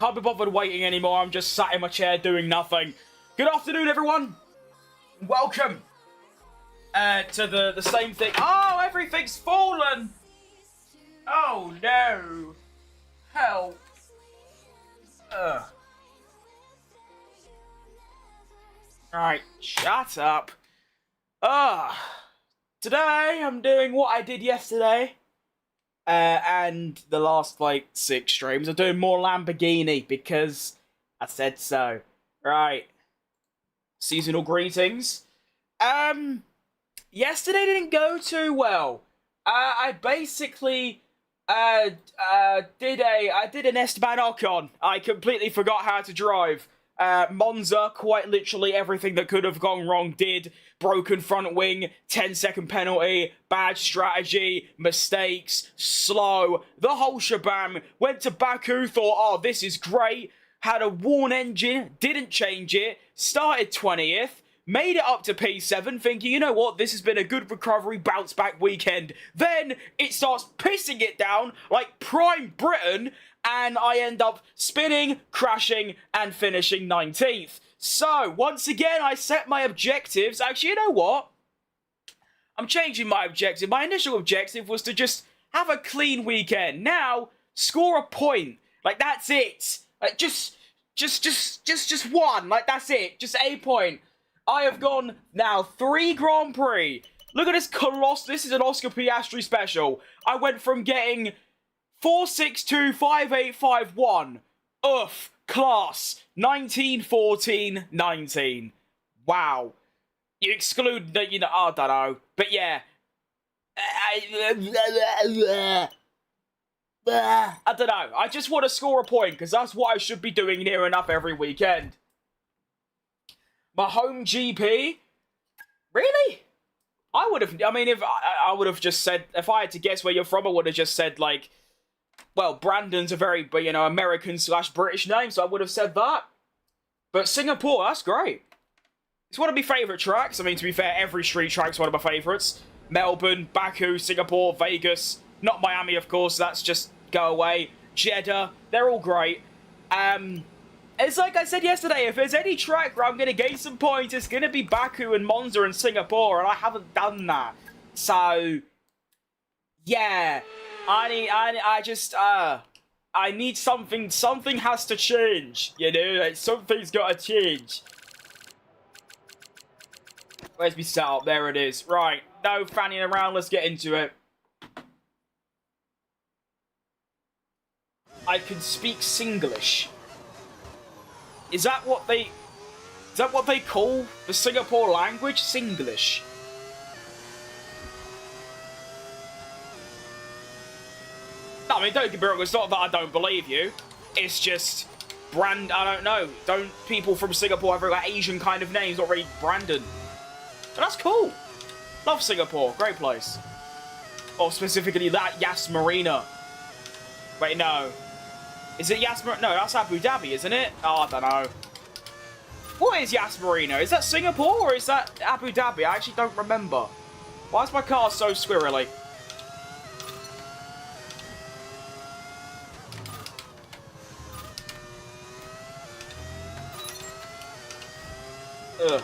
Can't be bothered waiting anymore. I'm just sat in my chair doing nothing. Good afternoon, everyone. Welcome to the same thing. Oh, everything's fallen. Oh, no. Help. Alright, shut up. Today I'm doing what I did yesterday. And the last, 6 streams. I'm doing more Lamborghini because I said so. Right. Seasonal greetings. Yesterday didn't go too well. I basically did an Esteban Ocon. I completely forgot how to drive. Monza, quite literally everything that could have gone wrong did. Broken front wing, 10-second penalty, bad strategy, mistakes, slow, the whole shebang. Went to Baku, thought, oh, this is great. Had a worn engine, didn't change it, started 20th, made it up to P7, thinking, you know what, this has been a good recovery, bounce back weekend. Then it starts pissing it down like prime Britain, and I end up spinning, crashing, and finishing 19th. So, once again, I set my objectives. Actually, you know what? I'm changing my objective. My initial objective was to just have a clean weekend. Now, score a point. Like, that's it. Like, just one. Like, that's it. Just a point. I have gone now 3 Grand Prix. Look at this colossal. This is an Oscar Piastri special. I went from getting 462, 5851. Oof. Class. 19, 14, 19. Wow. You exclude the, I don't know. But yeah. I don't know. I just want to score a point, because that's what I should be doing near enough every weekend. My home GP? Really? I would have, I mean, if I would have just said, if I had to guess where you're from, I would have just said, like, well, Brandon's a very, you know, American/British name, so I would have said that. But Singapore, that's great. It's one of my favourite tracks. I mean, to be fair, every street track's one of my favourites. Melbourne, Baku, Singapore, Vegas. Not Miami, of course, that's just go away. Jeddah, they're all great. It's like I said yesterday, if there's any track where I'm going to gain some points, it's going to be Baku and Monza and Singapore, and I haven't done that. So, yeah. I need something has to change, you know? Like, something's got to change. Where's me setup? There it is. Right, no fanning around, let's get into it. I can speak Singlish. Is that what they call the Singapore language? Singlish. No, I mean, don't get me wrong, it's not that I don't believe you. It's just, I don't know. Don't people from Singapore have like Asian kind of names, not really Brandon? But that's cool. Love Singapore, great place. Or specifically that Yas Marina. Wait, no. Is it Yas Marina? No, that's Abu Dhabi, isn't it? Oh, I don't know. What is Yas Marina? Is that Singapore or is that Abu Dhabi? I actually don't remember. Why is my car so squirrely? Ugh.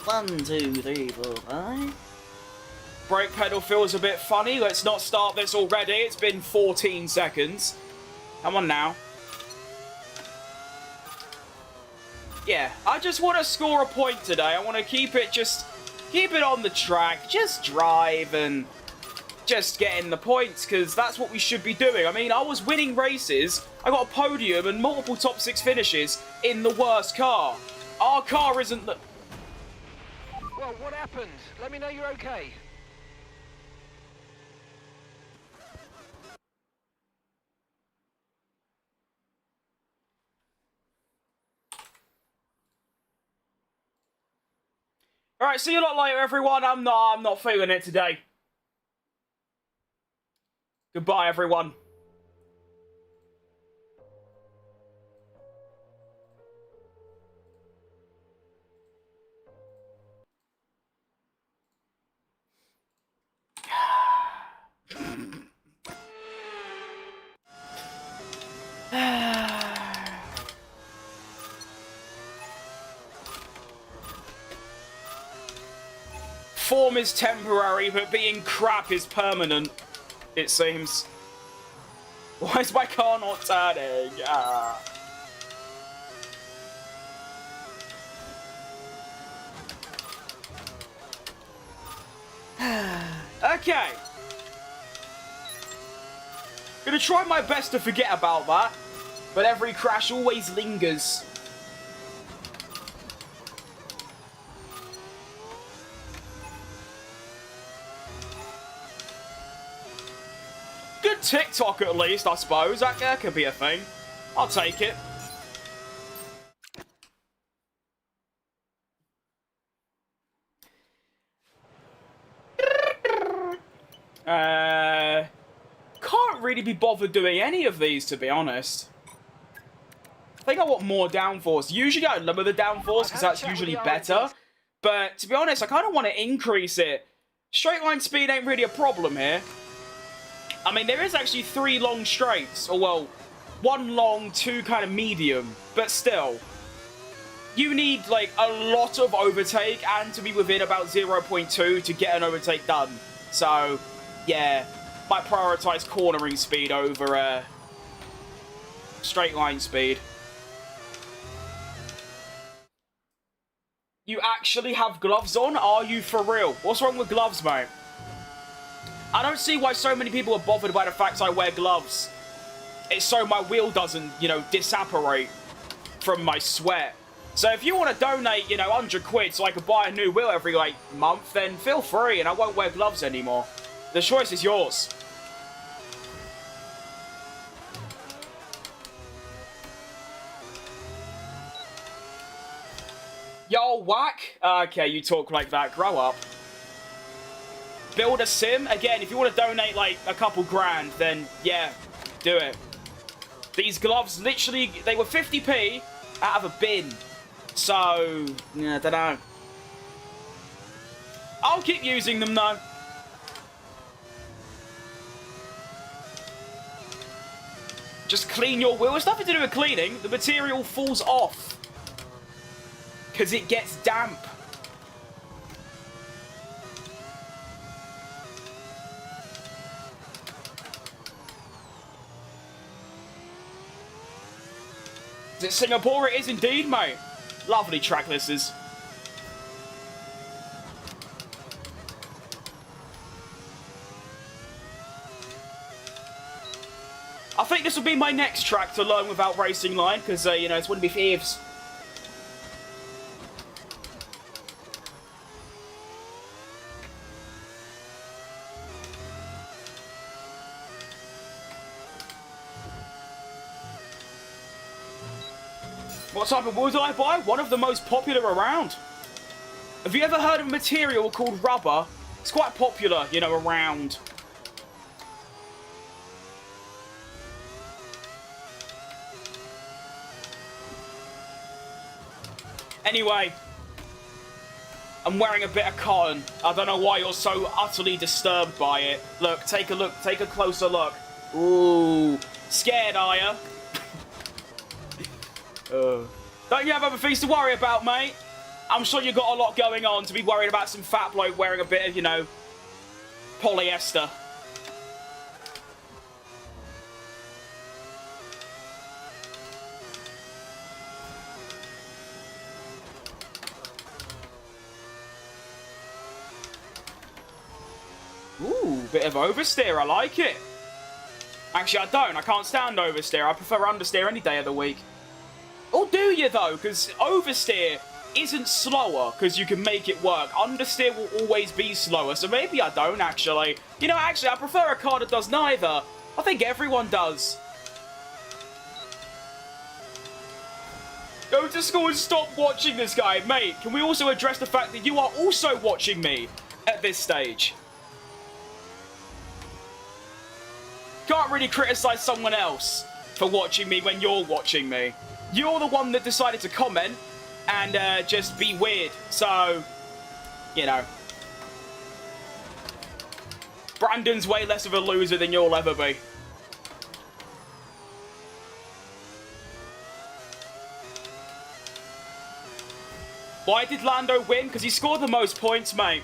One, two, three, four, five. Brake pedal feels a bit funny. Let's not start this already. It's been 14 seconds. Come on now. Yeah, I just want to score a point today. I want to keep it on the track. Just drive and just get in the points, because that's what we should be doing. I mean, I was winning races. I got a podium and multiple top 6 finishes in the worst car. Our car isn't the... Well, what happened? Let me know you're okay. Alright, see you a lot later, everyone. I'm not feeling it today. Goodbye, everyone. Form is temporary, but being crap is permanent, it seems. Why is my car not turning? Okay. Gonna try my best to forget about that, but every crash always lingers. Good TikTok at least, I suppose. That could be a thing. I'll take it. Can't really be bothered doing any of these, to be honest. I think I want more downforce. Usually I lower the downforce because that's usually better. But to be honest, I kind of want to increase it. Straight line speed ain't really a problem here. I mean, there is actually 3 long straights. Or, well, 1 long, 2 kind of medium. But still, you need, like, a lot of overtake and to be within about 0.2 to get an overtake done. So, yeah, might prioritize cornering speed over straight line speed. You actually have gloves on? Are you for real? What's wrong with gloves, mate? I don't see why so many people are bothered by the fact I wear gloves. It's so my wheel doesn't, you know, disapparate from my sweat. So if you want to donate, you know, 100 quid so I could buy a new wheel every, like, month, then feel free and I won't wear gloves anymore. The choice is yours. Yo, whack. Okay, you talk like that. Grow up. Build a sim. Again, if you want to donate, like, a couple grand, then, yeah, do it. These gloves, literally, they were 50p out of a bin. So, yeah, I don't know. I'll keep using them, though. Just clean your wheel. It's nothing to do with cleaning. The material falls off. Because it gets damp. Is it Singapore? It is indeed, mate. Lovely track listers. I think this will be my next track to learn without racing line, because, you know, it's one of my faves. What type of wool did I buy? One of the most popular around. Have you ever heard of a material called rubber? It's quite popular, you know, around. Anyway, I'm wearing a bit of cotton. I don't know why you're so utterly disturbed by it. Look, take a closer look. Ooh, scared, are ya? Don't you have other things to worry about, mate? I'm sure you've got a lot going on to be worried about some fat bloke wearing a bit of, you know, polyester. Ooh, bit of oversteer, I like it. Actually, I don't. I can't stand oversteer. I prefer understeer any day of the week. Or do you, though? Because oversteer isn't slower, because you can make it work. Understeer will always be slower, so maybe I don't, actually. You know, actually, I prefer a car that does neither. I think everyone does. Go to school and stop watching this guy. Mate, can we also address the fact that you are also watching me at this stage? Can't really criticize someone else for watching me when you're watching me. You're the one that decided to comment and just be weird. So, you know. Brandon's way less of a loser than you'll ever be. Why did Lando win? Because he scored the most points, mate.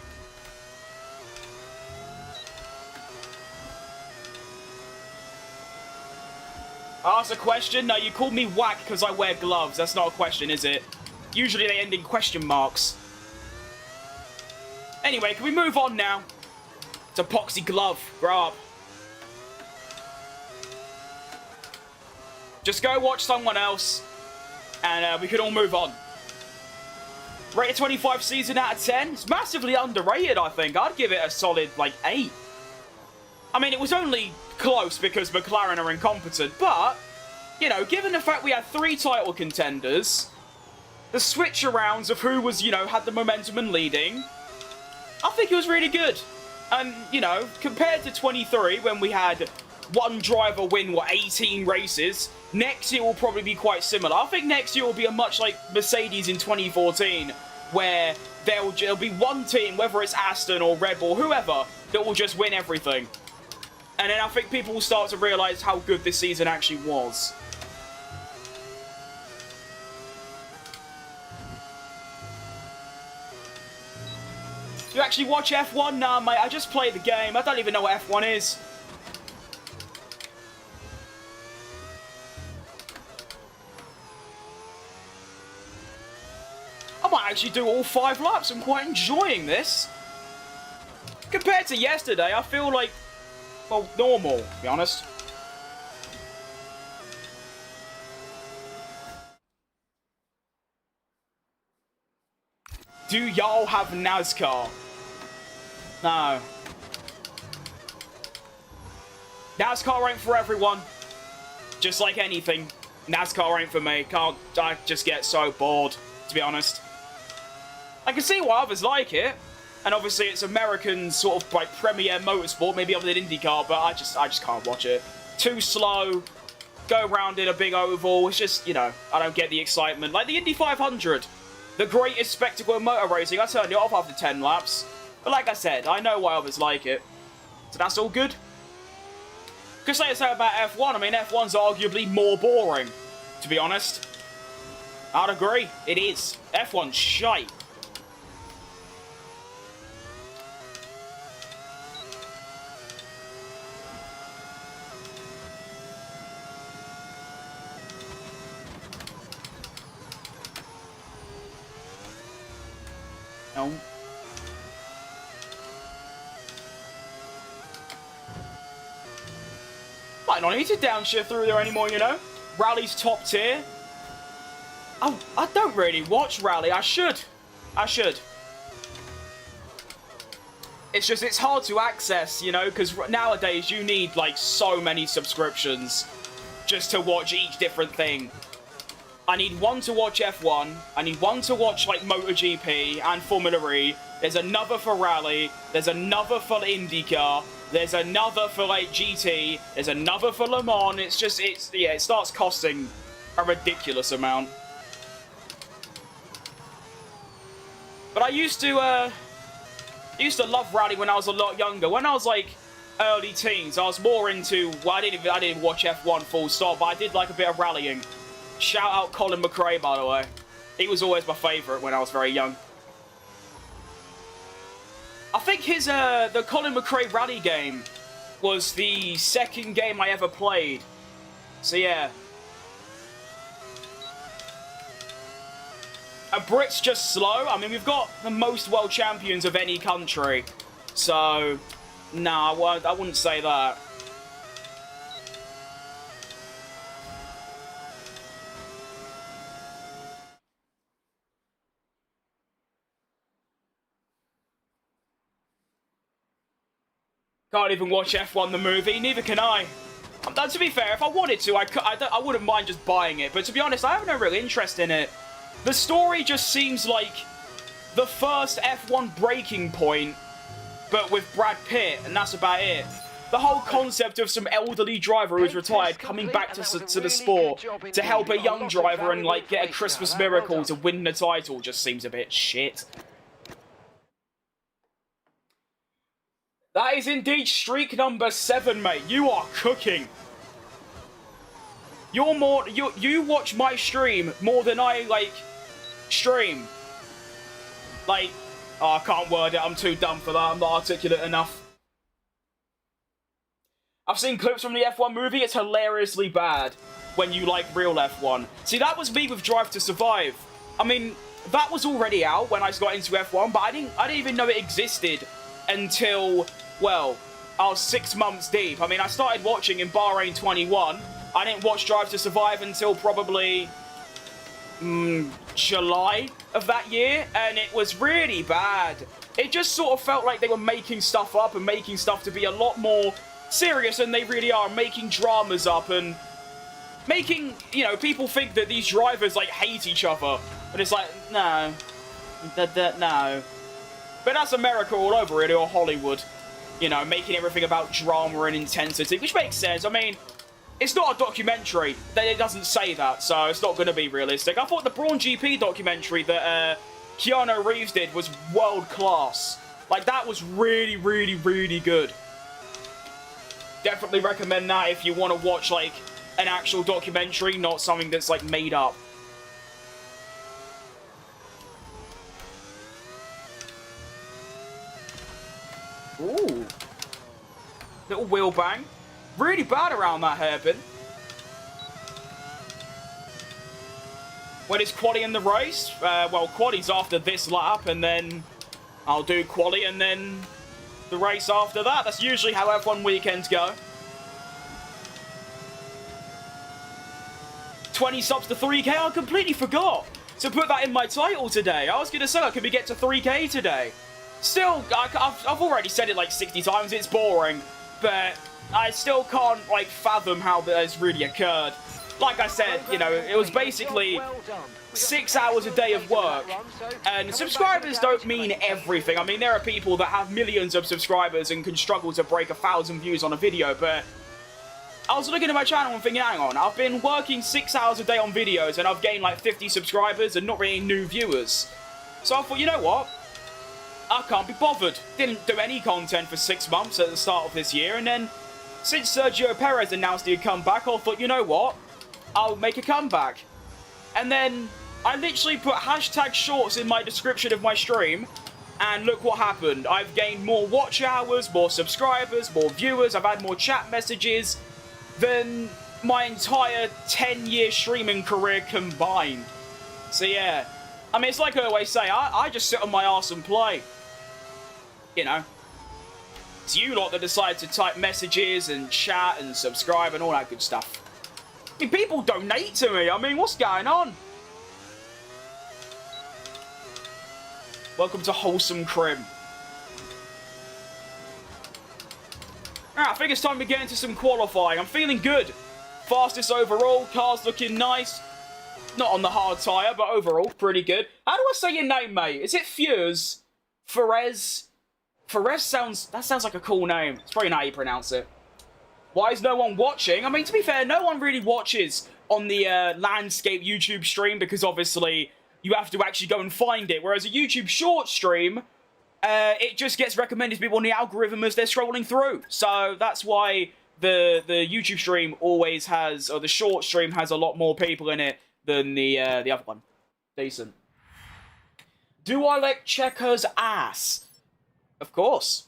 Ask a question? No, you called me whack because I wear gloves. That's not a question, is it? Usually they end in question marks. Anyway, can we move on now? It's epoxy glove. Grow up. Just go watch someone else, and we can all move on. Rated 25 season out of 10. It's massively underrated, I think. I'd give it a solid, like, 8. I mean, it was only close because McLaren are incompetent, but, you know, given the fact we had 3 title contenders, the switch-arounds of who was, you know, had the momentum and leading, I think it was really good. And, you know, compared to 23, when we had one driver win, what, 18 races, next year will probably be quite similar. I think next year will be a much like Mercedes in 2014, where there'll be one team, whether it's Aston or Red Bull, whoever, that will just win everything. And then I think people will start to realise how good this season actually was. You actually watch F1? Nah, mate, I just play the game. I don't even know what F1 is. I might actually do all 5 laps. I'm quite enjoying this. Compared to yesterday, I feel like, well, normal, to be honest. Do y'all have NASCAR? No. NASCAR ain't for everyone. Just like anything. NASCAR ain't for me. I just get so bored, to be honest. I can see why others like it. And obviously it's American sort of like premier motorsport, maybe other than IndyCar, but I just can't watch it. Too slow. Go around in a big oval. It's just, you know, I don't get the excitement. Like the Indy 500. The greatest spectacle of motor racing. I turned it off after 10 laps. But like I said, I know why others like it. So that's all good. Because like I say about F1, I mean, F1's arguably more boring, to be honest. I'd agree. It is. F1's shite. No. Might not need to downshift through there anymore, you know? Rally's top tier. Oh, I don't really watch Rally. I should. It's just, it's hard to access, you know? Because nowadays you need, like, so many subscriptions just to watch each different thing. I need one to watch F1, I need one to watch, like, MotoGP and Formula E, there's another for Rally, there's another for IndyCar, there's another for, like, GT, there's another for Le Mans, it's just, yeah, it starts costing a ridiculous amount. But I used to love Rally when I was a lot younger. When I was, like, early teens, I was more into, well, I didn't watch F1 full stop, but I did like a bit of rallying. Shout out Colin McRae, by the way. He was always my favourite when I was very young. I think his, the Colin McRae rally game was the second game I ever played. So, yeah. Are Brits just slow? I mean, we've got the most world champions of any country. So, nah, I wouldn't say that. Can't even watch F1 the movie, neither can I. To be fair, if I wanted to, I wouldn't mind just buying it. But to be honest, I have no real interest in it. The story just seems like the first F1 breaking point, but with Brad Pitt, and that's about it. The whole concept of some elderly driver who's retired coming back to the sport to help a young driver and like get a Christmas miracle to win the title just seems a bit shit. That is indeed streak number 7, mate. You are cooking. You watch my stream more than I, like, stream. Like, oh, I can't word it. I'm too dumb for that. I'm not articulate enough. I've seen clips from the F1 movie. It's hilariously bad when you like real F1. See, that was me with Drive to Survive. I mean, that was already out when I got into F1, but I didn't even know it existed until, well, I was 6 months deep. I mean, I started watching in Bahrain 21. I didn't watch Drive to Survive until probably July of that year, and it was really bad. It just sort of felt like they were making stuff up and making stuff to be a lot more serious than they really are, making dramas up and making, you know, people think that these drivers, like, hate each other. But it's like, no. No. But that's America all over it, or Hollywood. You know, making everything about drama and intensity, which makes sense. I mean, it's not a documentary. It doesn't say that, so it's not going to be realistic. I thought the Braun GP documentary that Keanu Reeves did was world class. Like, that was really, really, really good. Definitely recommend that if you want to watch, like, an actual documentary, not something that's, like, made up. Ooh. Little wheel bang. Really bad around that hairpin. When is quali in the race? Well, quali's after this lap, and then I'll do quali, and then the race after that. That's usually how F1 weekends go. 20 subs to 3K? I completely forgot. to put that in my title today. I was going to say, can we get to 3K today? Still, I've already said it like 60 times, it's boring, but I still can't, like, fathom how this really occurred. Like I said, you know, it was basically 6 hours a day of work, and subscribers don't mean everything. I mean, there are people that have millions of subscribers and can struggle to break 1,000 views on a video, but I was looking at my channel and thinking, hang on, I've been working 6 hours a day on videos, and I've gained like 50 subscribers and not really new viewers. So I thought, you know what? I can't be bothered. Didn't do any content for 6 months at the start of this year, and then since Sergio Perez announced he'd come back, I thought, you know what? I'll make a comeback. And then I literally put hashtag shorts in my description of my stream, and look what happened. I've gained more watch hours, more subscribers, more viewers, I've had more chat messages than my entire 10-year streaming career combined. So yeah, I mean, it's like I always say, I just sit on my arse and play. You know, it's you lot that decide to type messages and chat and subscribe and all that good stuff. I mean, people donate to me. I mean, what's going on? Welcome to Wholesome Crim. Alright, I think it's time to get into some qualifying. I'm feeling good. Fastest overall, car's looking nice. Not on the hard tyre, but overall, pretty good. How do I say your name, mate? Is it Fures? Ferez? Ferez sounds like a cool name. It's probably not how you pronounce it. Why is no one watching? I mean, to be fair, no one really watches on the Landscape YouTube stream because obviously you have to actually go and find it. Whereas a YouTube short stream, it just gets recommended to people on the algorithm as they're scrolling through. So that's why the YouTube stream always has, or the short stream has a lot more people in it than the other one. Decent. Do I like Checo's ass? Of course.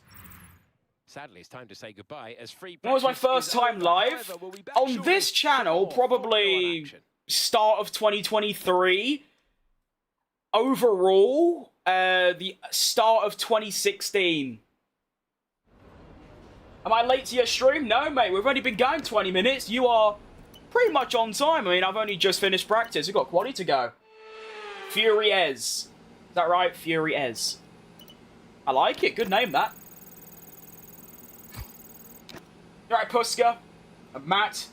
Sadly, it's time to say goodbye as free. That was my first time live on this channel, probably start of 2023. Overall, the start of 2016. Am I late to your stream? No, mate. We've only been going 20 minutes. You are pretty much on time. I mean, I've only just finished practice. We've got quality to go. Furiez. Is that right? Furiez. I like it. Good name, that. Alright, Puska. And Matt.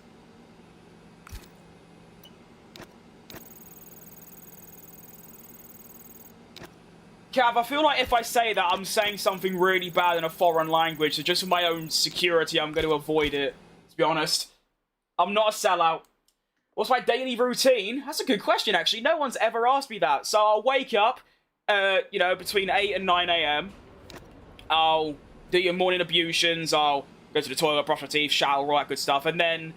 Cav, I feel like if I say that, I'm saying something really bad in a foreign language, so just for my own security, I'm going to avoid it, to be honest. I'm not a sellout. What's my daily routine? That's a good question, actually. No one's ever asked me that. So I'll wake up, you know, between 8 and 9 a.m. I'll do your morning ablutions, I'll go to the toilet, brush my teeth, shower, all that good stuff, and then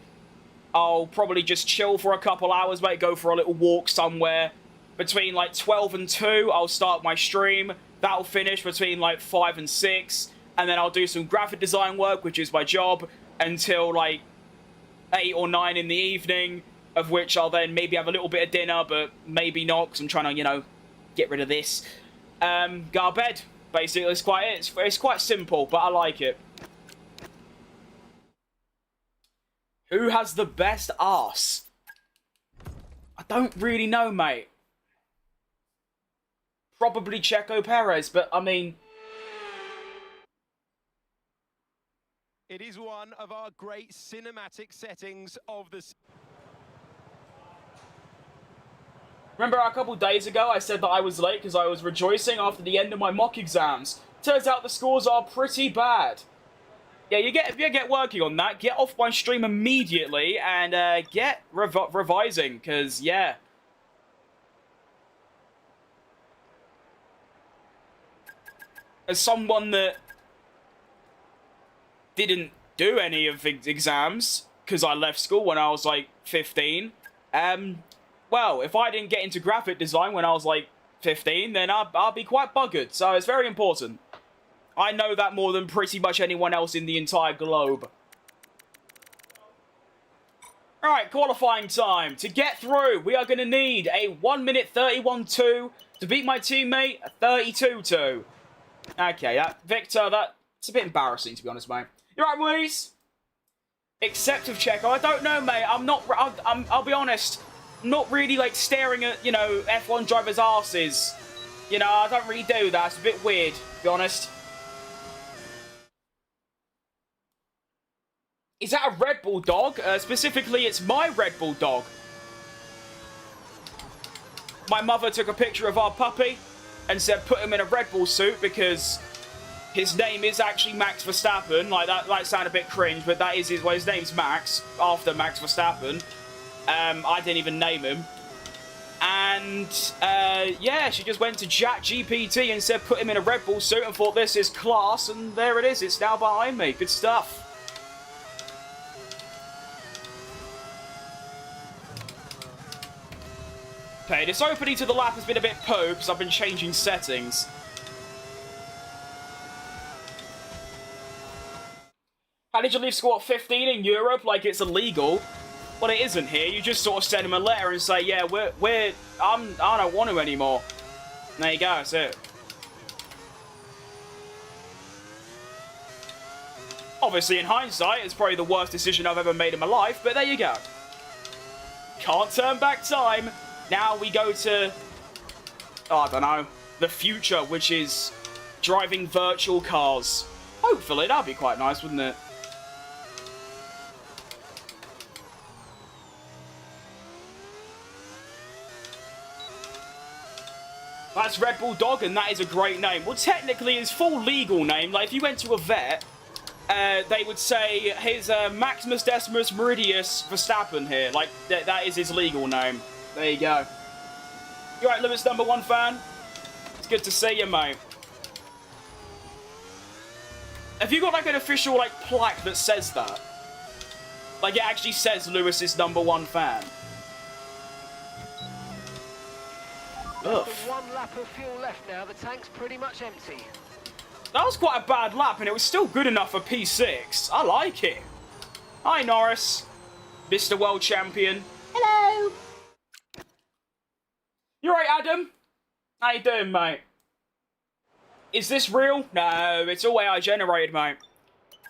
I'll probably just chill for a couple hours, mate, go for a little walk somewhere. Between, like, 12 and 2, I'll start my stream. That'll finish between, like, 5 and 6, and then I'll do some graphic design work, which is my job, until, like, 8 or 9 in the evening, of which I'll then maybe have a little bit of dinner, but maybe not, because I'm trying to, you know, get rid of this. Go to bed, basically. It's quite simple, but I like it. Who has the best arse? I don't really know, mate. Probably Checo Perez, but I mean... It is one of our great cinematic settings of the... Remember a couple days ago I said that I was late because I was rejoicing after the end of my mock exams. Turns out the scores are pretty bad. Yeah, if you get working on that, get off my stream immediately and get revising, because, yeah. As someone that didn't do any of the exams, because I left school when I was, like, 15, well, if I didn't get into graphic design when I was, like, 15, then I'll be quite buggered, so it's very important. I know that more than pretty much anyone else in the entire globe. Alright, qualifying time. To get through, we are going to need a 1 minute 31.2 to beat my teammate, a 32.2. Okay, Victor, that's a bit embarrassing, to be honest, mate. You alright, Moise? Accept of Checo. I don't know, mate. I'll be honest. not really, like, staring at, you know, F1 drivers' asses. You know, I don't really do that. It's a bit weird, to be honest. Is that a Red Bull dog? Specifically, it's my Red Bull dog. My mother took a picture of our puppy and said put him in a Red Bull suit because his name is actually Max Verstappen. Like, that might sound a bit cringe, but that is his, well, his name's Max, after Max Verstappen. I didn't even name him. And, yeah, she just went to ChatGPT and said put him in a Red Bull suit and thought this is class, and there it is. It's now behind me. Good stuff. Okay, this opening to the lap has been a bit poo because I've been changing settings. How did you leave squat 15 in Europe like it's illegal? Well, it isn't here. You just sort of send them a letter and say, yeah, I don't want to anymore. And there you go, that's it. Obviously, in hindsight, it's probably the worst decision I've ever made in my life, but there you go. Can't turn back time. Now we go to, oh, I don't know, the future, which is driving virtual cars. Hopefully, that'd be quite nice, wouldn't it? That's Red Bull Dog, and that is a great name. Well, technically, his full legal name, like, if you went to a vet, they would say his Maximus Decimus Meridius Verstappen here. Like, that is his legal name. There you go. You alright, Lewis #1 fan? It's good to see you, mate. Have you got, like, an official, like, plaque that says that? Like, it actually says Lewis is #1 fan. Ugh. One lap of fuel left now. The tank's pretty much empty. That was quite a bad lap, and it was still good enough for P6. I like it. Hi, Norris. Mr. World Champion. Hello. You alright, Adam? How you doing, mate? Is this real? No, it's all AI generated, mate.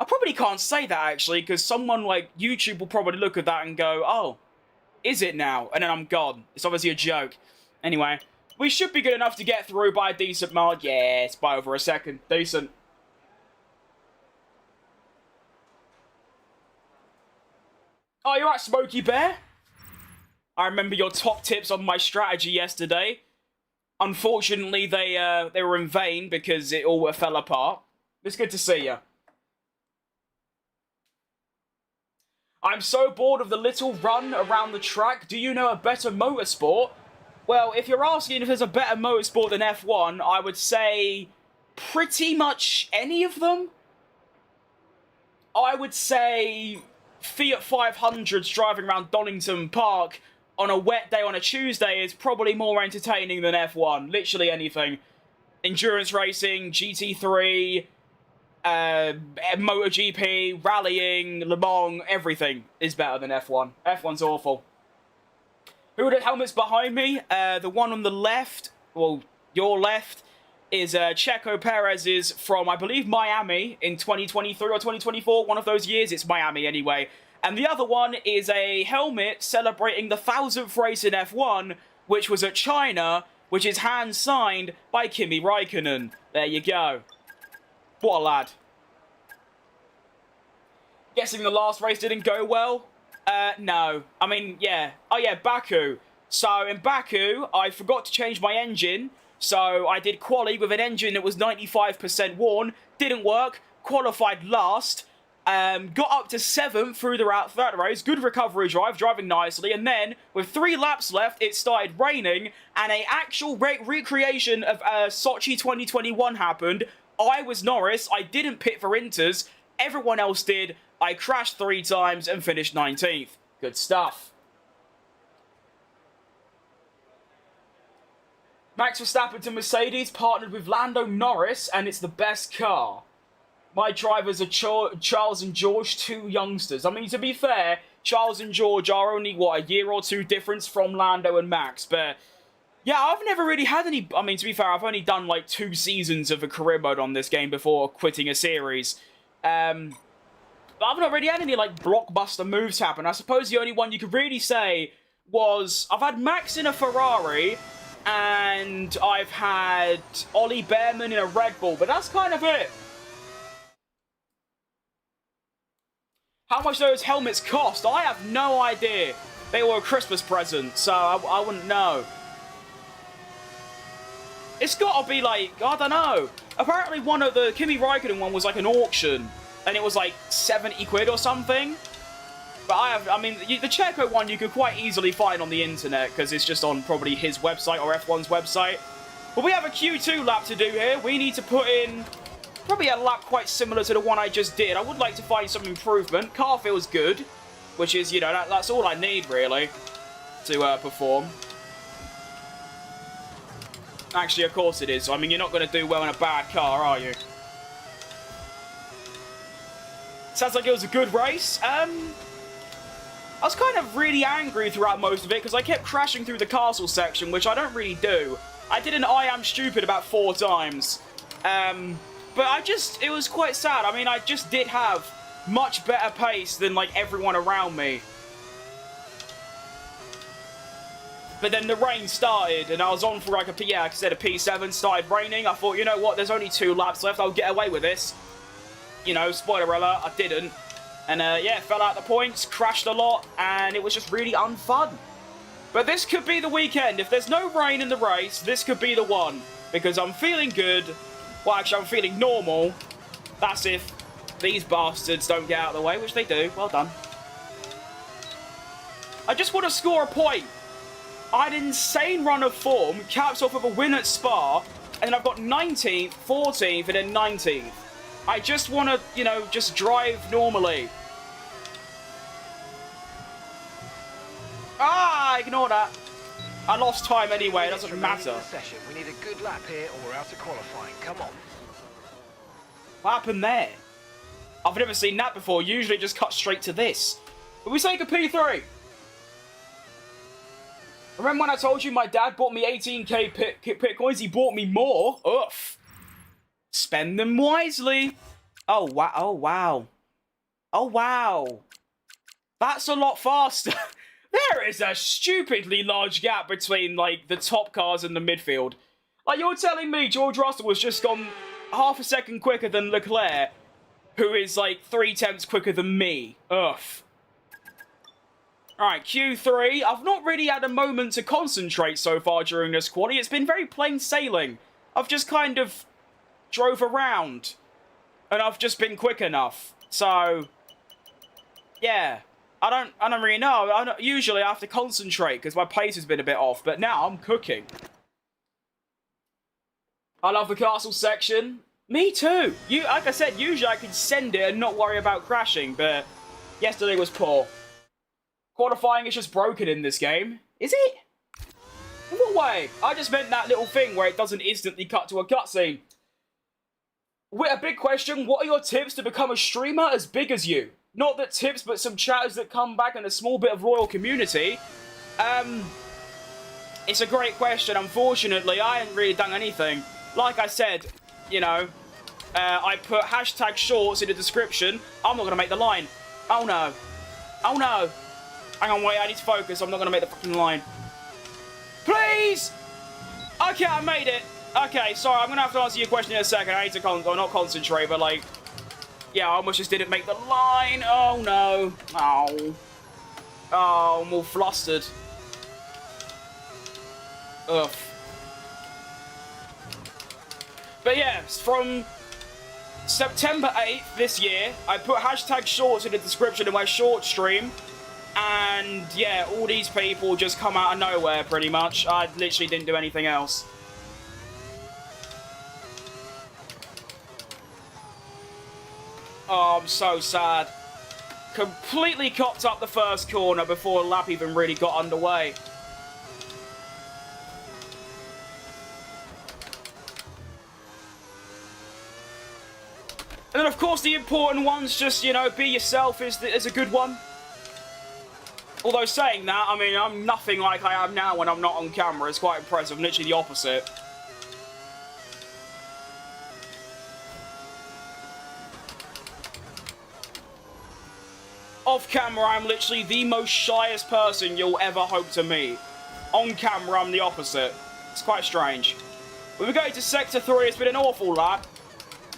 I probably can't say that, actually, because someone like YouTube will probably look at that and go, oh, is it now? And then I'm gone. It's obviously a joke. Anyway, we should be good enough to get through by a decent mark. Yeah, it's by over a second. Decent. Oh, you're right, Smokey Bear. I remember your top tips on my strategy yesterday. Unfortunately, they were in vain because it all fell apart. It's good to see you. I'm so bored of the little run around the track. Do you know a better motorsport? Well, if you're asking if there's a better motorsport than F1, I would say pretty much any of them. I would say Fiat 500s driving around Donington Park on a wet day on a Tuesday is probably more entertaining than F1. Literally anything. Endurance racing, GT3, MotoGP, rallying, Le Mans, everything is better than F1. F1's awful. Who are the helmets behind me? The one on the left, well, your left, is Checo Perez's from, I believe, Miami in 2023 or 2024. One of those years. It's Miami anyway. And the other one is a helmet celebrating the 1000th race in F1, which was at China, which is hand-signed by Kimi Räikkönen. There you go. What a lad. Guessing the last race didn't go well? No. I mean, yeah. Oh, yeah, Baku. So, in Baku, I forgot to change my engine. So, I did quali with an engine that was 95% worn. Didn't work. Qualified last. Got up to 7th throughout the race. Good recovery drive, driving nicely. And then, with 3 laps left, it started raining. And an actual recreation of Sochi 2021 happened. I was Norris. I didn't pit for inters. Everyone else did. I crashed 3 times and finished 19th. Good stuff. Max Verstappen to Mercedes partnered with Lando Norris, and it's the best car. My drivers are Charles and George, 2 youngsters. I mean, to be fair, Charles and George are only, what, a year or 2 difference from Lando and Max. But, yeah, I've never really had any... I mean, to be fair, I've only done, like, 2 seasons of a career mode on this game before quitting a series. But I've not really had any, like, blockbuster moves happen. I suppose the only one you could really say was I've had Max in a Ferrari and I've had Ollie Behrman in a Red Bull, but that's kind of it. How much those helmets cost, I have no idea. They were a Christmas present, so I wouldn't know. It's got to be like, I don't know. Apparently one of the Kimi Raikkonen one was like an auction, and it was like 70 quid or something. But I mean, the Checo one you could quite easily find on the internet, because it's just on probably his website or F1's website. But we have a Q2 lap to do here. We need to put in probably a lap quite similar to the one I just did. I would like to find some improvement. Car feels good, which is, you know, that's all I need, really, to perform. Actually, of course it is. I mean, you're not going to do well in a bad car, are you? Sounds like it was a good race. I was kind of really angry throughout most of it, because I kept crashing through the castle section, which I don't really do. I did an I am stupid about 4 times. But it was quite sad. I mean, I just did have much better pace than, like, everyone around me. But then the rain started, and I was on for, like, like I said, a P7, started raining. I thought, you know what, there's only 2 laps left, I'll get away with this. You know, spoiler alert, I didn't. And, yeah, fell out the points, crashed a lot, and it was just really unfun. But this could be the weekend. If there's no rain in the race, this could be the one. Because I'm feeling good. Well, actually, I'm feeling normal. That's if these bastards don't get out of the way, which they do. Well done. I just want to score a point. I had an insane run of form, caps off of a win at Spa, and then I've got 19th, 14th, and then 19th. I just want to, you know, just drive normally. Ah, ignore that. I lost time anyway, it doesn't matter. We need a good lap here or we're out of qualifying. Come on. What happened there? I've never seen that before. Usually it just cuts straight to this. But we take a P3. Remember when I told you my dad bought me 18k pit coins? He bought me more. Oof. Spend them wisely. Oh, wow. Oh, wow. Oh, wow. That's a lot faster. There is a stupidly large gap between, like, the top cars and the midfield. Like, you're telling me George Russell was just gone half a second quicker than Leclerc, who is, like, 3 tenths quicker than me. Ugh. Alright, Q3. I've not really had a moment to concentrate so far during this quali. It's been very plain sailing. I've just kind of drove around. And I've just been quick enough. So, yeah. I don't really know. Usually I have to concentrate because my pace has been a bit off. But now I'm cooking. I love the castle section. Me too. Like I said, usually I can send it and not worry about crashing. But yesterday was poor. Qualifying is just broken in this game. Is it? In what way? I just meant that little thing where it doesn't instantly cut to a cutscene. With a big question, what are your tips to become a streamer as big as you? Not that tips, but some chatters that come back and a small bit of loyal community. It's a great question. Unfortunately, I haven't really done anything. Like I said, you know, I put hashtag shorts in the description. I'm not going to make the line. Oh no. Oh no. Hang on, wait, I need to focus. I'm not going to make the fucking line. Please! Okay, I made it. Okay, sorry, I'm going to have to answer your question in a second. I need to not concentrate, but like... Yeah, I almost just didn't make the line. Oh, no. Oh. Oh, I'm all flustered. Ugh. But yeah, from September 8th this year, I put hashtag shorts in the description of my short stream. And yeah, all these people just come out of nowhere, pretty much. I literally didn't do anything else. Oh, I'm so sad. Completely copped up the first corner before the lap even really got underway. And then, of course, the important ones, just, you know, be yourself is a good one. Although saying that, I mean, I'm nothing like I am now when I'm not on camera. It's quite impressive. I'm literally the opposite. Off camera, I'm literally the most shyest person you'll ever hope to meet. On camera, I'm the opposite. It's quite strange. We're going to Sector 3. It's been an awful lap.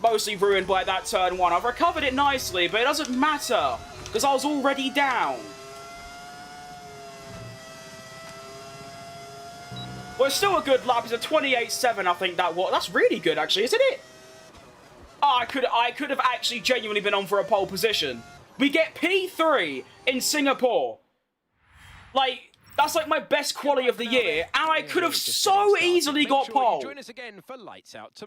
Mostly ruined by that turn 1. I've recovered it nicely, but it doesn't matter, because I was already down. Well, it's still a good lap. It's a 28.7, I think that was. That's really good, actually, isn't it? Oh, I could have actually genuinely been on for a pole position. We get P3 in Singapore. Like, that's like my best quality of the year, and I could have so easily got pole.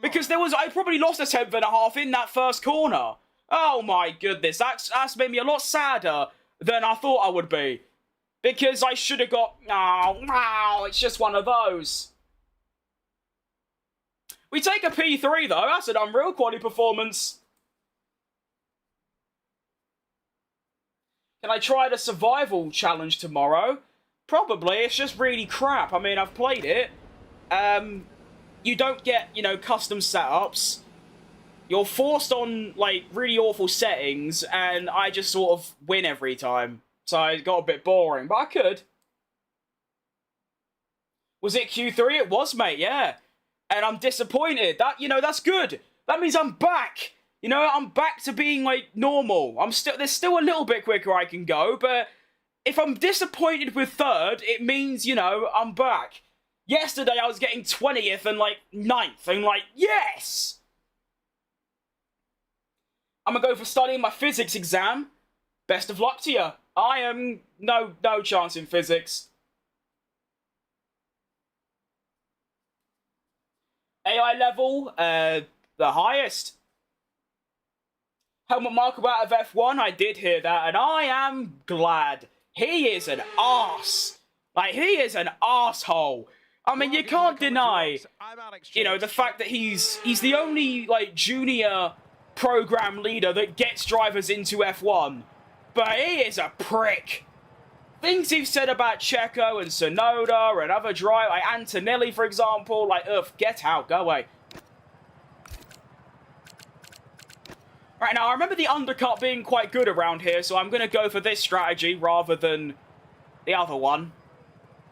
Because I probably lost a 10th and a half in that first corner. Oh my goodness, that's made me a lot sadder than I thought I would be. Because I should have got, wow, it's just one of those. We take a P3 though, that's an unreal quality performance. Can I try the survival challenge tomorrow? Probably. It's just really crap. I mean, I've played it. You don't get, you know, custom setups. You're forced on, like, really awful settings, and I just sort of win every time. So it got a bit boring, but I could. Was it Q3? It was, mate, yeah. And I'm disappointed. That, you know, that's good. That means I'm back. You know, I'm back to being, like, normal. There's still a little bit quicker I can go, but if I'm disappointed with third, it means, you know, I'm back. Yesterday, I was getting 20th and, like, 9th, and, like, yes! I'm gonna go for studying my physics exam. Best of luck to you. I am no chance in physics. AI level, the highest. Helmut Marko out of F1, I did hear that, and I am glad. He is an arse. Like, he is an arsehole. I mean, you can't deny, you know, the fact that he's the only, like, junior program leader that gets drivers into F1. But he is a prick. Things he's said about Checo and Tsunoda and other drivers, like Antonelli, for example, like, ugh, get out, go away. Right, now, I remember the undercut being quite good around here, so I'm going to go for this strategy rather than the other one.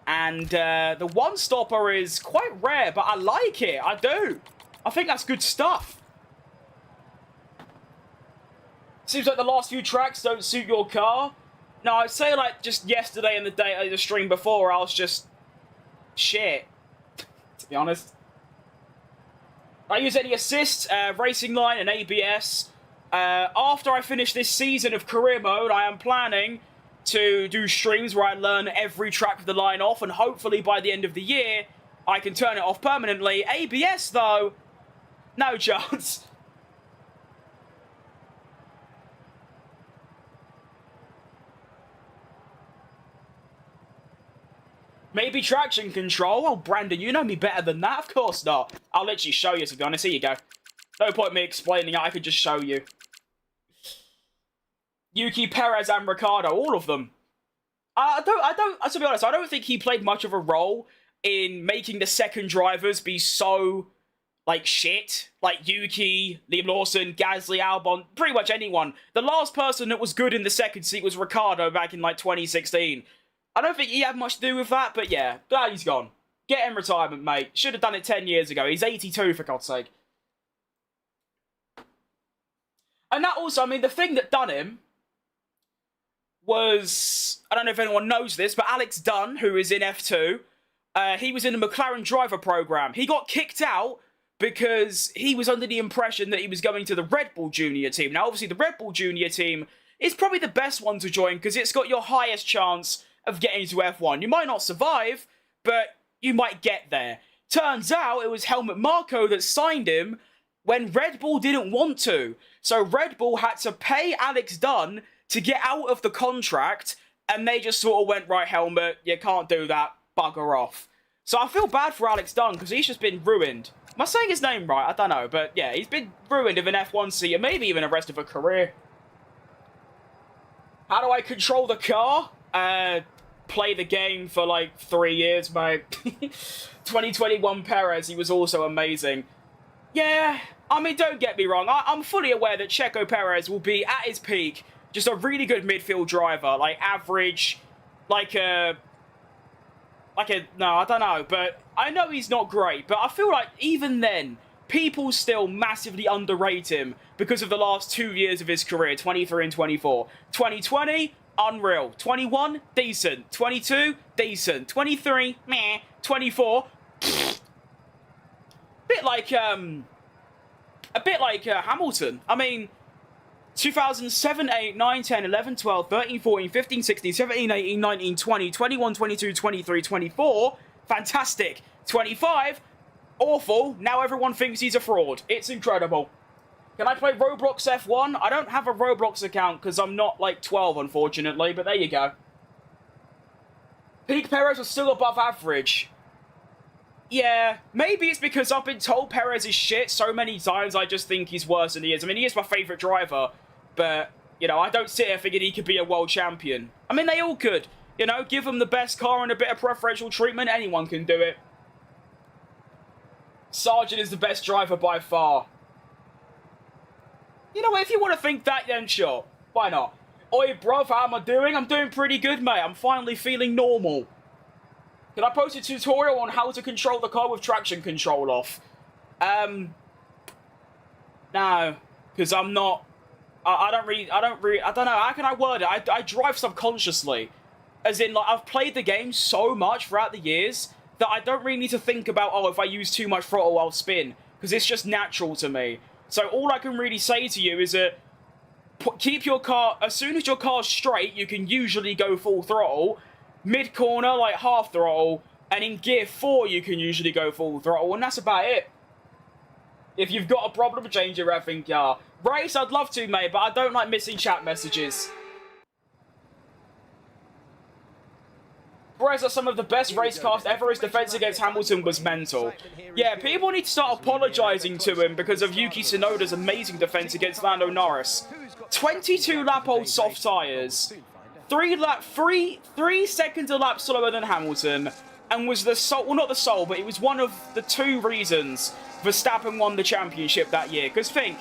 And the one-stopper is quite rare, but I like it. I do. I think that's good stuff. Seems like the last few tracks don't suit your car. No, I'd say, like, just yesterday and the stream before, I was just shit, to be honest. I use any assists, racing line and ABS. After I finish this season of career mode, I am planning to do streams where I learn every track with the line off, and hopefully by the end of the year, I can turn it off permanently. ABS, though, no chance. Maybe traction control? Oh, Brandon, you know me better than that. Of course not. I'll literally show you, to be honest. Here you go. No point me explaining it. I could just show you. Yuki, Perez, and Ricciardo, all of them. To be honest, I don't think he played much of a role in making the second drivers be so, like, shit. Like Yuki, Liam Lawson, Gasly, Albon, pretty much anyone. The last person that was good in the second seat was Ricciardo back in, like, 2016. I don't think he had much to do with that, but yeah, glad he's gone. Get in retirement, mate. Should have done it 10 years ago. He's 82, for God's sake. And that also, I mean, the thing that done him was, I don't know if anyone knows this, but Alex Dunn, who is in F2, he was in the McLaren driver program. He got kicked out because he was under the impression that he was going to the Red Bull Junior team. Now, obviously, the Red Bull Junior team is probably the best one to join because it's got your highest chance of getting to F1. You might not survive, but you might get there. Turns out it was Helmut Marko that signed him when Red Bull didn't want to. So Red Bull had to pay Alex Dunn to get out of the contract, and they just sort of went, right, Helmut, you can't do that, bugger off. So I feel bad for Alex Dunn, because he's just been ruined. Am I saying his name right? I don't know, but yeah, he's been ruined of an F1 seat, and maybe even the rest of a career. How do I control the car? Play the game for like 3 years, mate. 2021 Perez, he was also amazing. Yeah, I mean, don't get me wrong. I'm fully aware that Checo Perez will be at his peak just a really good midfield driver, like average, no, I don't know, but I know he's not great, but I feel like even then, people still massively underrate him because of the last 2 years of his career, 23 and 24. 2020, unreal. 21, decent. 22, decent. 23, meh. 24, a bit like Hamilton. I mean, 2007, 8, 9, 10, 11, 12, 13, 14, 15, 16, 17, 18, 19, 20, 21, 22, 23, 24, fantastic. 25, awful. Now everyone thinks he's a fraud. It's incredible. Can I play Roblox F1? I don't have a Roblox account because I'm not, like, 12, unfortunately, but there you go. Peak Perez was still above average. Yeah, maybe it's because I've been told Perez is shit so many times, I just think he's worse than he is. I mean, he is my favourite driver, but, you know, I don't sit here thinking he could be a world champion. I mean, they all could. You know, give him the best car and a bit of preferential treatment, anyone can do it. Sargent is the best driver by far. You know what, if you want to think that, then sure. Why not? Oi, bruv, how am I doing? I'm doing pretty good, mate. I'm finally feeling normal. Can I post a tutorial on how to control the car with traction control off? No. Because I'm not... I don't know, how can I word it? I drive subconsciously. As in, like, I've played the game so much throughout the years that I don't really need to think about, oh, if I use too much throttle, I'll spin. Because it's just natural to me. So all I can really say to you is that keep your car, as soon as your car's straight, you can usually go full throttle. Mid-corner, like half throttle. And in gear 4, you can usually go full throttle. And that's about it. If you've got a problem, change your effing car. Race, I'd love to, mate, but I don't like missing chat messages. Perez are some of the best race cars ever. His defense against Hamilton was mental. Yeah, people need to start apologizing to him because of Yuki Tsunoda's amazing defense against Lando Norris. 22 lap old soft tires, 3 seconds a lap slower than Hamilton, and was the sole, well, not the sole, but it was one of the 2 reasons Verstappen won the championship that year. Because think,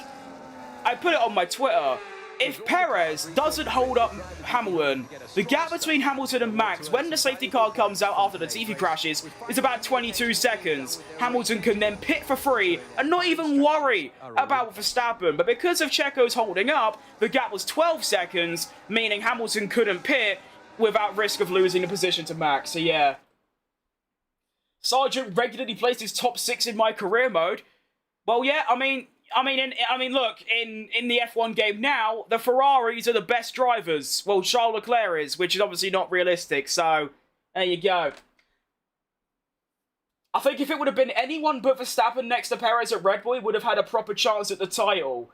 I put it on my Twitter, if Perez doesn't hold up Hamilton, the gap between Hamilton and Max, when the safety car comes out after the TV crashes, is about 22 seconds. Hamilton can then pit for free and not even worry about Verstappen. But because of Checo's holding up, the gap was 12 seconds, meaning Hamilton couldn't pit without risk of losing the position to Max. So yeah. Sargent regularly placed his top 6 in my career mode. Well, yeah, I mean, look, in the F1 game now, the Ferraris are the best drivers. Well, Charles Leclerc is, which is obviously not realistic, so there you go. I think if it would have been anyone but Verstappen next to Perez at Red Bull, he would have had a proper chance at the title.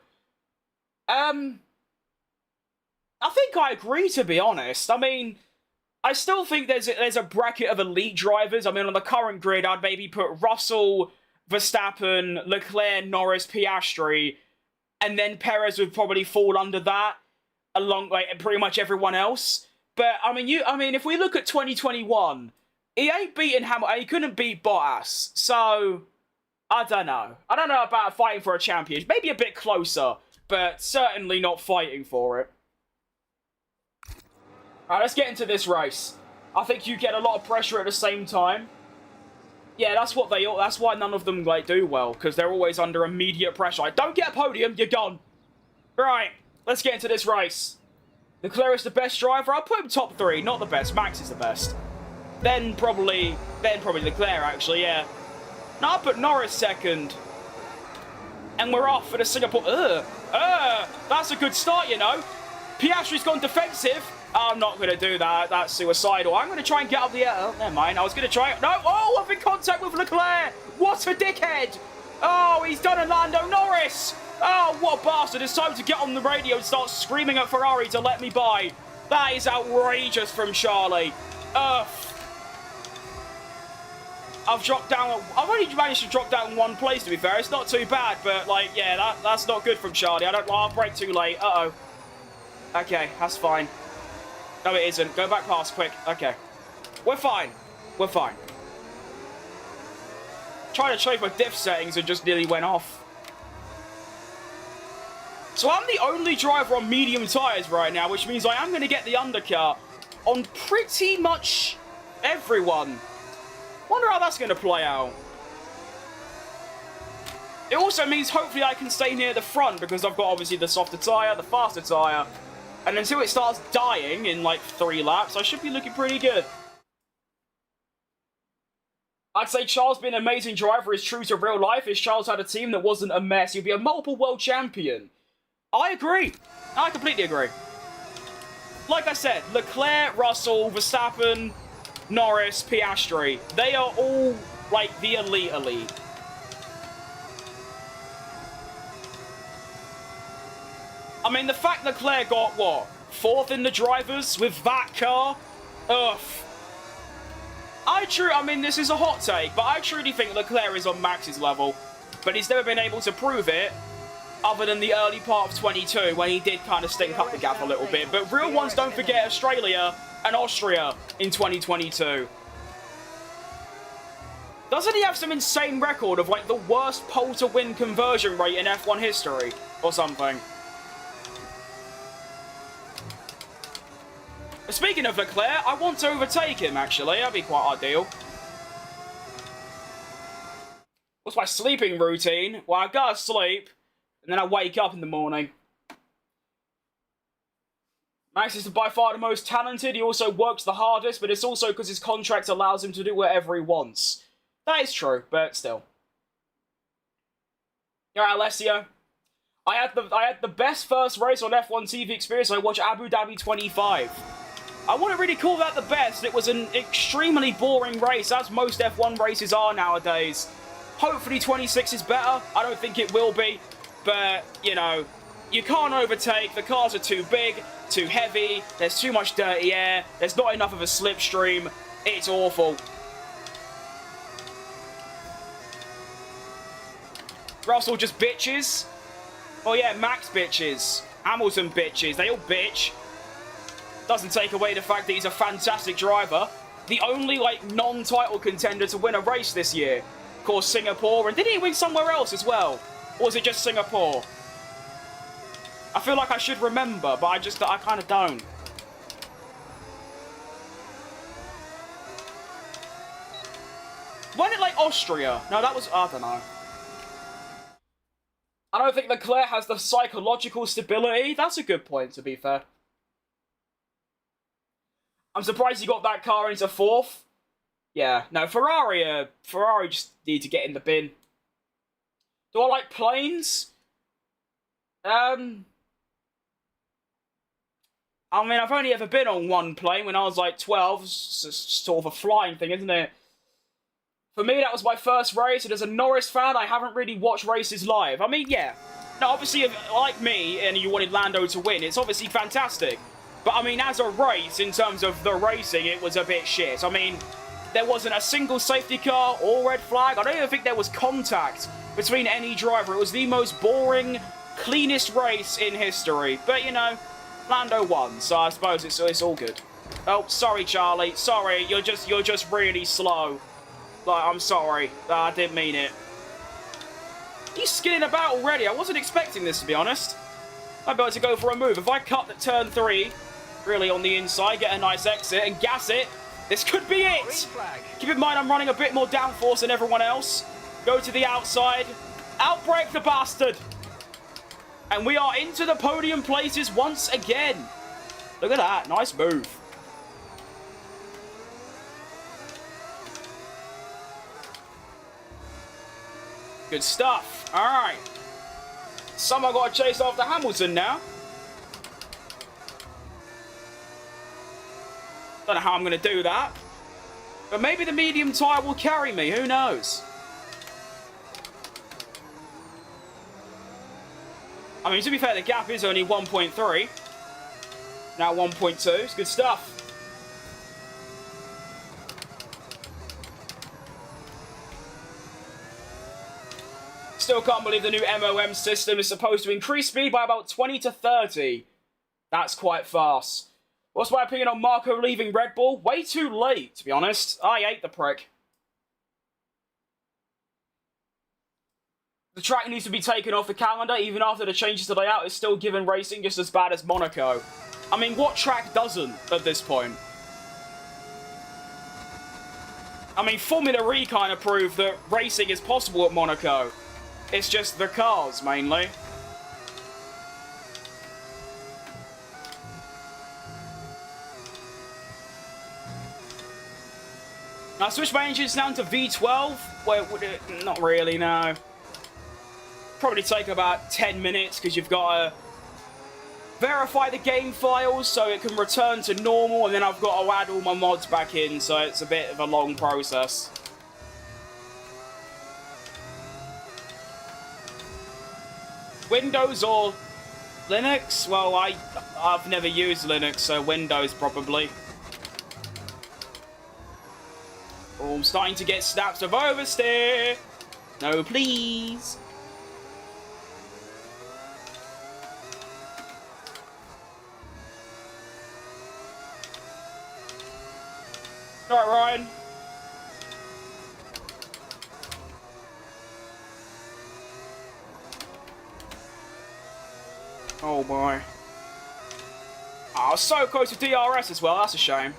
I think I agree, to be honest. I mean, I still think there's a bracket of elite drivers. I mean, on the current grid, I'd maybe put Russell, Verstappen, Leclerc, Norris, Piastri, and then Perez would probably fall under that, along like pretty much everyone else. But I mean, if we look at 2021, he ain't beating Hamilton. He couldn't beat Bottas, so I don't know. I don't know about fighting for a championship. Maybe a bit closer, but certainly not fighting for it. All right, let's get into this race. I think you get a lot of pressure at the same time. Yeah, that's why none of them like do well, because they're always under immediate pressure. Like, don't get a podium, you're gone. Right, let's get into this race. Leclerc is the best driver. I'll put him top 3, not the best. Max is the best. Then probably Leclerc, actually, yeah. No, I'll put Norris second. And we're off for the Singapore. That's a good start, you know. Piastri's gone defensive. I'm not going to do that. That's suicidal. I'm going to try and get up the... Oh, never mind. I was going to try... No! Oh, I'm in contact with Leclerc! What a dickhead! Oh, he's done a Lando Norris! Oh, what a bastard. It's time to get on the radio and start screaming at Ferrari to let me by. That is outrageous from Charlie. I've dropped down... I've only managed to drop down 1 place, to be fair. It's not too bad, but, like, yeah, that's not good from Charlie. I'll break too late. Uh-oh. Okay, that's fine. No, it isn't. Go back past, quick. Okay. We're fine. We're fine. Trying to change my diff settings and just nearly went off. So I'm the only driver on medium tyres right now, which means I am going to get the undercut on pretty much everyone. Wonder how that's going to play out. It also means hopefully I can stay near the front because I've got obviously the softer tyre, the faster tyre. And until it starts dying in like 3 laps, I should be looking pretty good. I'd say Charles being an amazing driver is true to real life. If Charles had a team that wasn't a mess, he'd be a multiple world champion. I agree. I completely agree. Like I said, Leclerc, Russell, Verstappen, Norris, Piastri. They are all like the elite. I mean, the fact Leclerc got, what, 4th in the drivers with that car? Ugh. I mean, this is a hot take, but I truly think Leclerc is on Max's level. But he's never been able to prove it, other than the early part of 22, when he did kind of stink up the gap a little bit. But real ones, don't forget Australia and Austria in 2022. Doesn't he have some insane record of, like, the worst pole-to-win conversion rate in F1 history? Or something? Speaking of Leclerc, I want to overtake him, actually. That'd be quite ideal. What's my sleeping routine? Well, I gotta sleep, and then I wake up in the morning. Max is by far the most talented. He also works the hardest, but it's also because his contract allows him to do whatever he wants. That is true, but still. Alright, Alessio. I had the best first race on F1 TV experience. I watched Abu Dhabi 25. I wouldn't really call that the best. It was an extremely boring race, as most F1 races are nowadays. Hopefully 26 is better. I don't think it will be. But, you know, you can't overtake. The cars are too big, too heavy. There's too much dirty air. There's not enough of a slipstream. It's awful. Russell just bitches. Oh yeah, Max bitches. Hamilton bitches. They all bitch. Doesn't take away the fact that he's a fantastic driver. The only, like, non-title contender to win a race this year. Of course, Singapore. And did he win somewhere else as well? Or was it just Singapore? I feel like I should remember, but I kind of don't. Wasn't it, like, Austria? No, that was... I don't know. I don't think Leclerc has the psychological stability. That's a good point, to be fair. I'm surprised he got that car into 4th. Yeah, no, Ferrari just need to get in the bin. Do I like planes? I mean, I've only ever been on one plane when I was like 12. It's sort of a flying thing, isn't it? For me, that was my first race, and as a Norris fan, I haven't really watched races live. I mean, yeah. No, obviously, if, like me, and you wanted Lando to win, it's obviously fantastic. But, I mean, as a race, in terms of the racing, it was a bit shit. I mean, there wasn't a single safety car or red flag. I don't even think there was contact between any driver. It was the most boring, cleanest race in history. But, you know, Lando won, so I suppose it's all good. Oh, sorry, Charlie. Sorry, you're just really slow. Like, I'm sorry. I didn't mean it. He's skidding about already. I wasn't expecting this, to be honest. I'm about to go for a move. If I cut at turn 3... really on the inside, get a nice exit and gas it. This could be it. Keep in mind I'm running a bit more downforce than everyone else. Go to the outside. Outbrake the bastard. And we are into the podium places once again. Look at that. Nice move. Good stuff. All right. Someone got to chase after Hamilton now. Don't know how I'm going to do that. But maybe the medium tyre will carry me. Who knows? I mean, to be fair, the gap is only 1.3. Now 1.2. It's good stuff. Still can't believe the new MOM system is supposed to increase speed by about 20 to 30. That's quite fast. What's my opinion on Marco leaving Red Bull? Way too late, to be honest. I hate the prick. The track needs to be taken off the calendar. Even after the changes to layout, it's still giving racing just as bad as Monaco. I mean, what track doesn't at this point? I mean, Formula E kind of proved that racing is possible at Monaco. It's just the cars, mainly. I switched my engines down to V12. Well, would it? Not really, no. Probably take about 10 minutes because you've got to verify the game files so it can return to normal, and then I've got to add all my mods back in, so it's a bit of a long process. Windows or Linux? Well, I've never used Linux, so Windows probably. Oh, I'm starting to get snaps of oversteer. No, please. Alright, Ryan. Oh boy. Oh, so close to DRS as well. That's a shame.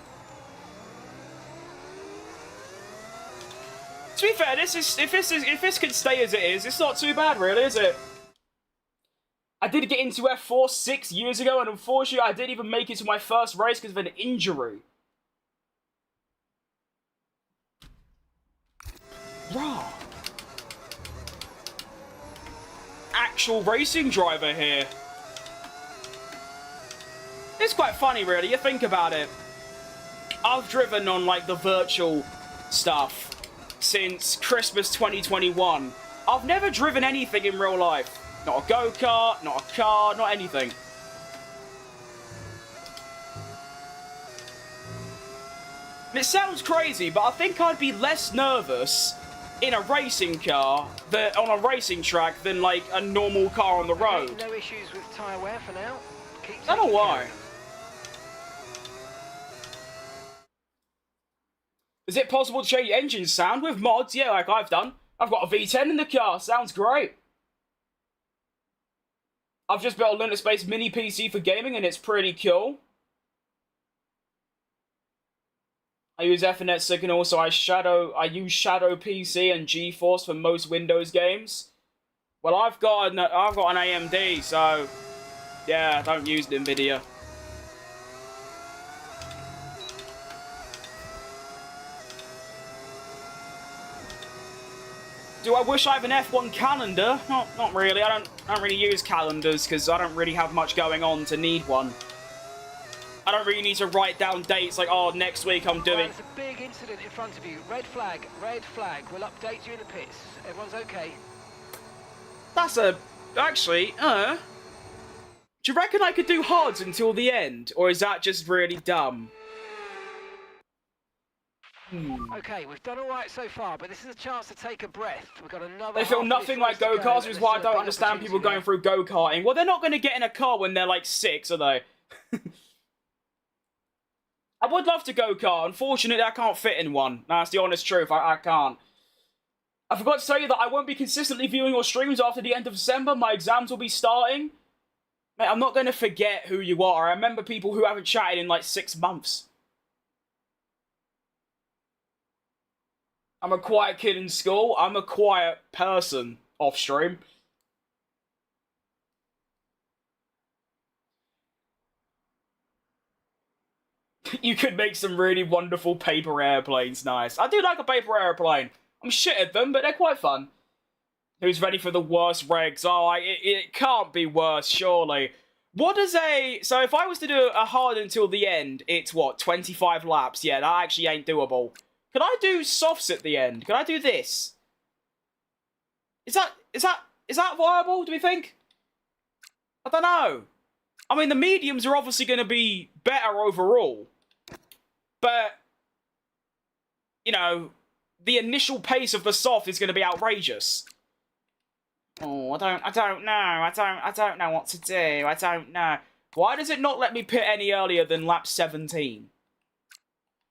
To be fair, if this can stay as it is, it's not too bad, really, is it? I did get into F4 6 years ago, and unfortunately, I didn't even make it to my first race because of an injury. Raw. Actual racing driver here. It's quite funny, really. You think about it. I've driven on, like, the virtual stuff since Christmas 2021. I've never driven anything in real life. Not a go-kart, not a car, not anything. And it sounds crazy, but I think I'd be less nervous in a racing car on a racing track than like a normal car on the road. No issues with tyre wear for now. I don't know why. Is it possible to change engine sound with mods? Yeah, like I've done. I've got a V10 in the car. Sounds great. I've just built a Linux-based mini PC for gaming, and it's pretty cool. I use Ethernet signal, so I use Shadow PC and GeForce for most Windows games. Well, I've got an AMD, so yeah, I don't use NVIDIA. Do I wish I have an F1 calendar? Not really. I don't really use calendars because I don't really have much going on to need one. I don't really need to write down dates like, oh, next week I'm doing... There's a big incident in front of you. Red flag, red flag. We'll update you in the pits. Everyone's okay. That's a... Actually, do you reckon I could do hards until the end? Or is that just really dumb? Okay, we've done all right so far, but this is a chance to take a breath. We've got another... They feel nothing like go-karts, which is why I don't understand people going through go-karting. Well, they're not going to get in a car when they're like 6, are they? I would love to go-kart. Unfortunately, I can't fit in one. That's the honest truth. I can't. I forgot to tell you that I won't be consistently viewing your streams after the end of December. My exams will be starting. Mate, I'm not going to forget who you are. I remember people who haven't chatted in like 6 months. I'm a quiet kid in school. I'm a quiet person off stream. You could make some really wonderful paper airplanes. Nice. I do like a paper airplane. I'm shit at them, but they're quite fun. Who's ready for the worst regs? Oh, it can't be worse, surely. What does a... So if I was to do a hard until the end, it's what, 25 laps? Yeah, that actually ain't doable. Could I do softs at the end? Could I do this? Is that viable, do we think? I don't know. I mean, the mediums are obviously going to be better overall. But, you know, the initial pace of the soft is going to be outrageous. Oh, I don't know. I don't know what to do. I don't know. Why does it not let me pit any earlier than lap 17?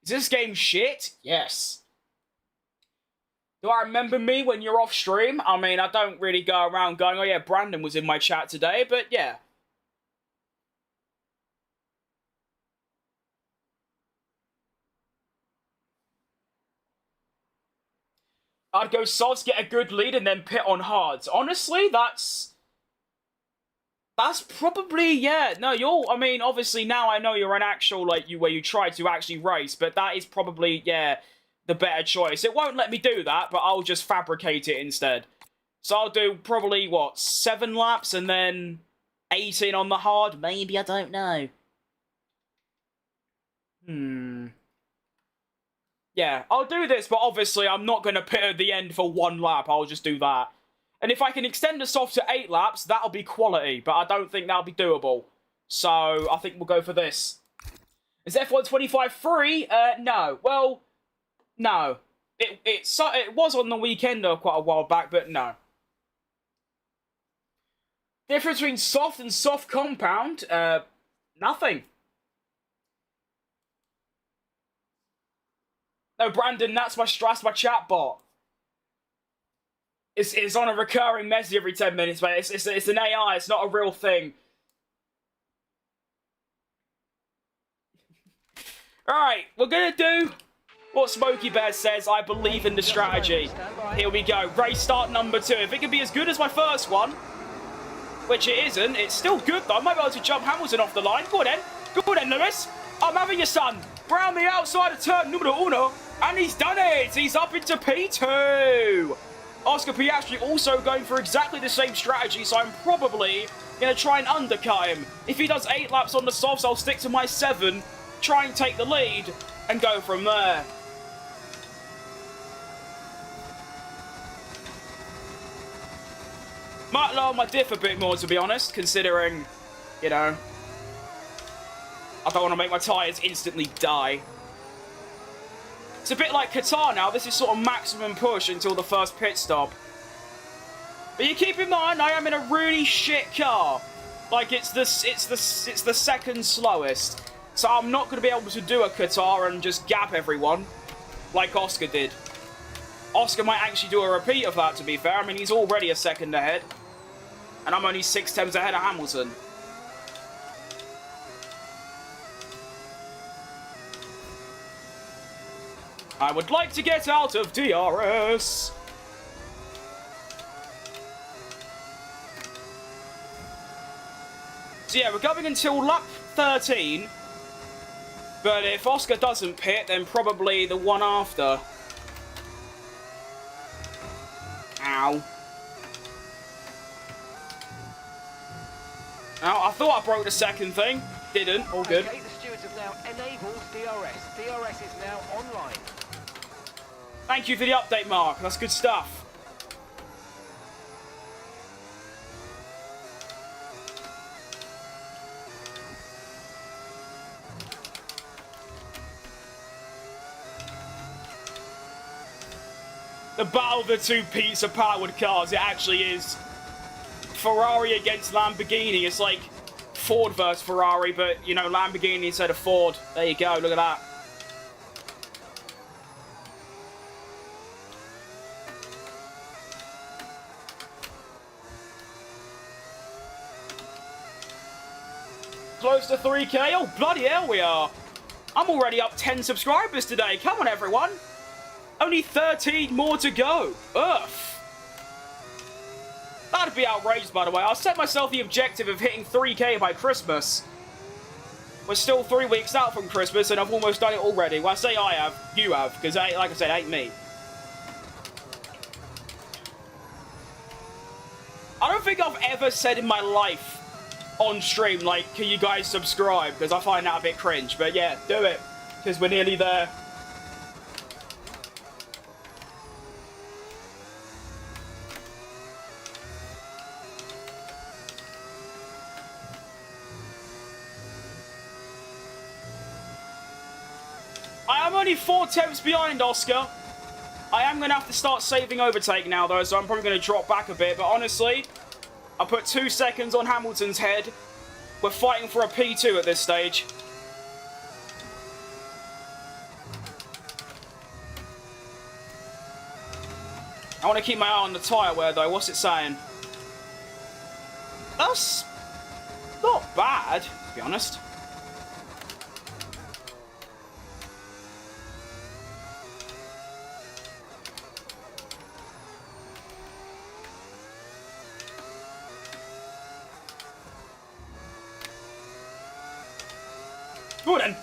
Is this game shit? Yes. Do I remember me when you're off stream? I mean, I don't really go around going, oh yeah, Brandon was in my chat today, but yeah. I'd go sods, get a good lead, and then pit on hards. Honestly, that's probably, yeah. No, I mean, obviously now I know you're an actual, like, where you try to actually race, but that is probably, yeah, the better choice. It won't let me do that, but I'll just fabricate it instead. So I'll do probably, what, 7 laps and then 18 on the hard? Maybe, I don't know. Yeah, I'll do this, but obviously I'm not going to pit at the end for 1 lap. I'll just do that. And if I can extend the soft to 8 laps, that'll be quality, but I don't think that'll be doable. So I think we'll go for this. Is F125 free? No. Well, no. It was on the weekend quite a while back, but no. Difference between soft and soft compound? Nothing. No, Brandon, that's my chat bot. It's on a recurring message every 10 minutes, mate. It's an AI. It's not a real thing. Alright, we're going to do what Smokey Bear says. I believe in the strategy. Here we go. Race start number 2. If it can be as good as my first one, which it isn't, it's still good, though. I might be able to jump Hamilton off the line. Go on, then. Go on, then, Lewis. I'm having your son. Round the outside of turn numero 1. And he's done it! He's up into P2! Oscar Piastri also going for exactly the same strategy, so I'm probably going to try and undercut him. If he does 8 laps on the softs, I'll stick to my 7, try and take the lead, and go from there. Might lower my diff a bit more, to be honest, considering, you know, I don't want to make my tyres instantly die. It's a bit like Qatar now. This is sort of maximum push until the first pit stop. But you keep in mind, I am in a really shit car. Like, it's the second slowest. So I'm not going to be able to do a Qatar and just gap everyone like Oscar did. Oscar might actually do a repeat of that, to be fair. I mean, he's already a second ahead. And I'm only 6 tenths ahead of Hamilton. I would like to get out of DRS. So yeah, we're going until lap 13. But if Oscar doesn't pit, then probably the one after. Ow. Now, I thought I broke the second thing. Didn't. All good. Okay, the stewards have now enabled DRS. DRS is now online. Thank you for the update, Mark. That's good stuff. The battle of the 2 pizza-powered cars, it actually is. Ferrari against Lamborghini. It's like Ford versus Ferrari, but, you know, Lamborghini instead of Ford. There you go, look at that. Close to 3K. Oh, bloody hell we are. I'm already up 10 subscribers today. Come on, everyone. Only 13 more to go. Ugh. That'd be outrageous, by the way. I set myself the objective of hitting 3K by Christmas. We're still 3 weeks out from Christmas, and I've almost done it already. Well, I say I have. You have, because, like I said, it ain't me. I don't think I've ever said in my life on stream, like, can you guys subscribe? Because I find that a bit cringe. But yeah, do it. Because we're nearly there. I am only 4 tenths behind Oscar. I am going to have to start saving overtake now, though, so I'm probably going to drop back a bit. But honestly, I put 2 seconds on Hamilton's head. We're fighting for a P2 at this stage. I want to keep my eye on the tyre wear, though. What's it saying? That's not bad, to be honest. Good then.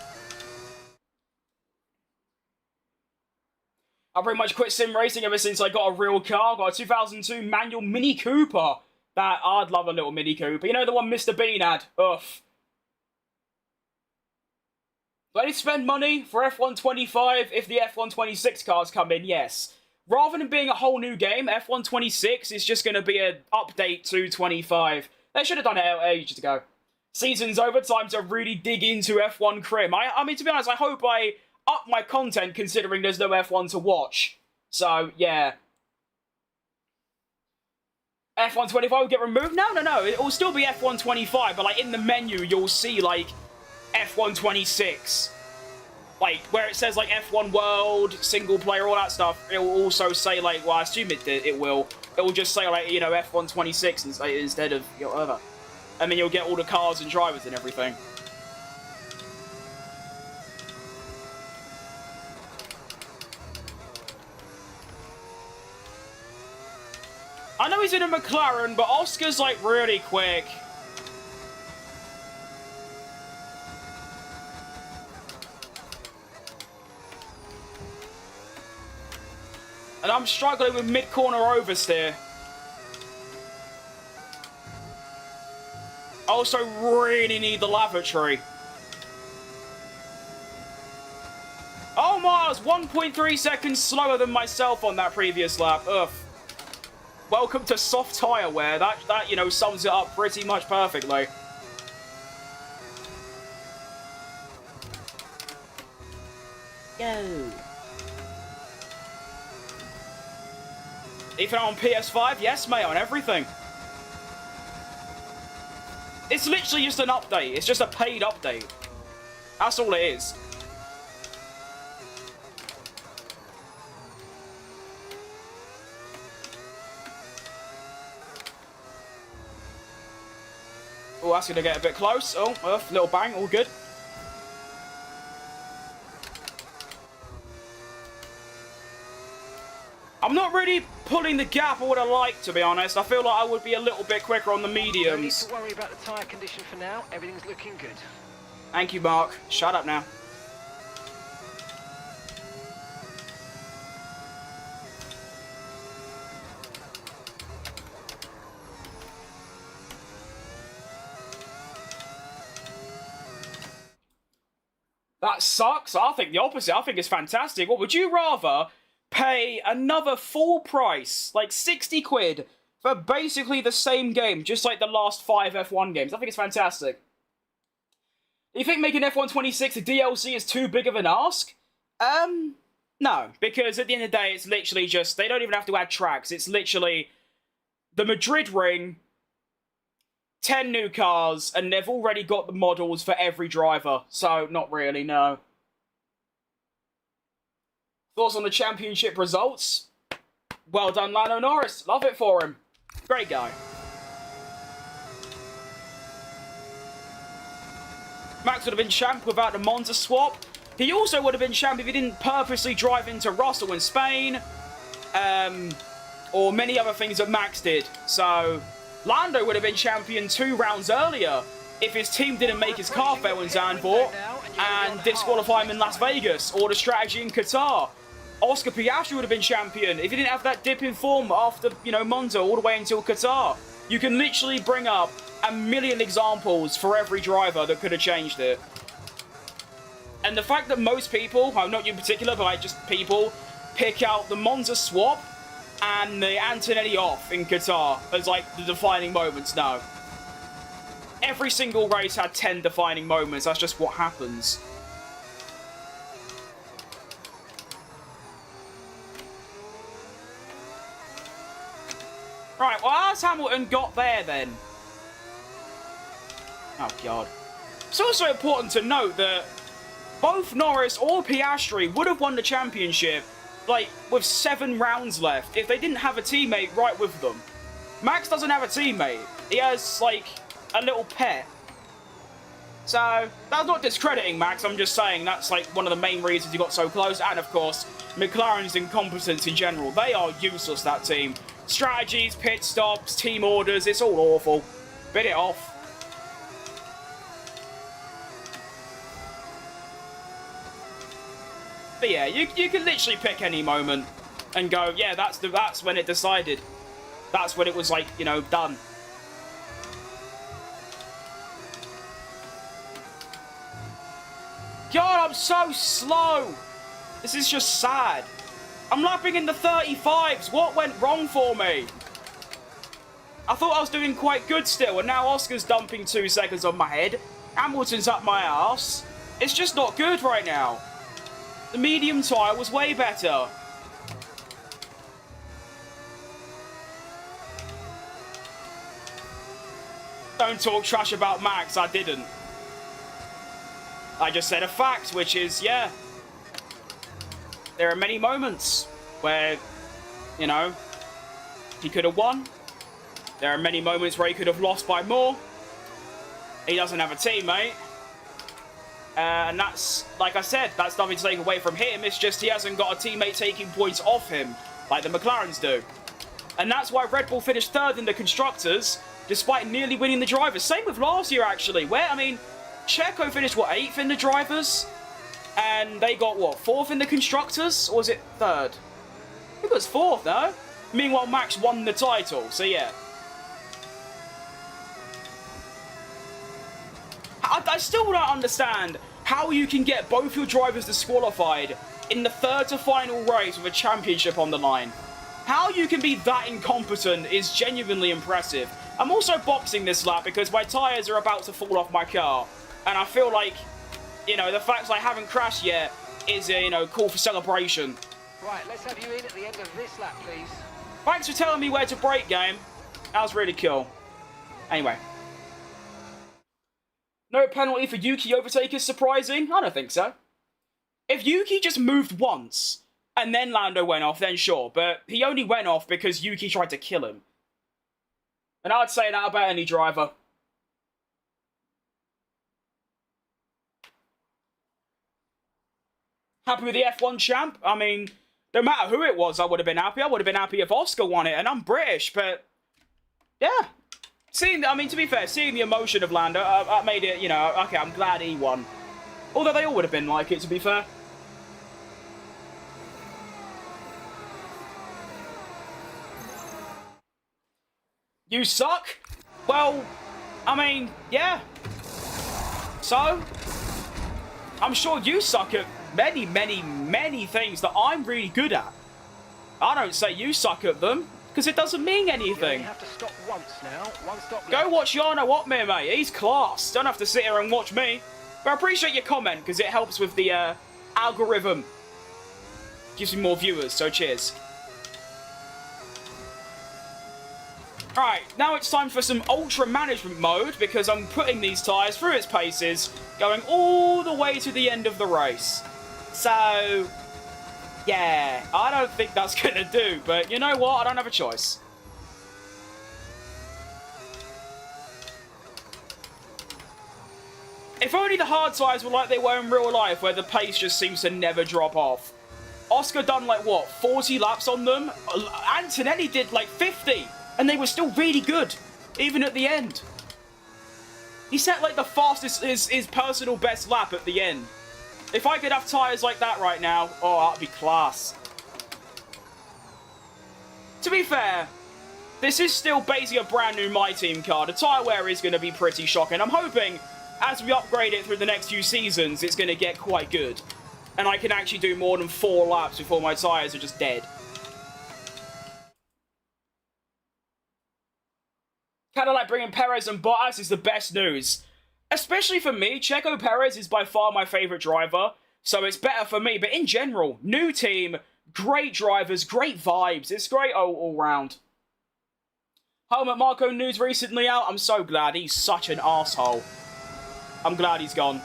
I pretty much quit sim racing ever since I got a real car. I got a 2002 manual Mini Cooper. That, I'd love a little Mini Cooper. You know the one Mr. Bean had? Ugh. Do I need to spend money for F125 if the F126 cars come in? Yes. Rather than being a whole new game, F126 is just going to be an update to 25. They should have done it ages ago. Season's over, time to really dig into F1 Crim. I mean, to be honest, I hope I up my content considering there's no F1 to watch. So, yeah. F125 will get removed? No. It will still be F125, but, like, in the menu, you'll see, like, F126. Like, where it says, like, F1 World, single player, all that stuff, it will also say, like, well, I assume it will. It will just say, like, you know, F126 instead of, you know, whatever. And then you'll get all the cars and drivers and everything. I know he's in a McLaren, but Oscar's, like, really quick. And I'm struggling with mid-corner oversteer. I also really need the lavatory. Oh my, I was 1.3 seconds slower than myself on that previous lap. Ugh. Welcome to soft tyre wear. That, you know, sums it up pretty much perfectly. Go. Even on PS5? Yes, mate, on everything. It's literally just an update. It's just a paid update. That's all it is. Oh, that's going to get a bit close. Oh, little bang. All good. I'm not really pulling the gap I would have liked, to be honest. I feel like I would be a little bit quicker on the mediums. No need to worry about the tyre condition for now. Everything's looking good. Thank you, Mark. Shut up now. That sucks. I think the opposite. I think it's fantastic. What would you rather pay another full price, like 60 quid, for basically the same game, just like the last 5 F1 games? I think it's fantastic. Do you think making F126 a DLC is too big of an ask? No, because at the end of the day, it's literally just, they don't even have to add tracks. It's literally the Madrid ring, 10 new cars, and they've already got the models for every driver. So, not really, no. Thoughts on the championship results? Well done, Lando Norris. Love it for him. Great guy. Max would have been champ without the Monza swap. He also would have been champ if he didn't purposely drive into Russell in Spain. Or many other things that Max did. So, Lando would have been champion 2 rounds earlier if his team didn't make his car fail in Zandvoort and disqualify him in Las Vegas, or the strategy in Qatar. Oscar Piastri would have been champion if he didn't have that dip in form after, you know, Monza all the way until Qatar. You can literally bring up a million examples for every driver that could have changed it. And the fact that most people, well, not you in particular, but like just people, pick out the Monza swap and the Antonelli off in Qatar as like the defining moments, no. Every single race had 10 defining moments. That's just what happens. Right, well, as Hamilton got there then? Oh, God. It's also important to note that both Norris or Piastri would have won the championship like, with 7 rounds left, if they didn't have a teammate right with them. Max doesn't have a teammate. He has, like, a little pet. So, that's not discrediting Max, I'm just saying that's, like, one of the main reasons he got so close. And, of course, McLaren's incompetence in general. They are useless, that team. Strategies, pit stops, team orders, it's all awful. Bit it off. But yeah, you can literally pick any moment and go, yeah, that's when it decided. That's when it was, like, you know, done. God, I'm so slow. This is just sad. I'm lapping in the 35s. What went wrong for me? I thought I was doing quite good still, and now Oscar's dumping 2 seconds on my head. Hamilton's up my ass. It's just not good right now. The medium tyre was way better. Don't talk trash about Max, I didn't. I just said a fact, which is, yeah. There are many moments where, you know, he could have won. There are many moments where he could have lost by more. He doesn't have a teammate. And that's, like I said, that's nothing to take away from him. It's just he hasn't got a teammate taking points off him, like the McLarens do. And that's why Red Bull finished 3rd in the Constructors, despite nearly winning the Drivers. Same with last year, actually, where, I mean, Checo finished, what, 8th in the Drivers? And they got, what, 4th in the Constructors? Or was it 3rd? I think it was 4th, no? Meanwhile, Max won the title, so yeah. I still don't understand how you can get both your drivers disqualified in the 3rd to final race with a championship on the line. How you can be that incompetent is genuinely impressive. I'm also boxing this lap because my tyres are about to fall off my car. And I feel like, you know, the fact that I haven't crashed yet is a, you know, call for celebration. Right, let's have you in at the end of this lap, please. Thanks for telling me where to brake, game. That was really cool. Anyway. No penalty for Yuki overtake is surprising? I don't think so. If Yuki just moved once, and then Lando went off, then sure. But he only went off because Yuki tried to kill him. And I'd say that about any driver. Happy with the F1 champ? I mean, no matter who it was, I would have been happy. I would have been happy if Oscar won it, and I'm British, but yeah. I mean, to be fair, seeing the emotion of Lando, I made it, you know, okay, I'm glad he won. Although they all would have been like it, to be fair. You suck? Well, I mean, yeah. So, I'm sure you suck at many, many, many things that I'm really good at. I don't say you suck at them, because it doesn't mean anything. You have to stop once now. One stop left. Go watch Yano Watmere, mate. He's class. Don't have to sit here and watch me. But I appreciate your comment, because it helps with the algorithm. Gives me more viewers, so cheers. Alright, now it's time for some ultra management mode, because I'm putting these tyres through its paces, going all the way to the end of the race. So, yeah, I don't think that's going to do, but you know what? I don't have a choice. If only the hard tyres were like they were in real life, where the pace just seems to never drop off. Oscar done, like, what, 40 laps on them? Antonelli did, like, 50, and they were still really good, even at the end. He set, like, the fastest, his personal best lap at the end. If I could have tyres like that right now, oh, that'd be class. To be fair, this is still basically a brand new My Team car. The tyre wear is going to be pretty shocking. I'm hoping, as we upgrade it through the next few seasons, it's going to get quite good. And I can actually do more than 4 laps before my tyres are just dead. Kind of like bringing Perez and Bottas is the best news. Especially for me, Checo Perez is by far my favourite driver, so it's better for me. But in general, new team, great drivers, great vibes. It's great all round. Helmut Marko news recently out. I'm so glad. He's such an arsehole. I'm glad he's gone.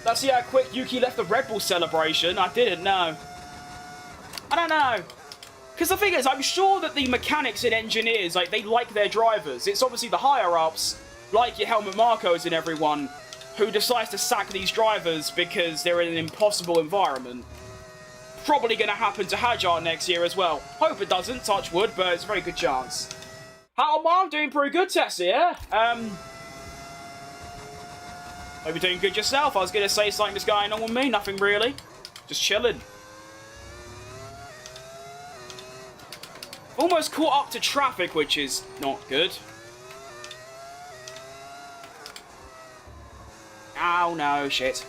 Let's see how quick Yuki left the Red Bull celebration. I didn't know. I don't know. Because the thing is, I'm sure that the mechanics and engineers, like, they like their drivers. It's obviously the higher-ups, like your Helmut Markos and everyone, who decides to sack these drivers because they're in an impossible environment. Probably going to happen to Hajar next year as well. Hope it doesn't, touch wood, but it's a very good chance. How am I? I'm doing pretty good, Tessie, yeah? Hope you're doing good yourself. I was going to say something that's going on with me. Nothing really. Just chilling. Almost caught up to traffic, which is not good. Oh, no, shit.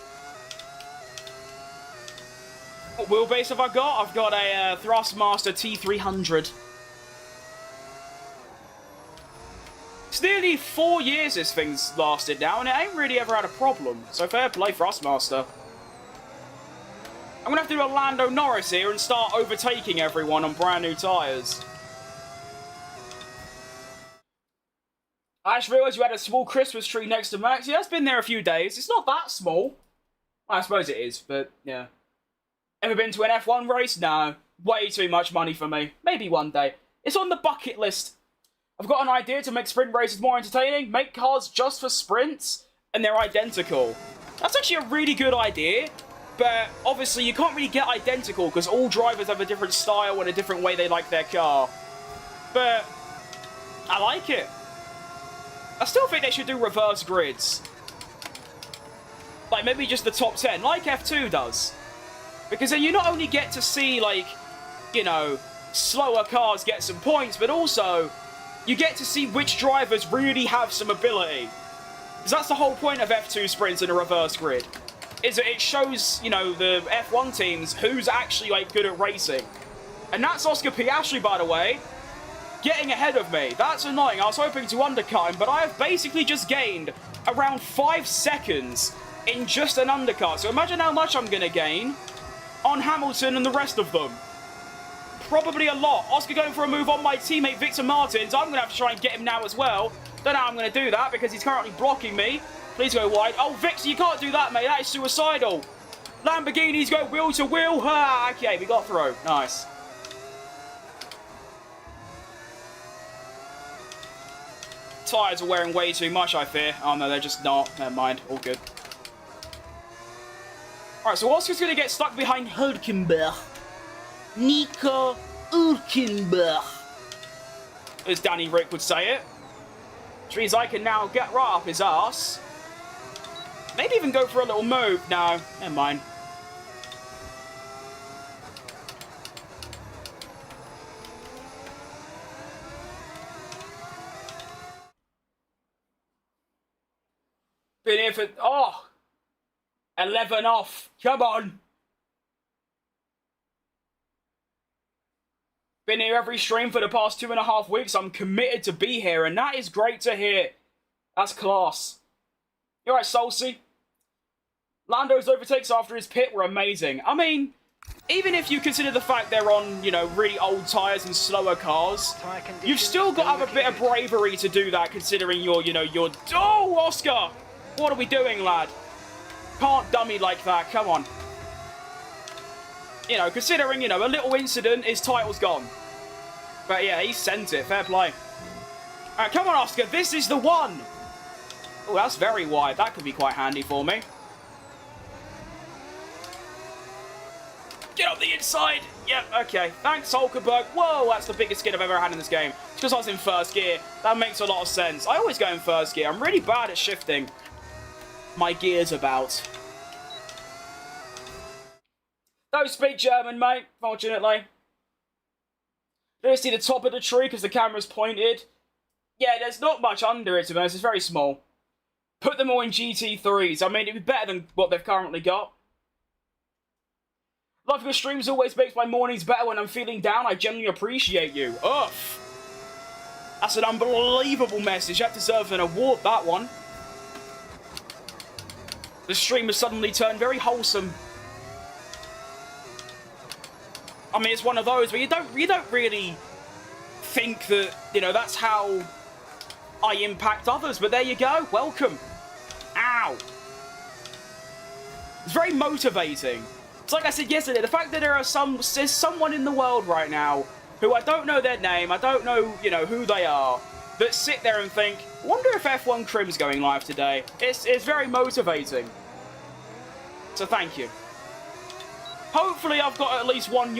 What wheelbase have I got? I've got a Thrustmaster T300. It's nearly 4 years this thing's lasted now, and it ain't really ever had a problem. So fair play, Thrustmaster. I'm going to have to do a Lando Norris here and start overtaking everyone on brand new tyres. I just realised you had a small Christmas tree next to Max. Yeah, it's been there a few days. It's not that small. I suppose it is, but yeah. Ever been to an F1 race? No. Way too much money for me. Maybe one day. It's on the bucket list. I've got an idea to make sprint races more entertaining. Make cars just for sprints, and they're identical. That's actually a really good idea, but obviously you can't really get identical because all drivers have a different style and a different way they like their car. But I like it. I still think they should do reverse grids. Like, maybe just the top 10, like F2 does. Because then you not only get to see, like, you know, slower cars get some points, but also you get to see which drivers really have some ability. Because that's the whole point of F2 sprints in a reverse grid. Is that it shows, you know, the F1 teams who's actually, like, good at racing. And that's Oscar Piastri, by the way, getting ahead of me. That's annoying. I was hoping to undercut him, but I have basically just gained around 5 seconds in just an undercut. So imagine how much I'm going to gain on Hamilton and the rest of them. Probably a lot. Oscar going for a move on my teammate Victor Martins. I'm going to have to try and get him now as well. Don't know how I'm going to do that because he's currently blocking me. Please go wide. Oh, Victor, you can't do that, mate. That is suicidal. Lamborghinis go wheel to wheel. Ah, okay, we got through. Nice. Tyres are wearing way too much, I fear. Oh, no, they're just not. Never mind. All good. Alright, so Oscar's going to get stuck behind Hülkenberg. Nico Hülkenberg, as Danny Rick would say it. Which means I can now get right up his arse. Maybe even go for a little move. No, never mind. Been here for... Oh! 11 off. Come on. Been here every stream for the past 2.5 weeks. I'm committed to be here, and that is great to hear. That's class. You alright, Solcy? Lando's overtakes after his pit were amazing. I mean, even if you consider the fact they're on, you know, really old tyres and slower cars, you've still got to have a bit of bravery to do that, considering your, you know, your... Oh, Oscar! What are we doing, lad? Can't dummy like that, come on. You know, considering, you know, a little incident, his title's gone. But yeah, he sent it, fair play. Alright, come on, Oscar, this is the one! Oh, that's very wide, that could be quite handy for me. Get up the inside! Yep, okay. Thanks, Hulkenberg. Whoa, that's the biggest skid I've ever had in this game. It's because I was in first gear. That makes a lot of sense. I always go in first gear. I'm really bad at shifting my gears about. Don't speak German, mate, fortunately. Don't see the top of the tree because the camera's pointed. Yeah, there's not much under it, to be honest. It's very small. Put them all in GT3s. I mean, it'd be better than what they've currently got. Love your streams always makes my mornings better when I'm feeling down. I genuinely appreciate you. Ugh. That's an unbelievable message. That deserves an award, that one. The stream has suddenly turned very wholesome. I mean, it's one of those where you don't really think that, you know, that's how I impact others. But there you go. Welcome. Ow. It's very motivating. It's like I said yesterday, the fact that there's someone in the world right now who I don't know their name, I don't know, you know, who they are, that sit there and think, wonder if F1 Crim's going live today. It's very motivating. So thank you. Hopefully I've got at least one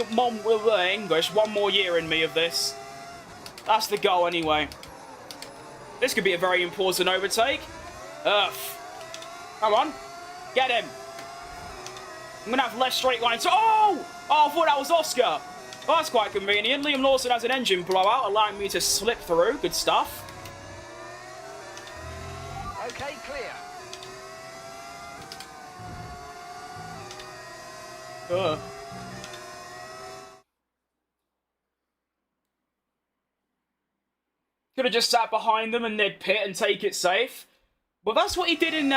more year in me of this. That's the goal anyway. This could be a very important overtake. Come on. Get him. I'm going to have less straight lines. Oh! Oh, I thought that was Oscar. Oh, that's quite convenient. Liam Lawson has an engine blowout, allowing me to slip through. Good stuff. Okay, clear. Could have just sat behind them and they'd pit and take it safe. Well, that's what he did in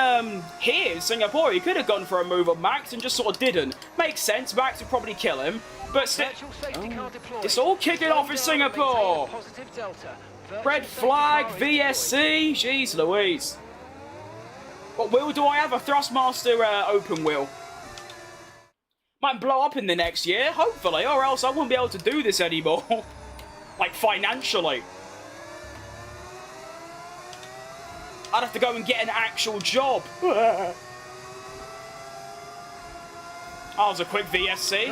here in Singapore. He could have gone for a move on Max and just sort of didn't. Makes sense. Max would probably kill him. But still, it's all kicking off in Singapore. Red flag, VSC. Jeez Louise. What wheel do I have? A Thrustmaster open wheel. Might blow up in the next year, hopefully, or else I won't be able to do this anymore. Like, financially. I'd have to go and get an actual job. That was a quick VSC.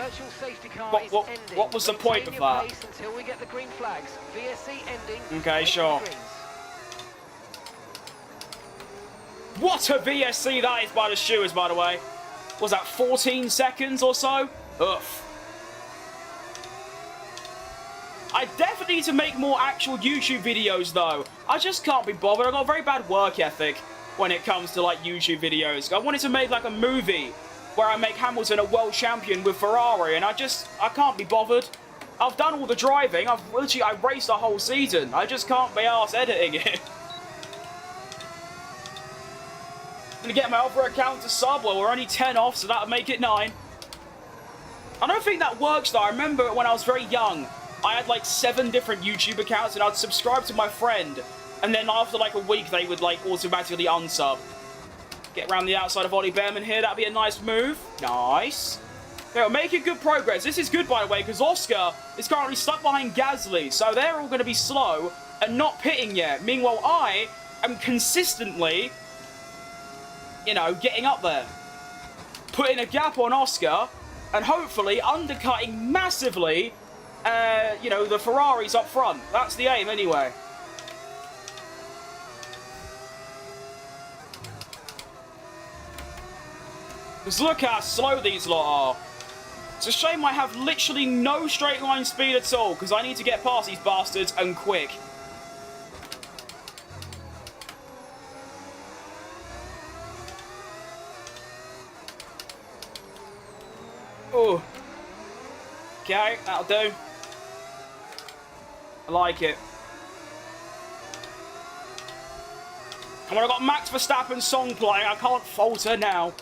What was the point of that? Until we get the green flags. VSC ending. Okay, sure. What a VSC that is by the Stewards, by the way. Was that 14 seconds or so? Ugh. I definitely need to make more actual YouTube videos, though. I just can't be bothered. I've got a very bad work ethic when it comes to, like, YouTube videos. I wanted to make, like, a movie where I make Hamilton a world champion with Ferrari, and I can't be bothered. I've done all the driving. I raced the whole season. I just can't be arsed editing it. I'm gonna get my other account to sub. Well, we're only 10 off, so that'll make it 9. I don't think that works, though. I remember when I was very young, I had like 7 different YouTube accounts, and I'd subscribe to my friend, and then after like a week, they would like automatically unsub. Get around the outside of Ollie Behrman here. That'd be a nice move. Nice. Yeah, we're making good progress. This is good, by the way, because Oscar is currently stuck behind Gasly, so they're all going to be slow and not pitting yet. Meanwhile, I am consistently, you know, getting up there, putting a gap on Oscar, and hopefully undercutting massively, you know, the Ferraris up front. That's the aim, anyway. Because look how slow these lot are. It's a shame I have literally no straight line speed at all, because I need to get past these bastards, and quick. Oh. Okay, that'll do. I like it. Come on, I've got Max Verstappen's song playing. I can't falter now.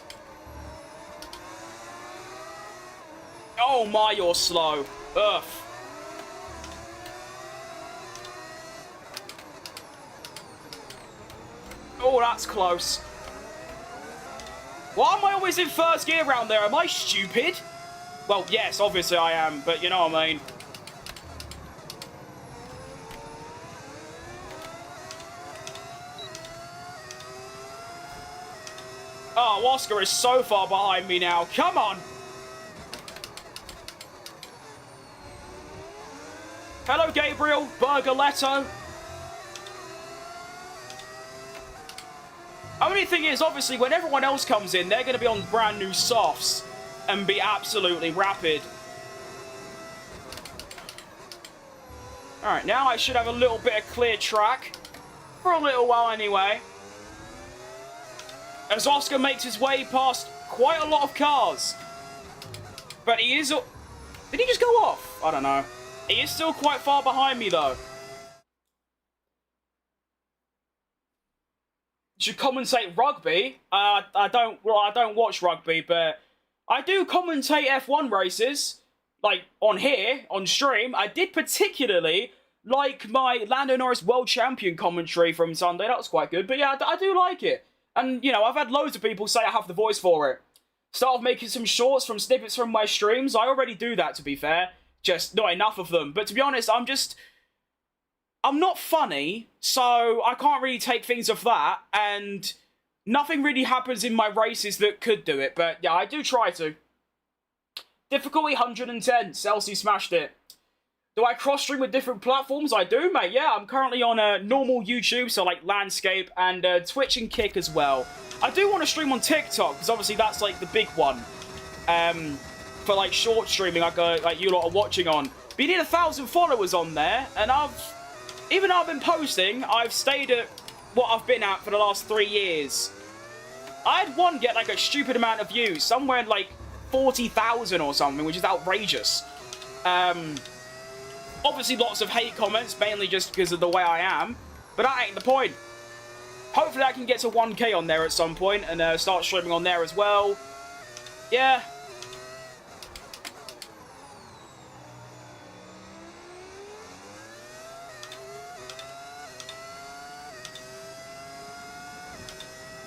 Oh my, you're slow. Ugh. Oh, that's close. Why am I always in first gear round there? Am I stupid? Well, yes, obviously I am, but you know what I mean. Oh, Oscar is so far behind me now. Come on. Hello, Gabriel. Bergoletto. Only thing is, obviously, when everyone else comes in, they're going to be on brand new softs and be absolutely rapid. Alright, now I should have a little bit of clear track. For a little while, anyway. As Oscar makes his way past quite a lot of cars. But he is... Did he just go off? I don't know. He is still quite far behind me, though. Should commentate rugby. I don't watch rugby, but I do commentate F1 races, like on here, on stream. I did particularly like my Lando Norris World Champion commentary from Sunday. That was quite good, but yeah, I do like it. And, you know, I've had loads of people say I have the voice for it. Start off making some shorts from snippets from my streams. I already do that, to be fair. Just not enough of them. But to be honest, I'm not funny, so I can't really take things off that, and nothing really happens in my races that could do it, but yeah, I do try to. Difficulty 110, Celsi smashed it. Do I cross-stream with different platforms? I do, mate, yeah, I'm currently on normal YouTube, so like Landscape, and Twitch and Kick as well. I do want to stream on TikTok, because obviously that's like the big one. For like short streaming, like you lot are watching on. But you need 1,000 followers on there, and even though I've been posting, I've stayed at what I've been at for the last 3 years. I had one get like a stupid amount of views, somewhere in like 40,000 or something, which is outrageous. Obviously lots of hate comments, mainly just because of the way I am, but that ain't the point. Hopefully I can get to 1K on there at some point and start streaming on there as well. Yeah.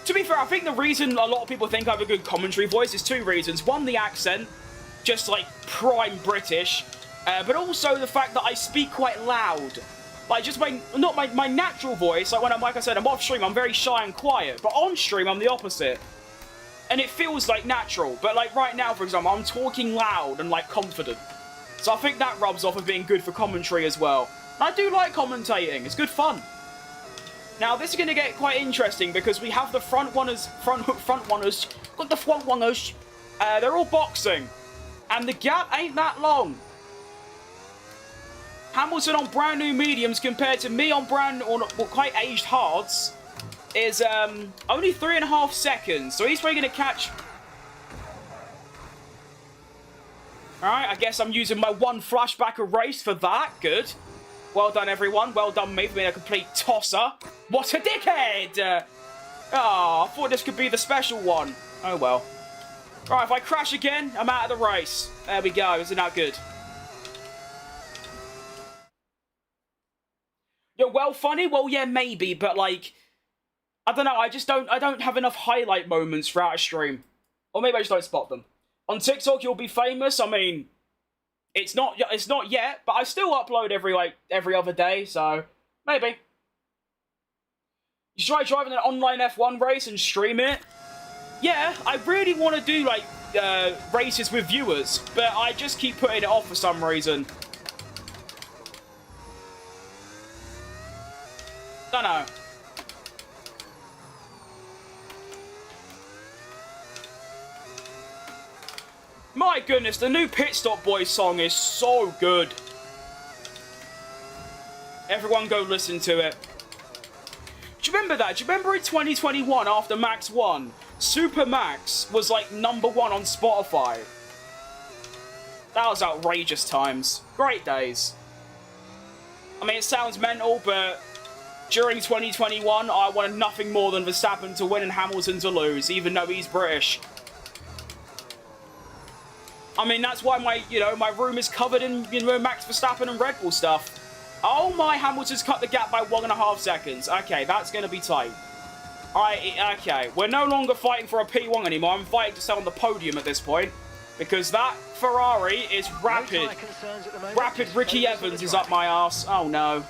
To be fair, I think the reason a lot of people think I have a good commentary voice is 2 reasons. One, the accent, just like prime British, but also the fact that I speak quite loud. Like just not my natural voice, like when like I said, I'm off stream, I'm very shy and quiet, but on stream I'm the opposite. And it feels like natural, but like right now, for example, I'm talking loud and like confident. So I think that rubs off of being good for commentary as well. And I do like commentating, it's good fun. Now, this is going to get quite interesting because we have the front runners, got the front runners, they're all boxing, and the gap ain't that long. Hamilton on brand new mediums compared to me on quite aged hards is only 3.5 seconds, so he's probably going to catch. Alright, I guess I'm using my 1 flashback erase for that, good. Well done, everyone. Well done, me, for being a complete tosser. What a dickhead! Oh, I thought this could be the special one. Oh, well. Alright, if I crash again, I'm out of the race. There we go. Isn't that good? You're well funny? Well, yeah, maybe, but, like, I don't know. I don't have enough highlight moments throughout a stream. Or maybe I just don't spot them. On TikTok, you'll be famous. I mean, it's not yet, but I still upload every other day, so maybe. You should try driving an online F1 race and stream it. Yeah, I really want to do like races with viewers, but I just keep putting it off for some reason. Don't know. My goodness, the new Pit Stop Boys song is so good. Everyone go listen to it. Do you remember that? Do you remember in 2021 after Max won, Super Max was like #1 on Spotify? That was outrageous times. Great days. I mean, it sounds mental, but during 2021, I wanted nothing more than Verstappen to win and Hamilton to lose, even though he's British. I mean, that's why my room is covered in, Max Verstappen and Red Bull stuff. Oh my, Hamilton's cut the gap by 1.5 seconds. Okay, that's going to be tight. Alright, okay. We're no longer fighting for a P1 anymore. I'm fighting to stay on the podium at this point. Because that Ferrari is rapid. Rapid Ricky Evans is up my arse. Oh no.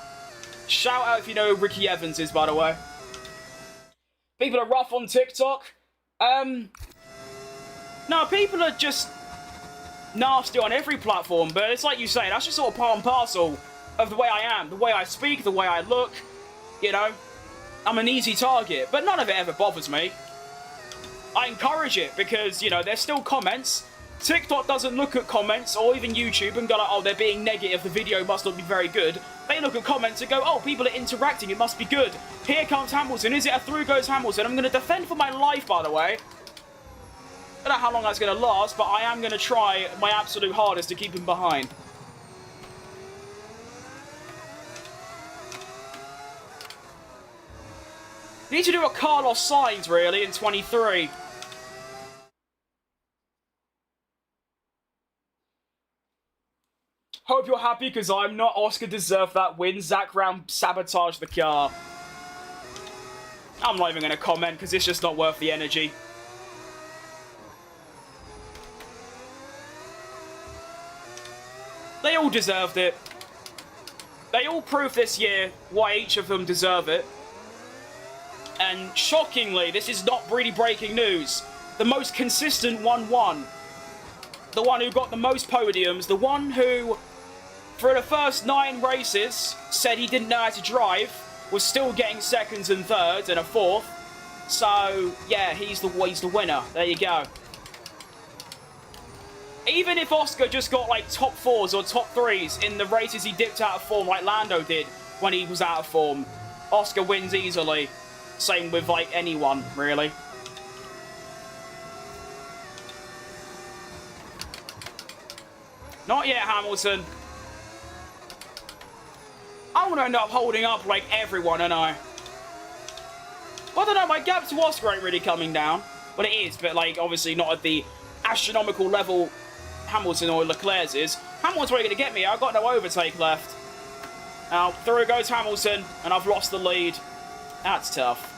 Shout out if you know who Ricky Evans is, by the way. People are rough on TikTok. No, people are just nasty on every platform, but it's like you say, that's just sort of part and parcel of the way I am, the way I speak, the way I look, I'm an easy target, but none of it ever bothers me. I encourage it because, there's still comments. TikTok doesn't look at comments, or even YouTube, and go like, oh, they're being negative, the video must not be very good. They look at comments and go, oh, people are interacting, it must be good. Here comes Hamilton, is it a through goes Hamilton? I'm going to defend for my life, by the way. I don't know how long that's going to last, but I am going to try my absolute hardest to keep him behind. Need to do a Carlos Sainz, really, in 23. Hope you're happy, because I'm not. Oscar deserved that win. Zach Brown sabotaged the car. I'm not even going to comment, because it's just not worth the energy. They all deserved it. They all proved this year why each of them deserve it. And shockingly, this is not really breaking news. The most consistent one won. The one who got the most podiums. The one who, for the first 9 races, said he didn't know how to drive, was still getting seconds and thirds and a fourth. So, yeah, he's the winner. There you go. Even if Oscar just got, like, top 4s or top 3s in the races he dipped out of form like Lando did when he was out of form, Oscar wins easily. Same with, like, anyone, really. Not yet, Hamilton. I'm going to end up holding up, like, everyone, and I... Well, I don't know, my gap to Oscar ain't really coming down. Well, it is, but, like, obviously not at the astronomical level Hamilton or Leclerc's is. Hamilton's really going to get me. I've got no overtake left. Now, through goes Hamilton, and I've lost the lead. That's tough.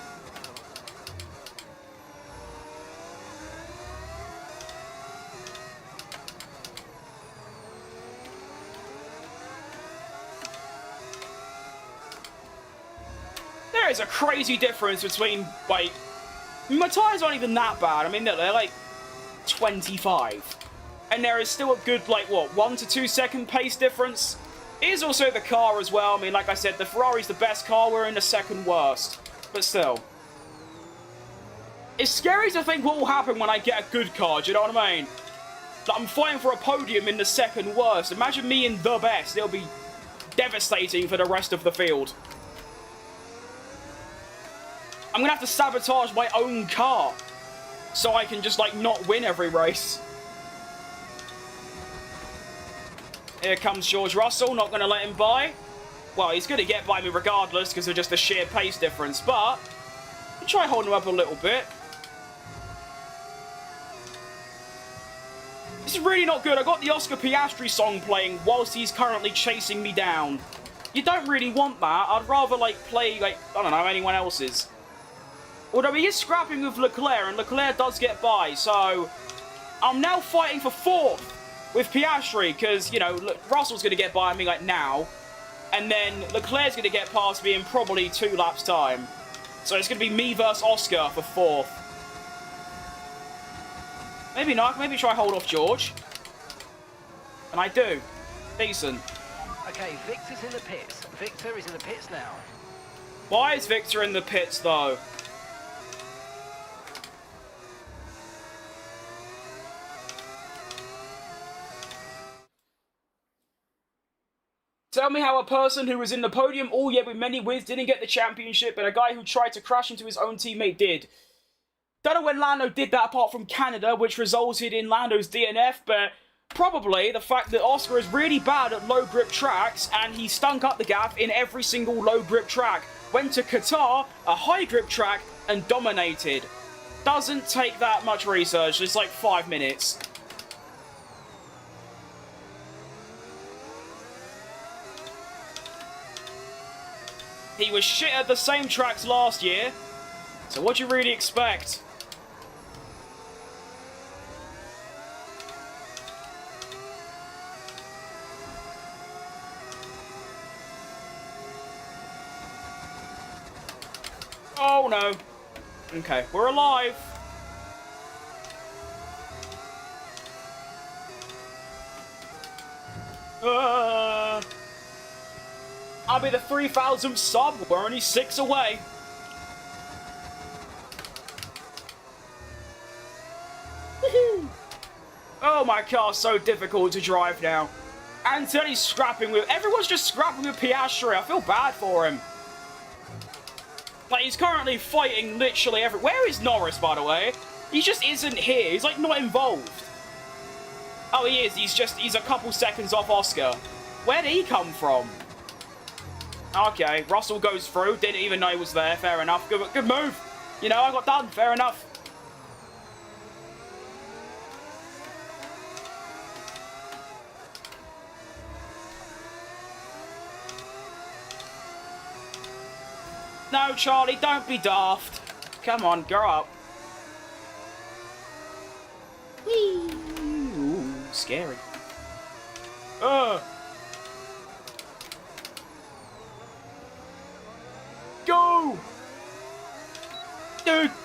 There is a crazy difference between, like... My tyres aren't even that bad. I mean, they're like 25. And there is still a good, like, what, 1 to 2 second pace difference? It is also the car as well. I mean, like I said, the Ferrari's the best car. We're in the second worst. But still. It's scary to think what will happen when I get a good car, do you know what I mean? Like, I'm fighting for a podium in the second worst. Imagine me in the best. It'll be devastating for the rest of the field. I'm going to have to sabotage my own car so I can just, like, not win every race. Here comes George Russell, not going to let him by. Well, he's going to get by me regardless because of just the sheer pace difference, but I'll try holding him up a little bit. This is really not good. I got the Oscar Piastri song playing whilst he's currently chasing me down. You don't really want that. I'd rather, like, play, like, I don't know, anyone else's. Although he is scrapping with Leclerc, and Leclerc does get by, so I'm now fighting for 4th with Piastri, because, you know, Russell's going to get by me, like, now, and then Leclerc's going to get past me in probably 2 laps' time. So it's going to be me versus Oscar for 4th. Maybe not. Maybe try hold off George. And I do. Decent. Okay, Victor's in the pits. Victor is in the pits now. Why is Victor in the pits, though? Tell me how a person who was in the podium all year with many wins didn't get the championship, and a guy who tried to crash into his own teammate did. Don't know when Lando did that apart from Canada, which resulted in Lando's DNF, but probably the fact that Oscar is really bad at low grip tracks, and he stunk up the gap in every single low grip track. Went to Qatar, a high grip track, and dominated. Doesn't take that much research, it's like 5 minutes. He was shit at the same tracks last year, so what do you really expect? Oh no. Okay, we're alive. I'll be the 3,000th sub. We're only 6 away. Oh, my car's so difficult to drive now. Anthony's scrapping with... Everyone's just scrapping with Piastri. I feel bad for him. Like, he's currently fighting literally everywhere. Where is Norris, by the way? He just isn't here. He's, like, not involved. Oh, he is. He's a couple seconds off Oscar. Where did he come from? Okay, Russell goes through. Didn't even know he was there. Fair enough. Good move. You know, I got done. Fair enough. No, Charlie, don't be daft. Come on, grow up. Whee! Ooh, scary.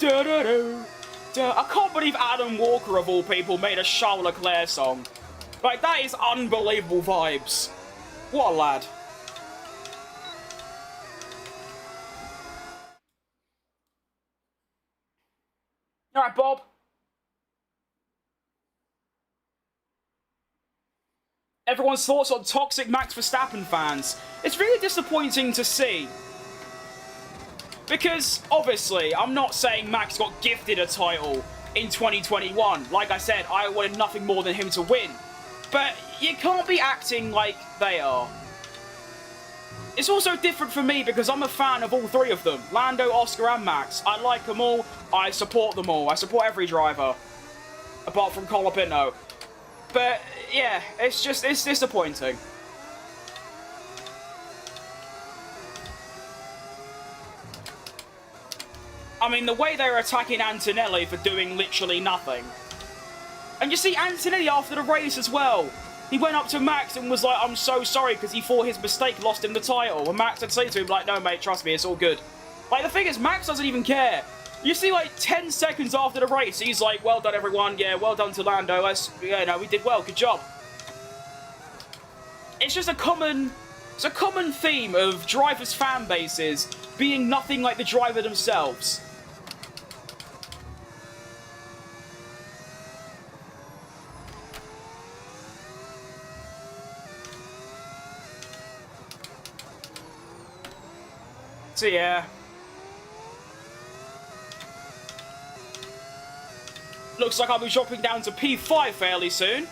I can't believe Adam Walker, of all people, made a Charles Leclerc song. Like, that is unbelievable vibes. What a lad. Alright, Bob. Everyone's thoughts on toxic Max Verstappen fans. It's really disappointing to see. Because, obviously, I'm not saying Max got gifted a title in 2021. Like I said, I wanted nothing more than him to win. But you can't be acting like they are. It's also different for me because I'm a fan of all three of them. Lando, Oscar, and Max. I like them all. I support them all. I support every driver. Apart from Colapinto. But, yeah, it's disappointing. I mean, the way they're attacking Antonelli for doing literally nothing. And you see Antonelli after the race as well. He went up to Max and was like, I'm so sorry, because he thought his mistake lost him the title. And Max had said to him, like, no, mate, trust me, it's all good. Like, the thing is, Max doesn't even care. You see, like, 10 seconds after the race, he's like, well done, everyone. Yeah, well done to Lando. Yeah, no, we did well. Good job. It's just a common theme of drivers' fan bases being nothing like the driver themselves. So yeah. Looks like I'll be dropping down to P5 fairly soon,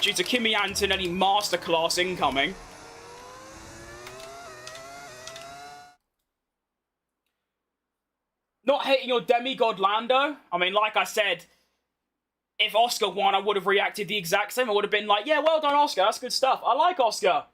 due to Kimi Antonelli masterclass incoming. Not hating your demigod Lando. I mean, like I said, if Oscar won, I would have reacted the exact same. I would have been like, yeah, well done, Oscar. That's good stuff. I like Oscar.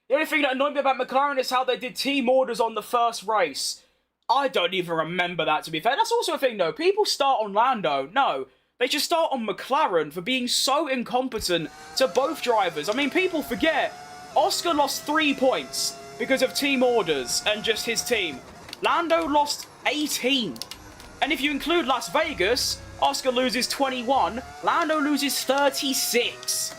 The only thing that annoyed me about McLaren is how they did team orders on the first race. I don't even remember that, to be fair. That's also a thing, though. People start on Lando. No, they just start on McLaren for being so incompetent to both drivers. I mean, people forget. Oscar lost 3 points because of team orders and just his team. Lando lost 18. And if you include Las Vegas, Oscar loses 21. Lando loses 36.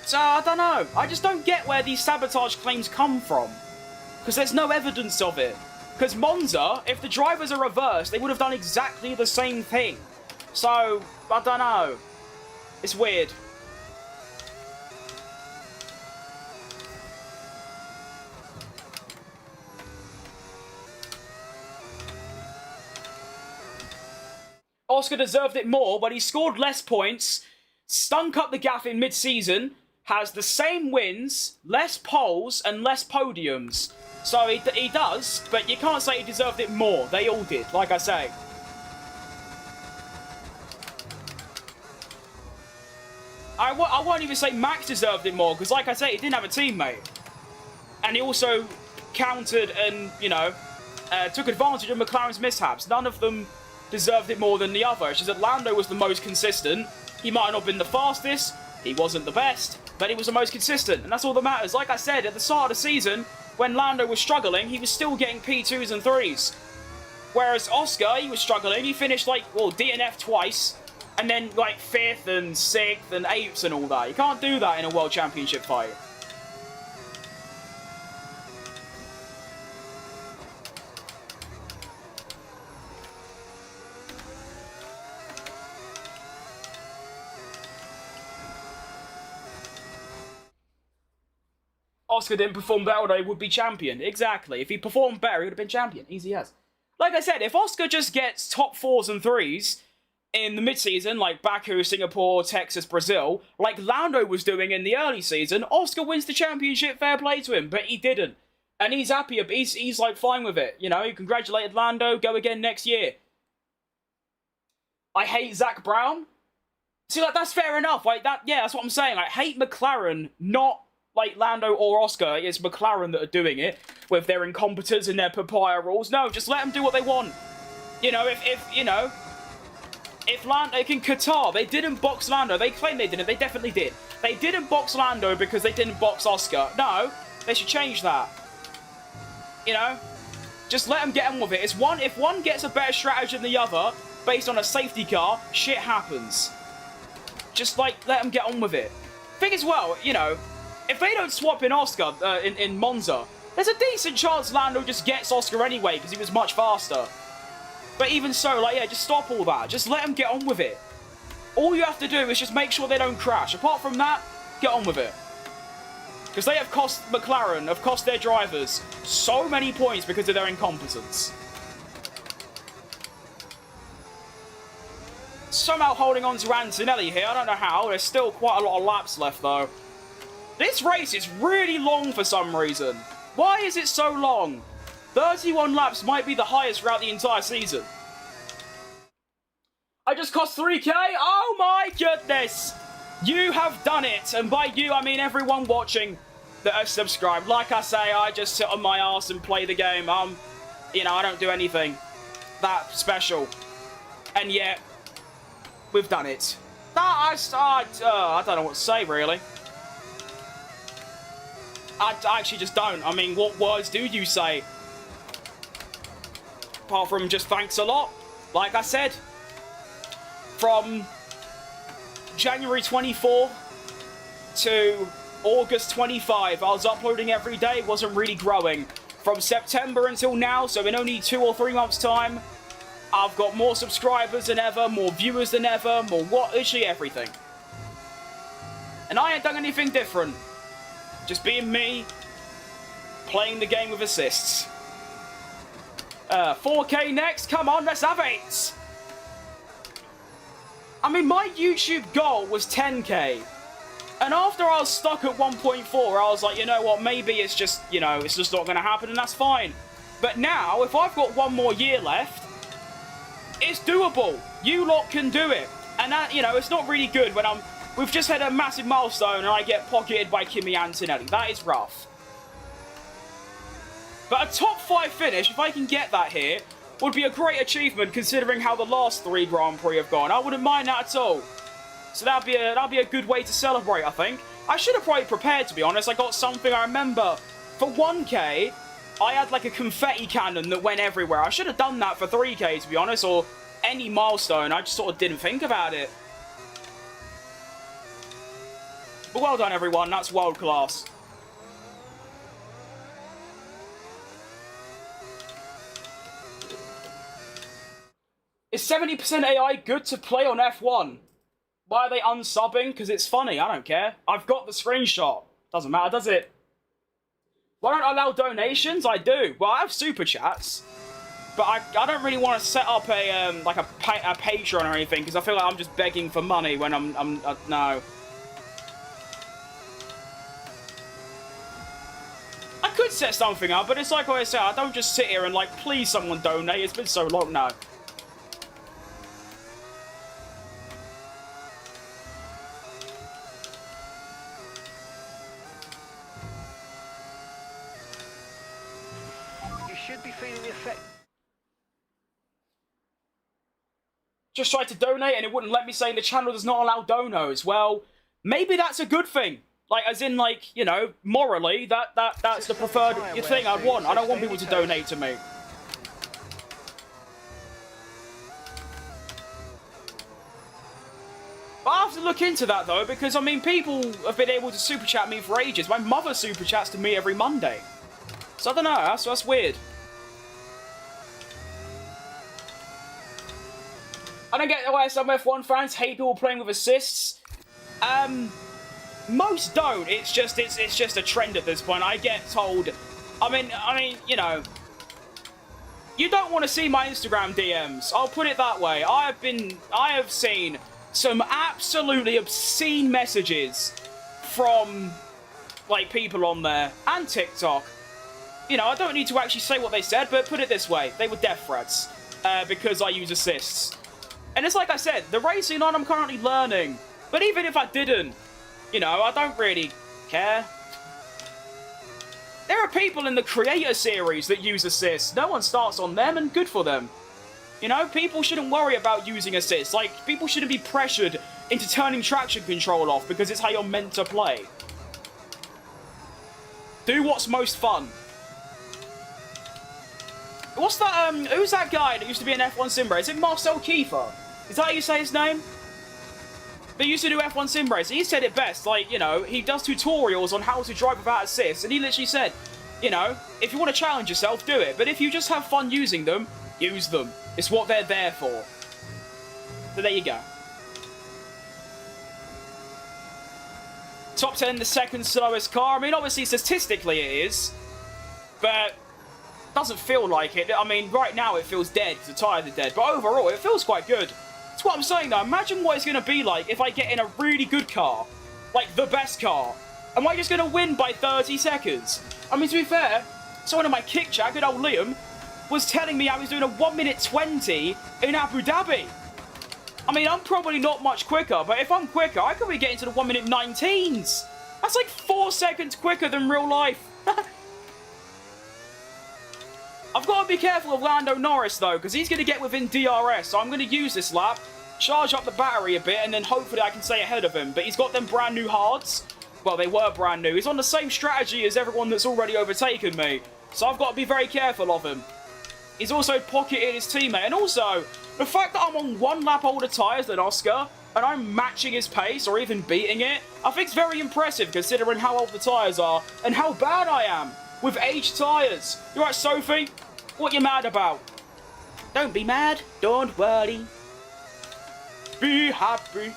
So, I don't know. I just don't get where these sabotage claims come from. Because there's no evidence of it. Because Monza, if the drivers are reversed, they would have done exactly the same thing. So, I don't know. It's weird. Oscar deserved it more, but he scored less points, stunk up the gaff in mid-season, has the same wins, less poles, and less podiums. So he does, but you can't say he deserved it more. They all did, like I say. I won't even say Max deserved it more, because like I say, he didn't have a teammate. And he also countered and, you know, took advantage of McLaren's mishaps. None of them deserved it more than the other. It's just that Lando was the most consistent. He might not have been the fastest, he wasn't the best, but he was the most consistent, and that's all that matters. Like I said, at the start of the season, when Lando was struggling, he was still getting P2s and 3s. Whereas Oscar, he was struggling, he finished, like, well, DNF twice, and then, like, 5th and 6th and 8th and all that. You can't do that in a World Championship fight. Oscar didn't perform better, they would be champion. Exactly. If he performed better, he would have been champion. Easy as. Like I said, if Oscar just gets top 4s and 3s in the mid-season, like Baku, Singapore, Texas, Brazil, like Lando was doing in the early season, Oscar wins the championship, fair play to him, but he didn't. And he's happy, he's like fine with it. You know, he congratulated Lando, go again next year. I hate Zach Brown. See, like, that's fair enough. Like, that, yeah, that's what I'm saying. I hate McLaren, not like Lando or Oscar. It's McLaren that are doing it with their incompetence and their papaya rules. No, just let them do what they want. You know, if Lando, like in Qatar, they didn't box Lando. They claim they didn't. They definitely did. They didn't box Lando because they didn't box Oscar. No, they should change that. You know? Just let them get on with it. If one gets a better strategy than the other, based on a safety car, shit happens. Just, like, let them get on with it. Thing as well, you know, if they don't swap in Oscar, in Monza, there's a decent chance Lando just gets Oscar anyway, because he was much faster. But even so, like, yeah, just stop all that. Just let them get on with it. All you have to do is just make sure they don't crash. Apart from that, get on with it. Because they have cost McLaren, have cost their drivers so many points because of their incompetence. Somehow holding on to Antonelli here. I don't know how. There's still quite a lot of laps left, though. This race is really long for some reason. Why is it so long? 31 laps might be the highest throughout the entire season. I just cost 3k? Oh my goodness! You have done it, and by you I mean everyone watching that has subscribed. Like I say, I just sit on my arse and play the game. You know, I don't do anything that special. And yet, we've done it. I don't know what to say, really. I actually just don't. I mean, what words do you say? Apart from just thanks a lot. Like I said, from January 24 to August 25, I was uploading every day, wasn't really growing. From September until now, so in only 2 or 3 months' time, I've got more subscribers than ever, more viewers than ever, literally everything. And I ain't done anything different. Just being me, playing the game with assists. 4K next, come on, let's have it! I mean, my YouTube goal was 10k. And after I was stuck at 1.4, I was like, you know what, maybe it's just, you know, it's just not going to happen, and that's fine. But now, if I've got 1 more year left, it's doable. You lot can do it. And that, you know, it's not really good when we've just had a massive milestone and I get pocketed by Kimi Antonelli. That is rough. But a top 5 finish, if I can get that here, would be a great achievement considering how the last 3 Grand Prix have gone. I wouldn't mind that at all. So that'd be a good way to celebrate, I think. I should have probably prepared, to be honest. I got something, I remember, for 1k, I had like a confetti cannon that went everywhere. I should have done that for 3k, to be honest, or any milestone. I just sort of didn't think about it. But well done, everyone. That's world class. Is 70% AI good to play on F1? Why are they unsubbing? Because it's funny. I don't care. I've got the screenshot. Doesn't matter, does it? Why don't I allow donations? I do. Well, I have super chats. But I don't really want to set up a Patreon or anything, because I feel like I'm just begging for money when no. I could set something up, but it's like what I say, I don't just sit here and like, please someone donate. It's been so long now. Just tried to donate and it wouldn't let me, saying the channel does not allow donos. Well, maybe that's a good thing. Like, as in, like, you know, morally, that's the preferred thing I'd want. I don't want people to donate to me. But I have to look into that, though, because, I mean, people have been able to super chat me for ages. My mother super chats to me every Monday. So I don't know, that's weird. I don't get why some F1 fans hate people playing with assists. Most don't. It's just a trend at this point. I get told. I mean, you know, you don't want to see my Instagram DMs. I'll put it that way. I have seen some absolutely obscene messages from like people on there and TikTok. You know, I don't need to actually say what they said, but put it this way: they were death threats because I use assists. And it's like I said, the racing on I'm currently learning. But even if I didn't, you know, I don't really care. There are people in the creator series that use assists. No one starts on them, and good for them. You know, people shouldn't worry about using assists. Like, people shouldn't be pressured into turning traction control off because it's how you're meant to play. Do what's most fun. What's that, who's that guy that used to be an F1 sim race? Is it Marcel Kiefer? Is that how you say his name? They used to do F1 sim race. He said it best, like, you know, he does tutorials on how to drive without assist, and he literally said, you know, if you want to challenge yourself, do it. But if you just have fun using them, use them. It's what they're there for. So there you go. Top 10, the second slowest car. I mean, obviously, statistically it is. But doesn't feel like it. I mean, right now it feels dead. The tyres are dead. But overall, it feels quite good. That's what I'm saying, though. Imagine what it's going to be like if I get in a really good car. Like, the best car. Am I just going to win by 30 seconds? I mean, to be fair, someone in my kick chat, good old Liam, was telling me I was doing a 1 minute 20 in Abu Dhabi. I mean, I'm probably not much quicker, but if I'm quicker, I could be getting to the 1 minute 19s. That's like 4 seconds quicker than real life. I've got to be careful of Lando Norris, though, because he's going to get within DRS, so I'm going to use this lap, charge up the battery a bit, and then hopefully I can stay ahead of him. But he's got them brand new hards. Well, they were brand new. He's on the same strategy as everyone that's already overtaken me, so I've got to be very careful of him. He's also pocketed his teammate, and also, the fact that I'm on 1 lap older tyres than Oscar, and I'm matching his pace, or even beating it, I think it's very impressive considering how old the tyres are, and how bad I am with aged tyres. You right, Sophie? What you mad about? Don't be mad, don't worry. Be happy.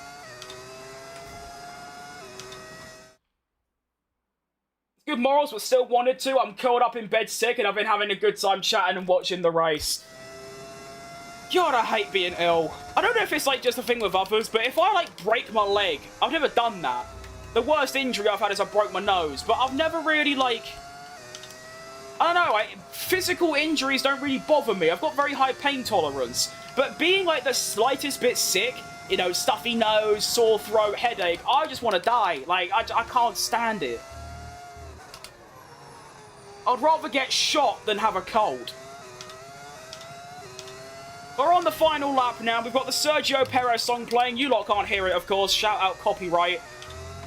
Good morals, but still wanted to. I'm curled up in bed sick, and I've been having a good time chatting and watching the race. God, I hate being ill. I don't know if it's like just a thing with others, but if I like break my leg, I've never done that. The worst injury I've had is I broke my nose, but I've never really like, I don't know, physical injuries don't really bother me. I've got very high pain tolerance, but being like the slightest bit sick, you know, stuffy nose, sore throat, headache, I just want to die. Like, I can't stand it. I'd rather get shot than have a cold. We're on the final lap now. We've got the Sergio Perez song playing. You lot can't hear it, of course. Shout out copyright.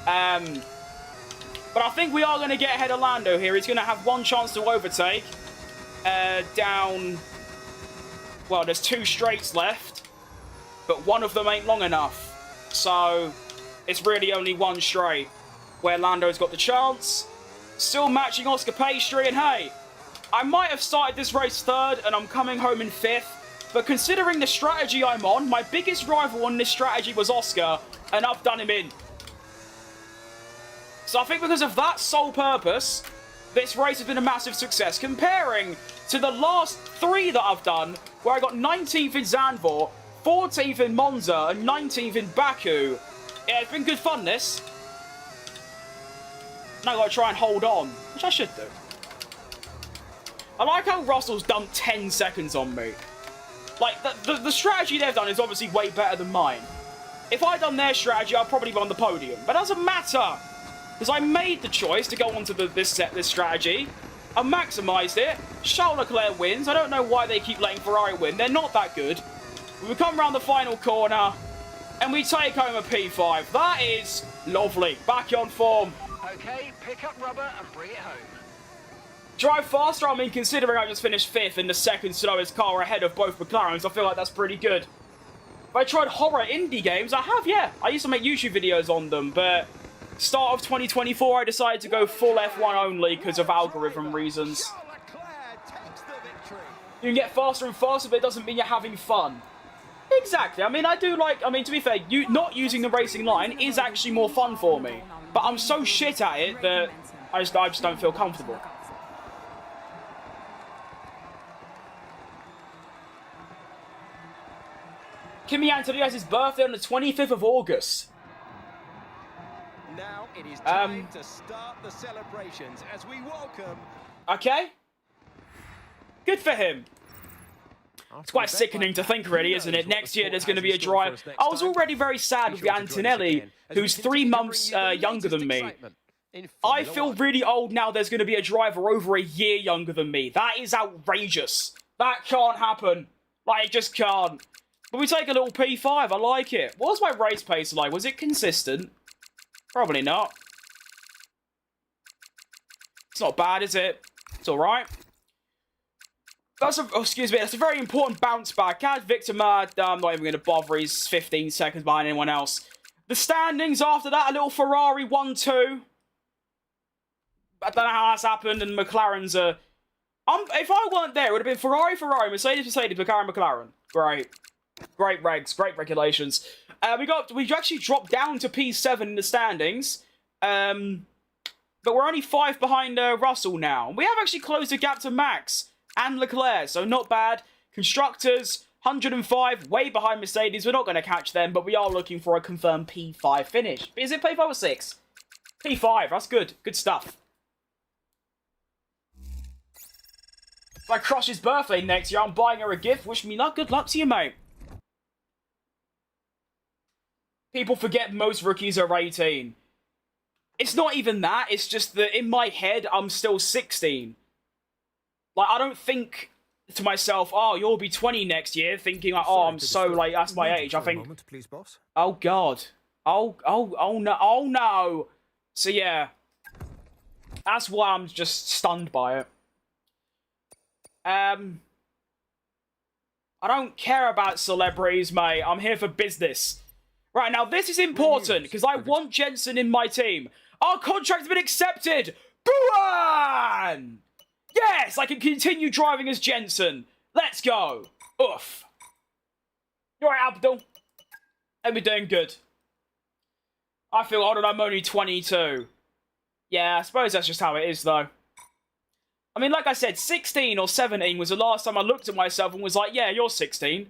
But I think we are going to get ahead of Lando here. He's going to have 1 chance to overtake. Down... Well, there's 2 straights left. But one of them ain't long enough. So, it's really only 1 straight where Lando's got the chance. Still matching Oscar Pastry, and hey, I might have started this race 3rd and I'm coming home in 5th, but considering the strategy I'm on, my biggest rival on this strategy was Oscar, and I've done him in. So I think because of that sole purpose, this race has been a massive success, comparing to the last 3 that I've done, where I got 19th in Zandvoort, 14th in Monza, and 19th in Baku. Yeah, it's been good fun, this. Now I've got to try and hold on, which I should do. I like how Russell's dumped 10 seconds on me. Like, the strategy they've done is obviously way better than mine. If I'd done their strategy, I'd probably be on the podium. But it doesn't matter, because I made the choice to go onto this strategy. I maximised it. Charles Leclerc wins. I don't know why they keep letting Ferrari win. They're not that good. We come around the final corner, and we take home a P5. That is lovely. Back on form. Okay, pick up rubber and bring it home. Drive faster, I mean, considering I just finished 5th in the second slowest car ahead of both McLarens, I feel like that's pretty good. If I tried horror indie games, I have, yeah. I used to make YouTube videos on them, but start of 2024, I decided to go full F1 only because of algorithm reasons. You can get faster and faster, but it doesn't mean you're having fun. Exactly. I mean, I do like, I mean, to be fair, not using the racing line is actually more fun for me. But I'm so shit at it that I just don't feel comfortable. Kimi Antonio has his birthday on the 25th of August. Now it is time to start the celebrations as we welcome... Okay. Good for him. It's quite sickening to think, really, isn't it? Next year there's going to be a drive. I was already very sad with Antonelli, who's 3 months younger than me. I feel really old now there's going to be a driver over a year younger than me. That is outrageous. That can't happen. Like, it just can't. But we take a little P5. I like it. What was my race pace like? Was it consistent? Probably not. It's not bad, is it? It's all right. That's a, oh, excuse me, that's a very important bounce back. As Victor Mad, I'm not even going to bother. He's 15 seconds behind anyone else. The standings after that, a little Ferrari 1-2. I don't know how that's happened, and McLaren's a... if I weren't there, it would have been Ferrari, Mercedes, McLaren. Great. Great regs, great regulations. We actually dropped down to P7 in the standings. But we're only 5 behind Russell now. We have actually closed the gap to Max and Leclerc, so not bad. Constructors, 105, way behind Mercedes. We're not going to catch them, but we are looking for a confirmed P5 finish. Is it P5 or 6? P5, that's good. Good stuff. It's like Crush's birthday next year. I'm buying her a gift. Wish me luck. Good luck to you, mate. People forget most rookies are 18. It's not even that. It's just that in my head, I'm still 16. Like, I don't think to myself, oh, you'll be 20 next year, thinking like, oh, I'm so, like, that's my age. I think, please, boss. Oh, God. Oh, no. Oh, no. So, yeah. That's why I'm just stunned by it. I don't care about celebrities, mate. I'm here for business. Right, now this is important, because I want Jensen in my team. Our contract has been accepted! Booan! Yes, I can continue driving as Jensen. Let's go. Oof. You alright, Abdul? I'll be doing good. I feel old and I'm only 22. Yeah, I suppose that's just how it is, though. I mean, like I said, 16 or 17 was the last time I looked at myself and was like, yeah, you're 16.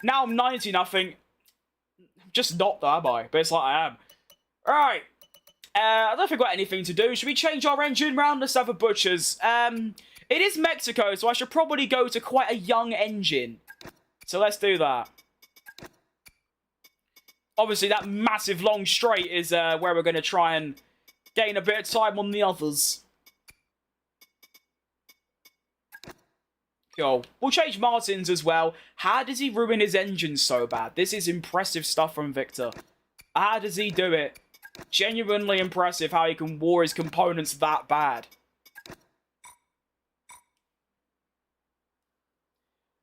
Now I'm 19, I think, I'm just not though, am I? But it's like I am. Alright. I don't think we've got anything to do. Should we change our engine round? Let's have a butcher's. It is Mexico, so I should probably go to quite a young engine. So let's do that. Obviously, that massive long straight is where we're going to try and gain a bit of time on the others. Cool. We'll change Martin's as well. How does he ruin his engine so bad? This is impressive stuff from Victor. How does he do it? Genuinely impressive how he can war his components that bad.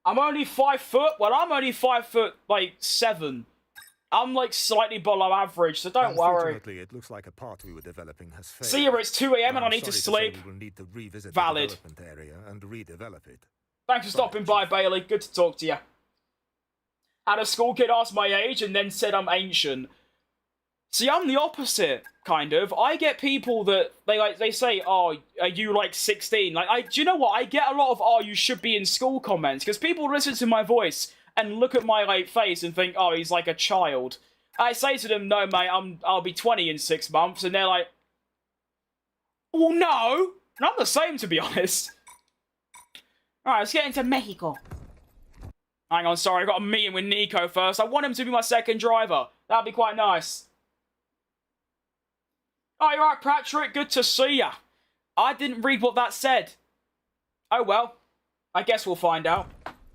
I'm only 5 foot. Well, I'm only 5 foot, like, 7. I'm, like, slightly below average, so don't worry. It looks like a part we were developing has failed. See you, it's 2 AM and I need to sleep. We will need to revisit Valid. the development area and redevelop it. Thanks for stopping by, Bailey. Good to talk to you. Had a school kid ask my age and then said I'm ancient. See, I'm the opposite, kind of. I get people that, they say, oh, are you, like, 16? Like, do you know what? I get a lot of, oh, you should be in school comments, because people listen to my voice and look at my, like, face and think, oh, he's like a child. I say to them, no, mate, I'll be 20 in 6 months, and they're like, well, no. And I'm the same, to be honest. Alright, let's get into Mexico. Hang on, sorry, I got a meeting with Nico first. I want him to be my second driver. That'd be quite nice. Oh, you're right, Patrick. Good to see ya. I didn't read what that said. Oh, well. I guess we'll find out.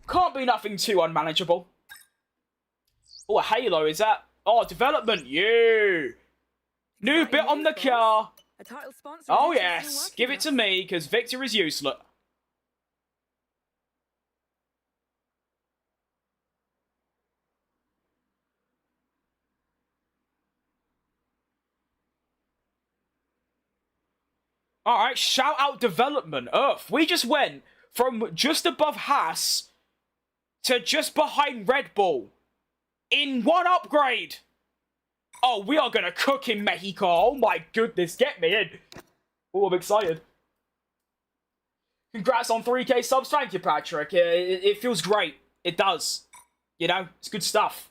Can't be nothing too unmanageable. Oh, a halo, is that? Oh, development. You. New bit on the car. A title sponsor. Oh, yes. Give it to me, because Victor is useless. Alright, shout out development. Earth. We just went from just above Haas to just behind Red Bull in one upgrade. Oh, we are going to cook in Mexico. Oh my goodness, get me in. Oh, I'm excited. Congrats on 3K subs. Thank you, Patrick. It feels great. It does. You know, it's good stuff.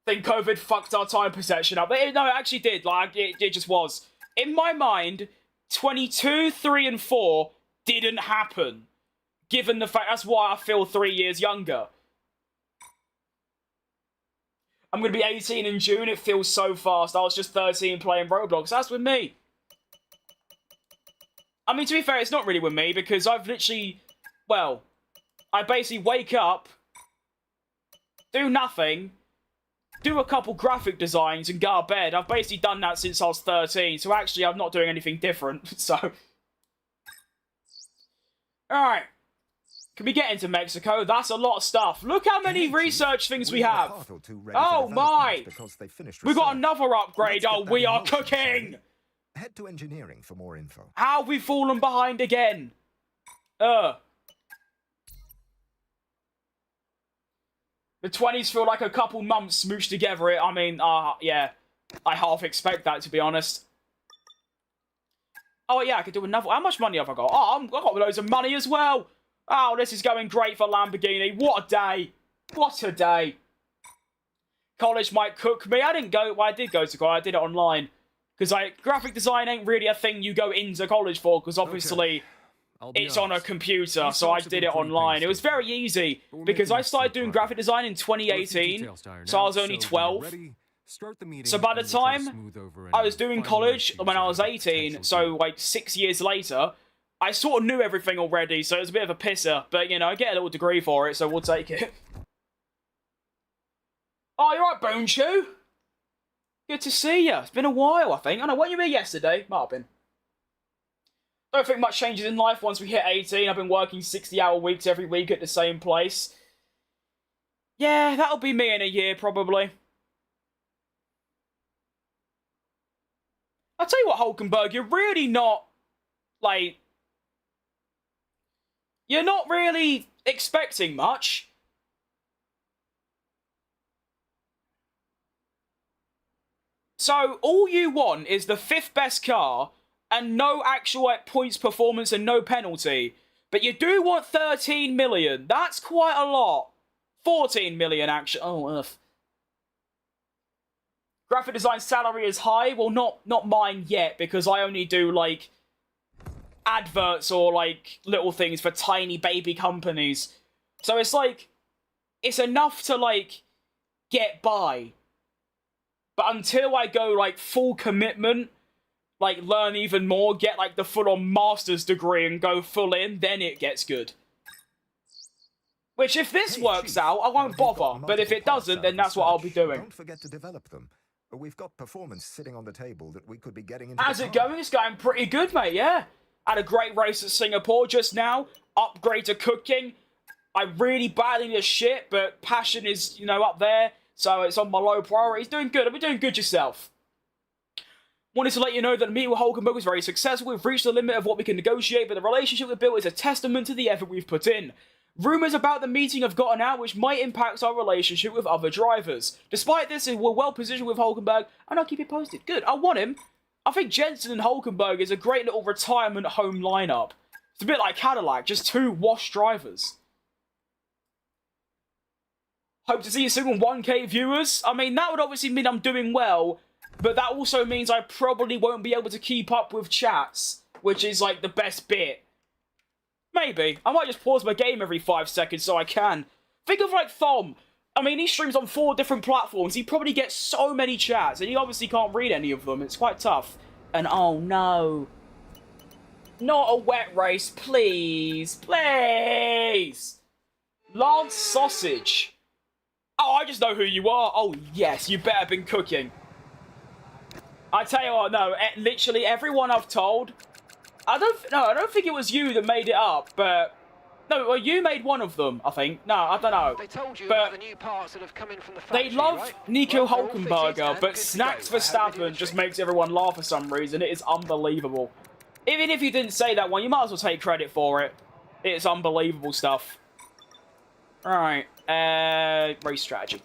I think COVID fucked our time perception up. No, it actually did. Like, it just was. In my mind, 22, 3, and 4 didn't happen. Given the fact, that's why I feel 3 years younger. I'm going to be 18 in June. It feels so fast. I was just 13 playing Roblox. That's with me. I mean, to be fair, it's not really with me because I've literally, well, I basically wake up, do nothing, do a couple graphic designs, and go to bed. I've basically done that since I was 13, so actually I'm not doing anything different, so... Alright. Can we get into Mexico? That's a lot of stuff. Look how many research things we have. Oh my! We got another upgrade. Oh, we are cooking! Head to engineering for more info. How have we fallen behind again? The 20s feel like a couple months smooshed together. I mean, yeah. I half expect that, to be honest. Oh, yeah, I could do another. How much money have I got? Oh, I've got loads of money as well. Oh, this is going great for Lamborghini. What a day. What a day. College might cook me. I did go to college. I did it online. Because graphic design ain't really a thing you go into college for. Because obviously, it's on a computer. So I did it online. It was very easy. Because I started doing graphic design in 2018. So I was only 12. So by the time I was doing college when I was 18, so like 6 years later, I sort of knew everything already, so it was a bit of a pisser. But, you know, I get a little degree for it, so we'll take it. Oh, you're right, Bone Chew. Good to see you. It's been a while, I think. I know, weren't you here yesterday? Might have been. Don't think much changes in life once we hit 18. I've been working 60-hour weeks every week at the same place. Yeah, that'll be me in a year, probably. I'll tell you what, Hulkenberg, you're really not, like... You're not really expecting much. So, all you want is the 5th best car, and no actual points performance and no penalty. But you do want 13 million. That's quite a lot. 14 million, actually. Oh, earth. Graphic design salary is high. Well, not mine yet, because I only do, like... adverts or like little things for tiny baby companies. So it's like, it's enough to like get by. But until I go like full commitment, like learn even more, get like the full-on master's degree and go full in, then it gets good. Which if this works out, I won't bother. But if it doesn't, then that's what I'll be doing. Don't forget to develop them. We've got performance sitting on the table that we could be getting into. How's it going? It's going pretty good, mate, yeah. Had a great race at Singapore just now. Upgrade to cooking. I really badly need a shit, but passion is, you know, up there. So it's on my low priority. It's doing good. I've been doing good yourself. Wanted to let you know that the meeting with Hulkenberg was very successful. We've reached the limit of what we can negotiate, but the relationship we've built is a testament to the effort we've put in. Rumours about the meeting have gotten out, which might impact our relationship with other drivers. Despite this, we're well positioned with Hulkenberg, and I'll keep you posted. Good. I want him. I think Jensen and Hulkenberg is a great little retirement home lineup. It's a bit like Cadillac, just 2 washed drivers. Hope to see you soon on 1K viewers. I mean, that would obviously mean I'm doing well, but that also means I probably won't be able to keep up with chats, which is like the best bit. Maybe. I might just pause my game every 5 seconds so I can. Think of like Thom. I mean, he streams on 4 different platforms. He probably gets so many chats, and he obviously can't read any of them. It's quite tough. And oh no. Not a wet race, please. Please. Lance Sausage. Oh, I just know who you are. Oh, yes, you better have been cooking. I tell you what, no, literally everyone I've told... I don't think it was you that made it up, but... No, well, you made one of them, I think. No, I don't know. They told you but about the new parts that have come in from the factory, they love right? Nico Well, they're all fitted Hulkenberger, and but good to Snacks go. I hope they do Verstappen the just trick. makes everyone laugh for some reason. It is unbelievable. Even if you didn't say that one, you might as well take credit for it. It's unbelievable stuff. Alright, race strategy.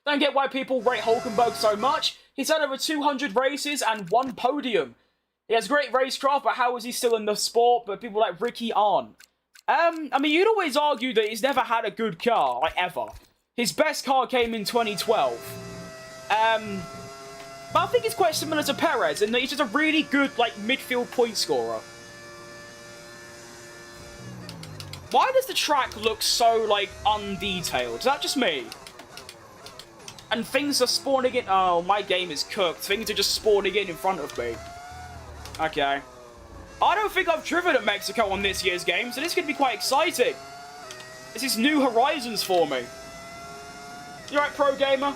Don't get why people rate Hulkenberg so much. He's had over 200 races and 1 podium. He has great racecraft, but how is he still in the sport? But people like Ricky aren't. I mean, you'd always argue that he's never had a good car, like, ever. His best car came in 2012. But I think it's quite similar to Perez, in that he's just a really good, like, midfield point scorer. Why does the track look so, like, undetailed? Is that just me? And things are spawning in... Oh, my game is cooked. Things are just spawning in front of me. Okay. I don't think I've driven at Mexico on this year's game, so this could be quite exciting. This is new horizons for me. You right, pro gamer?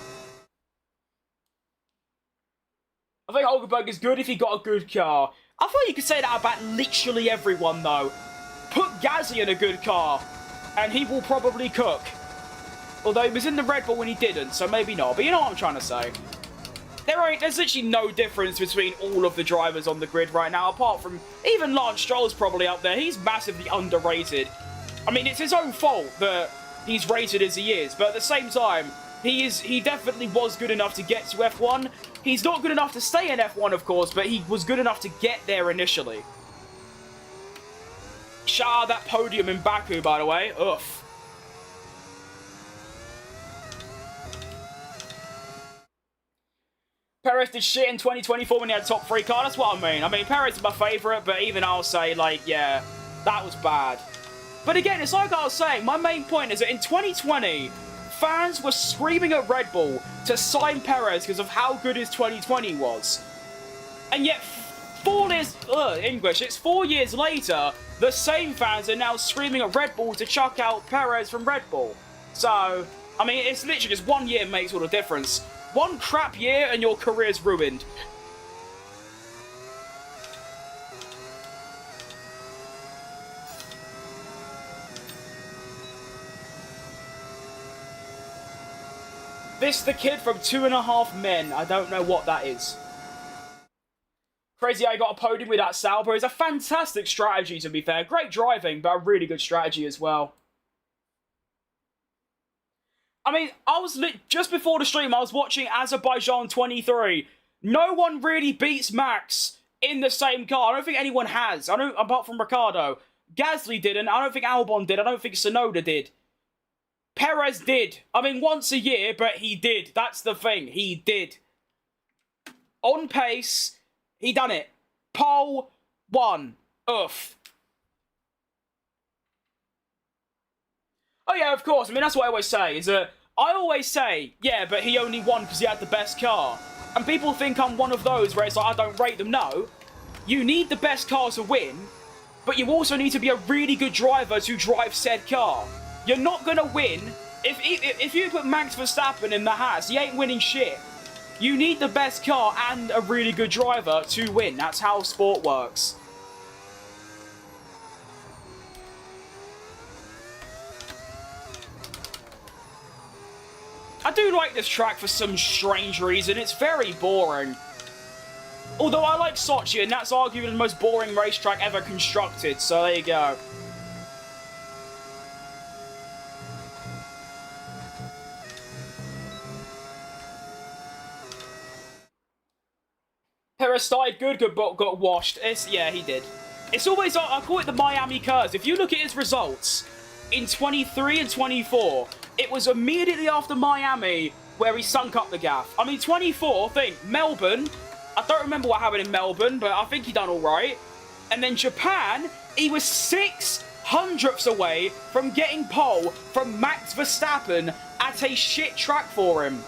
I think Hulkenberg is good if he got a good car. I thought you could say that about literally everyone, though. Put Gasly in a good car, and he will probably cook. Although he was in the Red Bull when he didn't, so maybe not. But you know what I'm trying to say. There's literally no difference between all of the drivers on the grid right now, apart from even Lance Stroll's probably up there. He's massively underrated. I mean, it's his own fault that he's rated as he is, but at the same time, he definitely was good enough to get to F1. He's not good enough to stay in F1, of course, but he was good enough to get there initially. Shout out that podium in Baku, by the way. Oof. Perez did shit in 2024 when he had top 3 car. That's what I mean. I mean, Perez is my favourite, but even I'll say, like, yeah, that was bad. But again, it's like I was saying, my main point is that in 2020, fans were screaming at Red Bull to sign Perez because of how good his 2020 was. And yet, 4 years later, the same fans are now screaming at Red Bull to chuck out Perez from Red Bull. So, I mean, it's literally just 1 year makes all the difference. 1 crap year and your career's ruined. This the kid from 2.5 Men. I don't know what that is. Crazy I got a podium with that Sauber. It's a fantastic strategy, to be fair. Great driving, but a really good strategy as well. I mean, just before the stream, I was watching Azerbaijan 23. No one really beats Max in the same car. I don't think anyone has. Apart from Ricciardo. Gasly didn't. I don't think Albon did. I don't think Tsunoda did. Perez did. I mean, once a year, but he did. That's the thing. He did. On pace, he done it. Pole 1. Oof. Oh yeah, of course. I mean, that's what I always say, is that I always say, yeah, but he only won because he had the best car. And people think I'm one of those where it's like, I don't rate them. No. You need the best car to win, but you also need to be a really good driver to drive said car. You're not going to win. If you put Max Verstappen in the Haas, he ain't winning shit. You need the best car and a really good driver to win. That's how sport works. I do like this track for some strange reason. It's very boring. Although I like Sochi, and that's arguably the most boring racetrack ever constructed. So there you go. Perez started good, but got washed. Yeah, he did. It's always, I call it the Miami curse. If you look at his results in 23 and 24, it was immediately after Miami where he sunk up the gaff. I mean, 24, Melbourne, I don't remember what happened in Melbourne, but I think he done all right. And then Japan, he was 600ths away from getting pole from Max Verstappen at a shit track for him.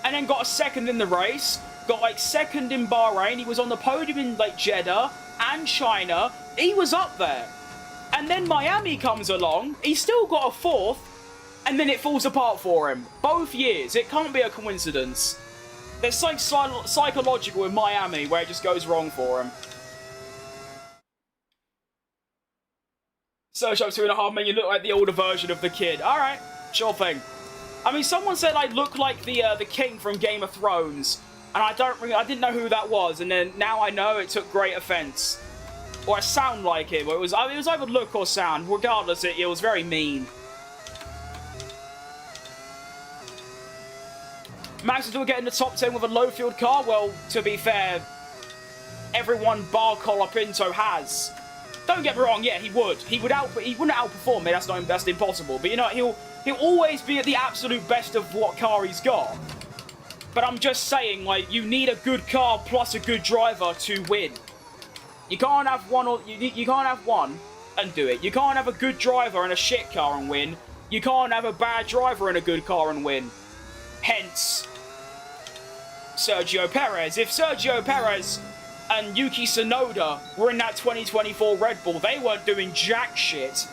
And then got a second in the race. Got like second in Bahrain. He was on the podium in like Jeddah and China. He was up there. And then Miami comes along. He still got a 4th. And then it falls apart for him. Both years. It can't be a coincidence. There's something psychological in Miami where it just goes wrong for him. Search up 2.5 Men. You look like the older version of the kid. Alright. Sure thing. I mean, someone said I look like the king from Game of Thrones. And I didn't know who that was, and then now I know. It took great offence. Or I sound like him. It was either look or sound. Regardless, it was very mean. Max is still getting the top 10 with a low field car. Well, to be fair, everyone bar Collar Pinto has. Don't get me wrong. Yeah, he would. He wouldn't outperform me. That's impossible. But you know, he'll always be at the absolute best of what car he's got. But I'm just saying, like, you need a good car plus a good driver to win. You can't have one you can't have one and do it. You can't have a good driver and a shit car and win. You can't have a bad driver and a good car and win. Hence, Sergio Perez. If Sergio Perez and Yuki Tsunoda were in that 2024 Red Bull, they weren't doing jack shit.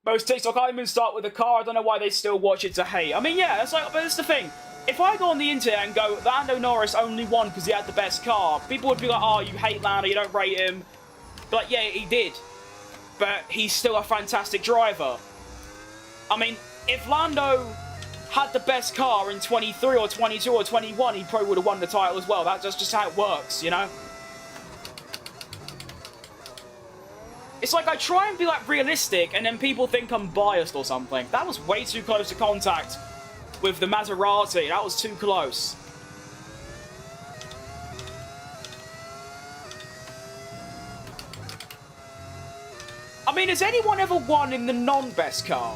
Most TikTok admins start with a car. I don't know why they still watch it to hate. I mean, yeah, it's like, but that's the thing. If I go on the internet and go, Lando Norris only won because he had the best car, people would be like, oh, you hate Lando, you don't rate him. But like, yeah, he did. But he's still a fantastic driver. I mean, if Lando had the best car in 23 or 22 or 21, he probably would have won the title as well. That's just how it works, you know? It's like I try and be like realistic and then people think I'm biased or something. That was way too close to contact with the Maserati. That was too close. I mean, has anyone ever won in the non-best car?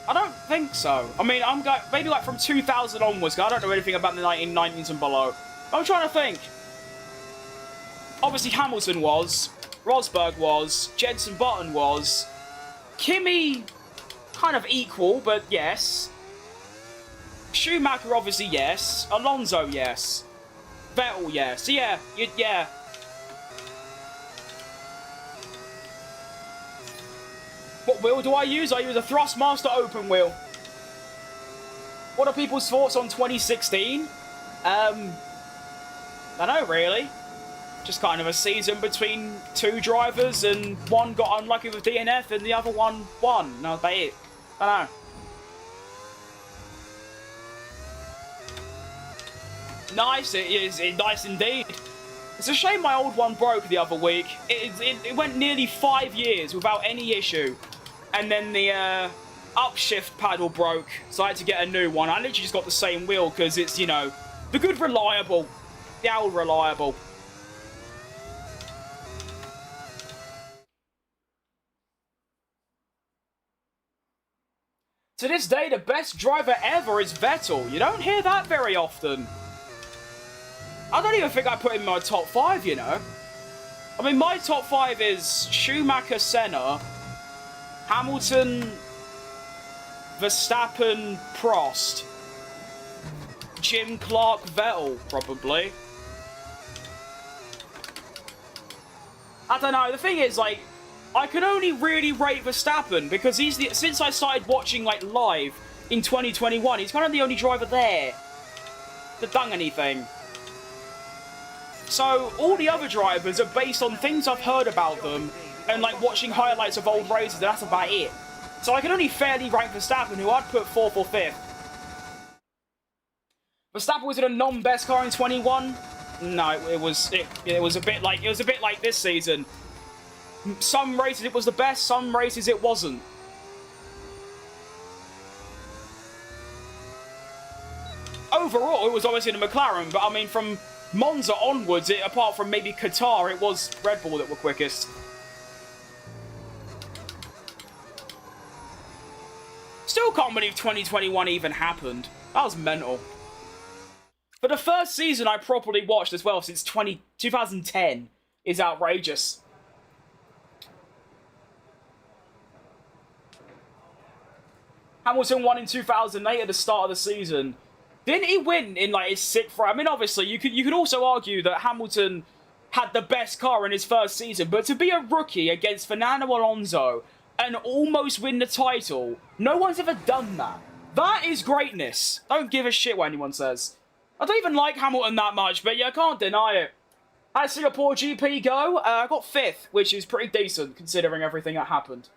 I don't think so. I mean, I'm going maybe like from 2000 onwards. I don't know anything about the 1990s and below. I'm trying to think. Obviously, Hamilton was. Rosberg was. Jenson Button was. Kimi, kind of equal, but yes. Schumacher, obviously, yes. Alonso, yes. Vettel, yes. So, yeah. Yeah. What wheel do I use? I use a Thrustmaster open wheel. What are people's thoughts on 2016? I don't know, really. Just kind of a season between two drivers, and one got unlucky with DNF and the other one won. No, that's about it. I don't know. Nice, it is nice indeed. It's a shame my old one broke the other week. It went nearly 5 years without any issue. And then the upshift paddle broke, so I had to get a new one. I literally just got the same wheel because it's, you know, the good reliable. The old reliable. To this day, the best driver ever is Vettel. You don't hear that very often. I don't even think I put him in my top 5, you know. I mean, my top 5 is Schumacher, Senna, Hamilton, Verstappen, Prost, Jim Clark, Vettel, probably. I don't know. The thing is, like, I can only really rate Verstappen because he's since I started watching like live in 2021, he's kind of the only driver there that done anything. So all the other drivers are based on things I've heard about them and like watching highlights of old races, and that's about it. So I can only fairly rank Verstappen, who I'd put 4th or 5th. Verstappen was in a non-best car in 21. No, it was a bit like this season. Some races it was the best, some races it wasn't. Overall, it was obviously the McLaren, but I mean, from Monza onwards, apart from maybe Qatar, it was Red Bull that were quickest. Still can't believe 2021 even happened. That was mental. For the first season I properly watched as well since 2010 is outrageous. Hamilton won in 2008 at the start of the season. Didn't he win in like his 6th race? I mean, obviously, you could also argue that Hamilton had the best car in his first season, but to be a rookie against Fernando Alonso and almost win the title, no one's ever done that. That is greatness. Don't give a shit what anyone says. I don't even like Hamilton that much, but yeah, I can't deny it. How did Singapore GP go? I got 5th, which is pretty decent considering everything that happened.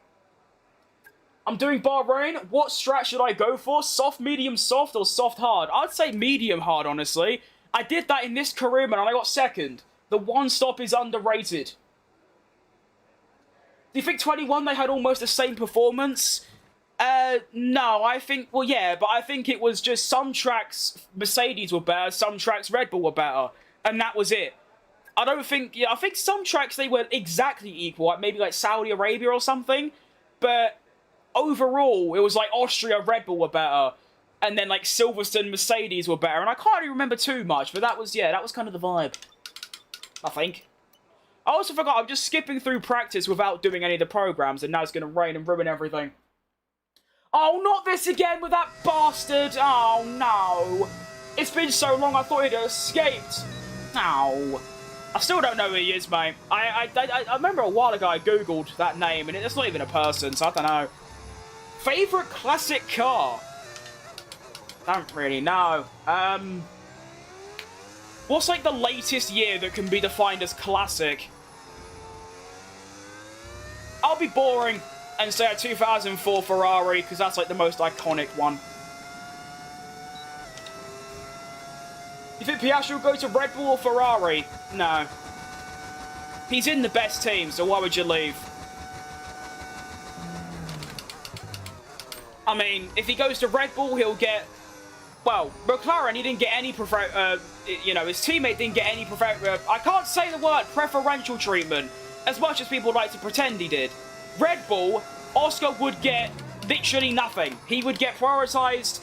I'm doing Bahrain. What strat should I go for? Soft, medium, soft, or soft, hard? I'd say medium hard, honestly. I did that in this career, man, and I got 2nd. The one stop is underrated. Do you think 21 they had almost the same performance? No, I think, well, yeah, but I think it was just some tracks Mercedes were better, some tracks Red Bull were better, and that was it. I don't think, yeah, I think some tracks they were exactly equal, like maybe like Saudi Arabia or something, but overall, it was like Austria, Red Bull were better, and then like Silverstone, Mercedes were better, and I can't really remember too much, but that was, yeah, that was kind of the vibe, I think. I also forgot, I'm just skipping through practice without doing any of the programs, and now it's going to rain and ruin everything. Oh, not this again with that bastard! Oh, no! It's been so long, I thought he'd escaped! Ow. I still don't know who he is, mate. I remember a while ago I googled that name, and it's not even a person, so I don't know. Favorite classic car? Don't really know. What's like the latest year that can be defined as classic? I'll be boring and say a 2004 Ferrari, because that's like the most iconic one. You think Piastri will go to Red Bull or Ferrari? No. He's in the best team, so why would you leave? I mean, if he goes to Red Bull, he'll get... Well, McLaren, he didn't get any you know, his teammate didn't get any I can't say the word preferential treatment, as much as people like to pretend he did. Red Bull, Oscar would get literally nothing. He would get prioritized.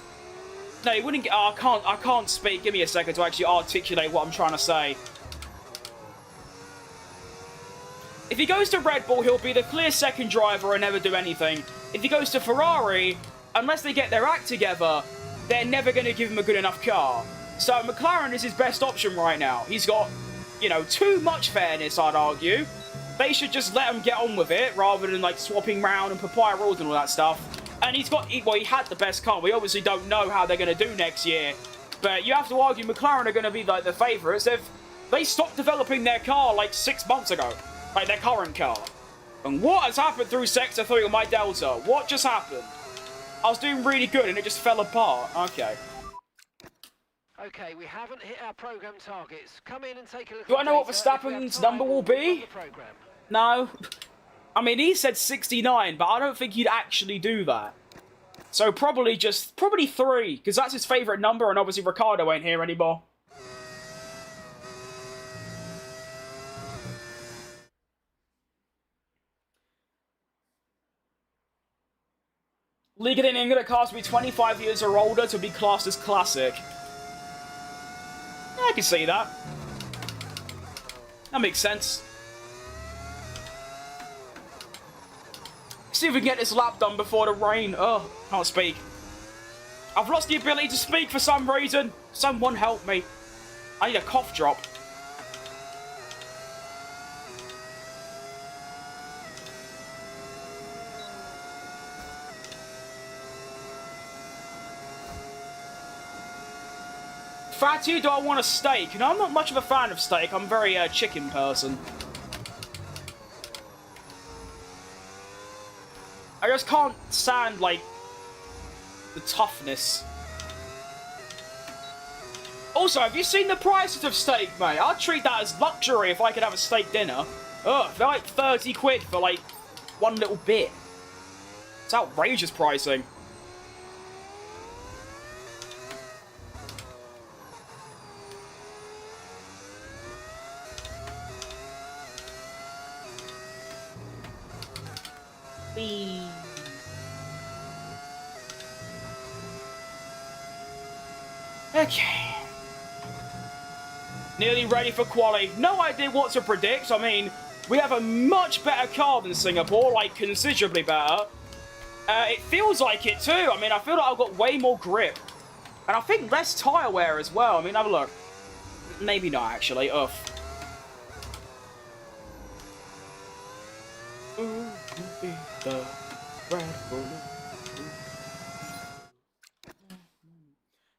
No, he wouldn't get... Oh, I can't speak. Give me a second to actually articulate what I'm trying to say. If he goes to Red Bull, he'll be the clear second driver and never do anything. If he goes to Ferrari, unless they get their act together, they're never going to give him a good enough car. So McLaren is his best option right now. He's got, you know, too much fairness, I'd argue. They should just let him get on with it, rather than, like, swapping round and papaya rules and all that stuff. And he's got... Well, he had the best car. We obviously don't know how they're going to do next year. But you have to argue McLaren are going to be, like, the favourites. They stopped developing their car, like, 6 months ago. Like, their current car. And what has happened through Sector 3 on my Delta? What just happened? I was doing really good and it just fell apart. Okay. Okay, we haven't hit our program targets. Come in and take a look. Do I know what Verstappen's number will be? No. I mean, he said 69, but I don't think he'd actually do that. So probably 3, because that's his favourite number, and obviously Ricciardo ain't here anymore. League in England, it costs me 25 years or older to be classed as classic. I can see that. That makes sense. See if we can get this lap done before the rain. Oh, can't speak. I've lost the ability to speak for some reason. Someone help me. I need a cough drop. Fatty, do I want a steak? No, I'm not much of a fan of steak. I'm a very chicken person. I just can't stand, like, the toughness. Also, have you seen the prices of steak, mate? I'd treat that as luxury if I could have a steak dinner. Ugh, they're like 30 quid for, like, one little bit. It's outrageous pricing. Okay. Nearly ready for quali. No idea what to predict. I mean, we have a much better car than Singapore, like considerably better. It feels like it too. I mean, I feel like I've got way more grip. And I think less tyre wear as well. I mean, have a look. Maybe not, actually. Ugh.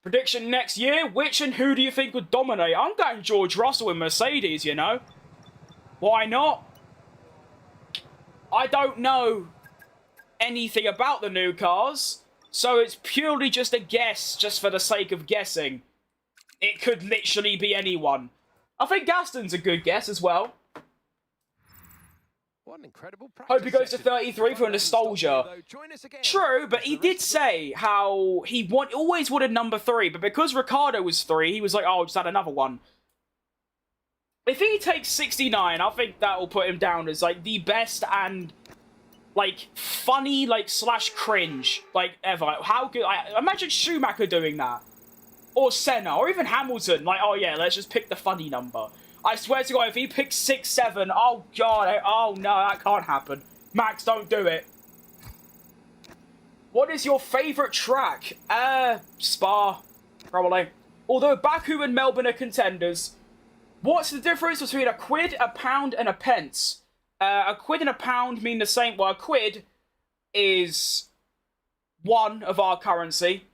Prediction next year, which and who do you think would dominate? I'm going George Russell in Mercedes, you know. Why not? I don't know anything about the new cars, so it's purely just a guess, just for the sake of guessing. It could literally be anyone. I think Gaston's a good guess as well. What an incredible Hope he goes to 33 for nostalgia. True, but he did say how he always wanted number 3, but because Ricciardo was 3, he was like, oh, I'll just add another one. If he takes 69, I think that will put him down as, like, the best and, like, funny, like, slash cringe, like, ever. How good... imagine Schumacher doing that. Or Senna, or even Hamilton. Like, oh, yeah, let's just pick the funny number. I swear to God, if he picks 6, 7, oh God, oh no, that can't happen. Max, don't do it. What is your favourite track? Spa, probably. Although Baku and Melbourne are contenders. What's the difference between a quid, a pound, and a pence? A quid and a pound mean the same. Well, a quid is one of our currency.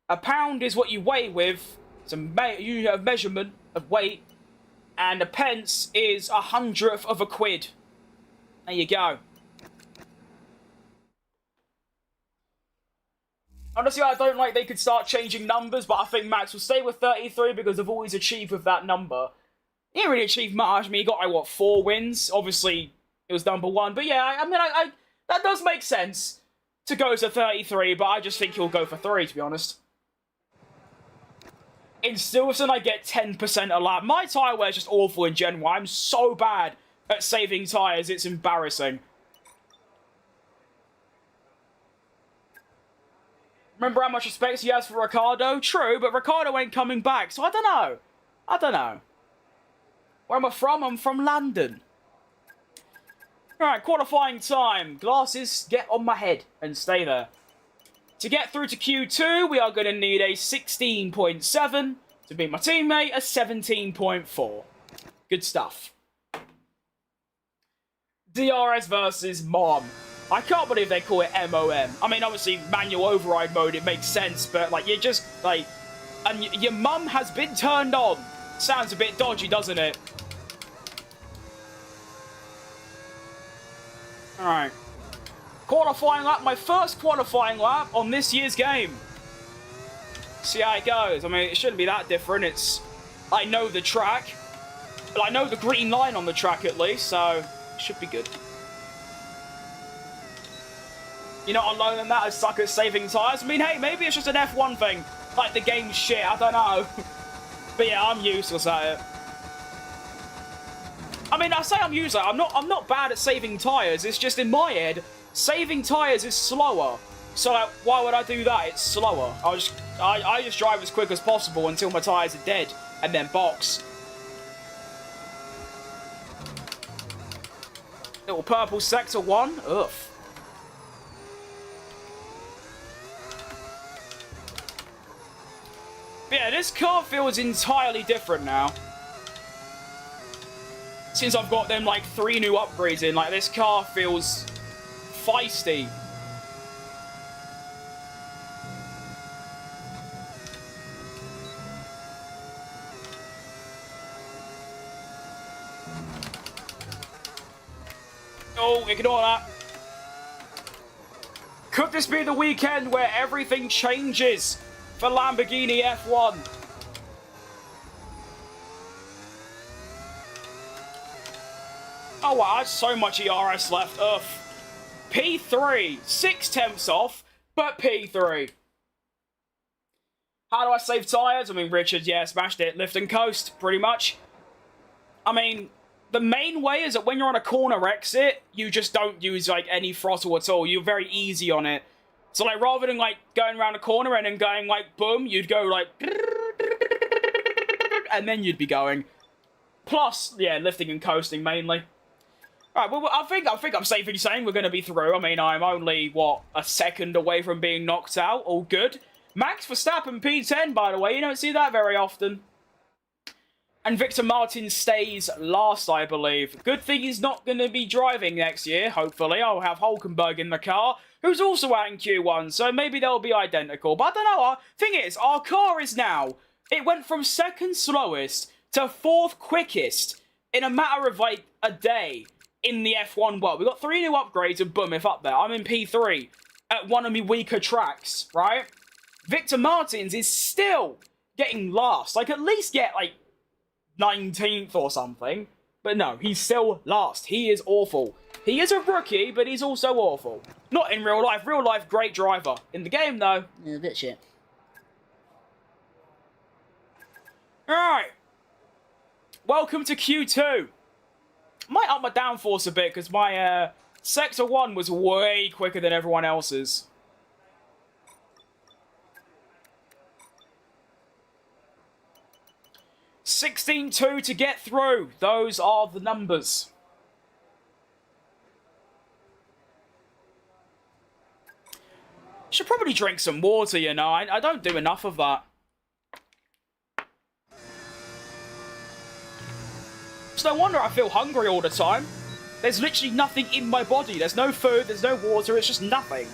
A pound is what you weigh with. It's a measurement of weight. And a pence is 100th of a quid. There you go. Honestly, I don't like they could start changing numbers, but I think Max will stay with 33 because they've always achieved with that number. He didn't really achieve much. I mean, he got, like, what, 4 wins? Obviously, it was number 1. But yeah, I mean, that does make sense to go to 33, but I just think he'll go for 3, to be honest. In Stilson, I get 10% a lap. My tyre wear is just awful in general. I'm so bad at saving tyres, it's embarrassing. Remember how much respect he has for Ricardo? True, but Ricardo ain't coming back, so I don't know. I don't know. Where am I from? I'm from London. Alright, qualifying time. Glasses, get on my head and stay there. To get through to Q2, we are going to need a 16.7. To beat my teammate, a 17.4. Good stuff. DRS versus MOM. I can't believe they call it MOM. I mean, obviously, manual override mode, it makes sense, but, like, you're just, like... And your mum has been turned on. Sounds a bit dodgy, doesn't it? Alright. Qualifying lap, my first qualifying lap on this year's game. See how it goes. I mean, it shouldn't be that different. It's... I know the track. But I know the green line on the track, at least, so... It should be good. You're not alone in that, I suck at saving tyres. I mean, hey, maybe it's just an F1 thing. Like, the game's shit, I don't know. But yeah, I'm useless at it. I mean, I say I'm useless. I'm not bad at saving tyres. It's just in my head, saving tyres is slower. So, like, why would I do that? It's slower. I just drive as quick as possible until my tyres are dead, and then box. Little purple sector 1. Ugh. Yeah, this car feels entirely different now. Since I've got them, like, 3 new upgrades in, like, this car feels feisty. Oh, ignore that. Could this be the weekend where everything changes for Lamborghini F1? Oh wow, that's so much ERS left. Ugh. P3. 6 tenths off, but P3. How do I save tyres? I mean, Richard, yeah, smashed it. Lift and coast, pretty much. I mean, the main way is that when you're on a corner exit, you just don't use, like, any throttle at all. You're very easy on it. So, like, rather than, like, going around a corner and then going, like, boom, you'd go, like... And then you'd be going. Plus, yeah, lifting and coasting, mainly. Alright, well, I think I'm safely saying we're going to be through. I mean, I'm only, what, a second away from being knocked out. All good. Max Verstappen P10, by the way. You don't see that very often. And Victor Martin stays last, I believe. Good thing he's not going to be driving next year, hopefully. I'll have Hulkenberg in the car, who's also out in Q1, so maybe they'll be identical. But I don't know. Thing is, our car is now... It went from 2nd slowest to 4th quickest in a matter of, like, a day in the F1 world. We got 3 new upgrades and boom, if up there. I'm in P3 at one of my weaker tracks, right? Victor Martins is still getting last. Like, at least get, like, 19th or something. But no, he's still last. He is awful. He is a rookie, but he's also awful. Not in real life. Real life, great driver. In the game, though, a bit shit. Alright. Welcome to Q2. Might up my downforce a bit, because my Sector 1 was way quicker than everyone else's. $16.2 to get through. Those are the numbers. Should probably drink some water, you know. I don't do enough of that. It's no wonder I feel hungry all the time. There's literally nothing in my body. There's no food, there's no water, it's just nothing.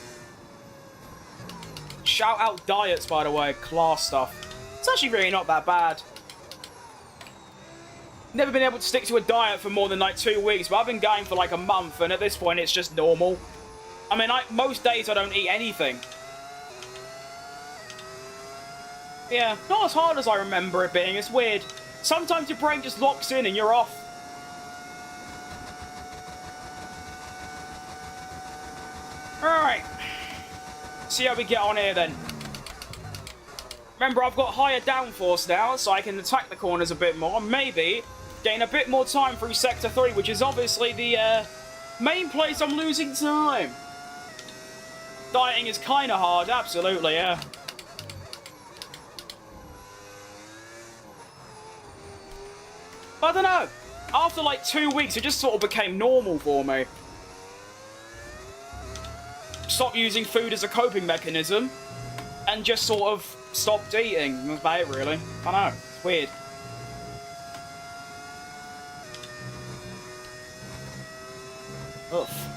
Shout out diets, by the way. Class stuff. It's actually really not that bad. Never been able to stick to a diet for more than like 2 weeks, but I've been going for like a month, and at this point it's just normal. I mean, most days I don't eat anything. Yeah, not as hard as I remember it being. It's weird. Sometimes your brain just locks in and you're off. Alright. See how we get on here then. Remember, I've got higher downforce now, so I can attack the corners a bit more. And maybe gain a bit more time through Sector 3, which is obviously the main place I'm losing time. Dieting is kind of hard, absolutely, yeah. I don't know. After like 2 weeks, it just sort of became normal for me. Stopped using food as a coping mechanism and just sort of stopped eating. That's about it, really. I know. It's weird. Oof.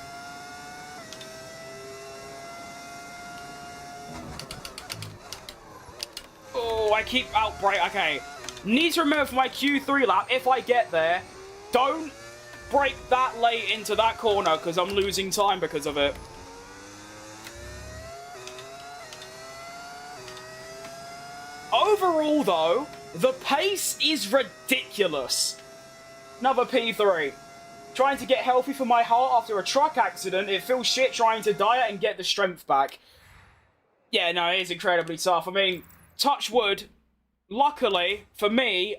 Oh, I keep outbreak. Okay. Need to remember for my Q3 lap, if I get there, don't break that late into that corner because I'm losing time because of it. Overall, though, the pace is ridiculous. Another P3. Trying to get healthy for my heart after a truck accident. It feels shit trying to diet and get the strength back. Yeah, no, it is incredibly tough. I mean, touch wood. Luckily, for me,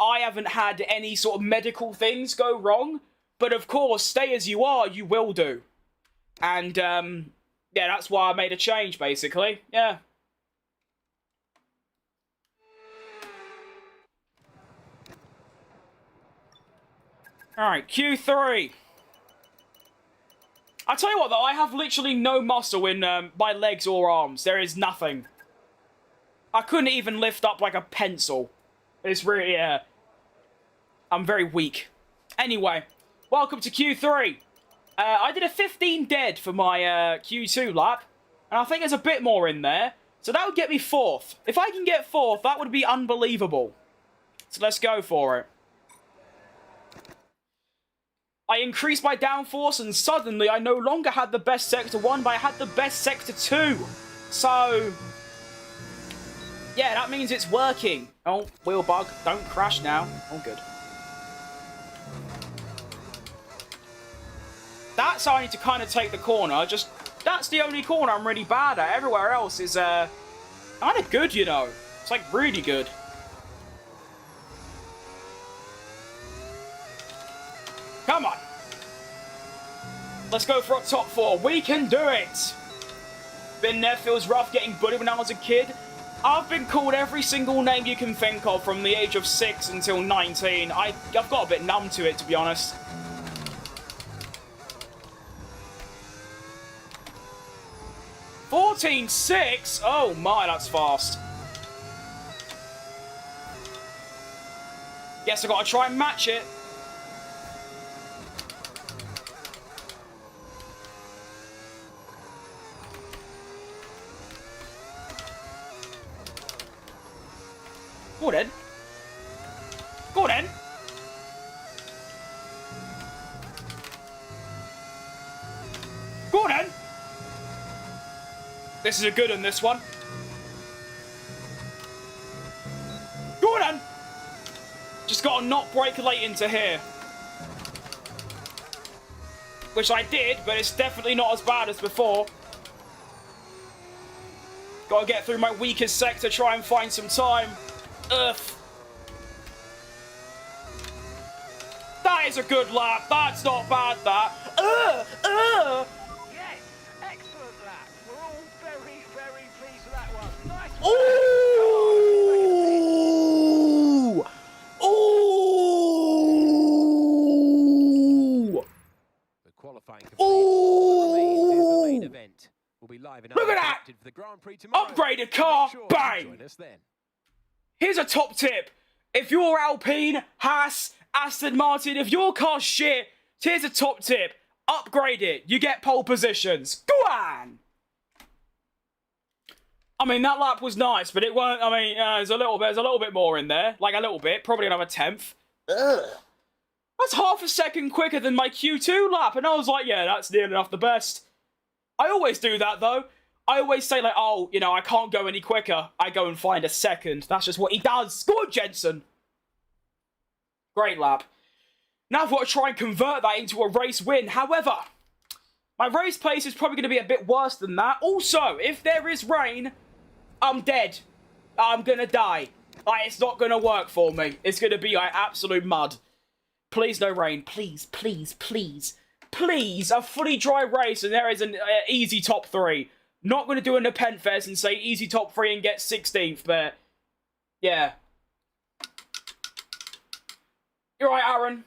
I haven't had any sort of medical things go wrong. But of course, stay as you are, you will do. And, yeah, that's why I made a change, basically. Yeah. Alright, Q3. I tell you what, though, I have literally no muscle in my legs or arms. There is nothing. I couldn't even lift up like a pencil. It's really, yeah. I'm very weak. Anyway, welcome to Q3. I did a 15 dead for my Q2 lap. And I think there's a bit more in there. So that would get me 4th. If I can get 4th, that would be unbelievable. So let's go for it. I increased my downforce and suddenly I no longer had the best Sector 1, but I had the best Sector 2. So, yeah, that means it's working. Oh, wheel bug. Don't crash now. Oh, good. That's how I need to kind of take the corner. Just, that's the only corner I'm really bad at. Everywhere else is, kind of good, you know. It's, like, really good. Come on. Let's go for a top 4. We can do it. Been there, feels rough getting bullied when I was a kid. I've been called every single name you can think of from the age of 6 until 19. I've got a bit numb to it, to be honest. $14.6? Oh my, that's fast. Guess I gotta try and match it. Go then. Go then. Go then. This is a good one, this one. Go then. Just gotta not break late into here. Which I did, but it's definitely not as bad as before. Gotta get through my weakest sector, try and find some time. Ugh. That is a good lap. That's not bad, that. Yes, excellent lap. We're all very, very pleased with that one. Nice one. Ooh! Ooh! The qualifying remains is the main event. We'll be live and look at that! for the Grand Prix tomorrow. Upgraded car, Sure, bang! join us then. Here's a top tip. If you're Alpine, Haas, Aston Martin, if your car's shit, here's a top tip. Upgrade it. You get pole positions. Go on! I mean, that lap was nice, but it weren't, I mean, there's a little bit more in there. Like, a little bit. Probably another 10th. Ugh. That's half a second quicker than my Q2 lap, and I was like, yeah, that's near enough the best. I always do that, though. I always say, like, oh, you know, I can't go any quicker. I go and find a second. That's just what he does. Good, Jensen. Great lap. Now I've got to try and convert that into a race win. However, my race pace is probably going to be a bit worse than that. Also, if there is rain, I'm dead. I'm going to die. Like, it's not going to work for me. It's going to be, like, absolute mud. Please, no rain. Please, please, please. Please, a fully dry race and there is an easy top 3. Not going to do a Nepentfest and say easy top 3 and get 16th, but yeah. You're right, Aaron.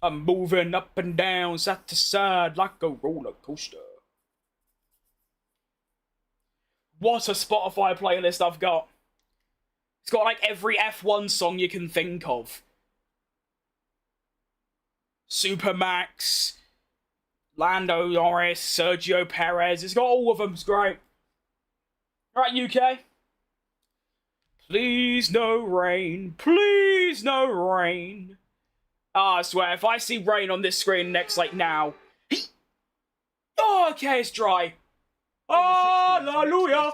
I'm moving up and down, side to side, like a roller coaster. What a Spotify playlist I've got. It's got like every F1 song you can think of. Supermax, Lando Norris, Sergio Perez. It's got all of them. It's great. Alright, UK. Please no rain. Please no rain. Oh, I swear, if I see rain on this screen next, like, now. Oh, okay, it's dry. Hallelujah.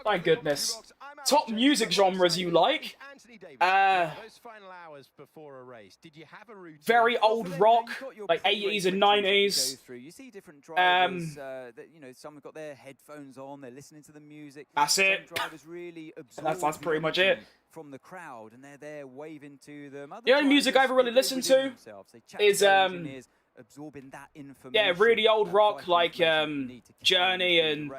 Thank goodness. Top music genres you like? Very old rock, like 80s and 90s. You see different drivers that, you know, some have got their headphones on, they're listening to the music. That's it. Drivers really That's pretty much it. From the crowd, and they're there waving to them. The only music I ever really listened to is absorbing that information. Yeah, really old rock like Journey and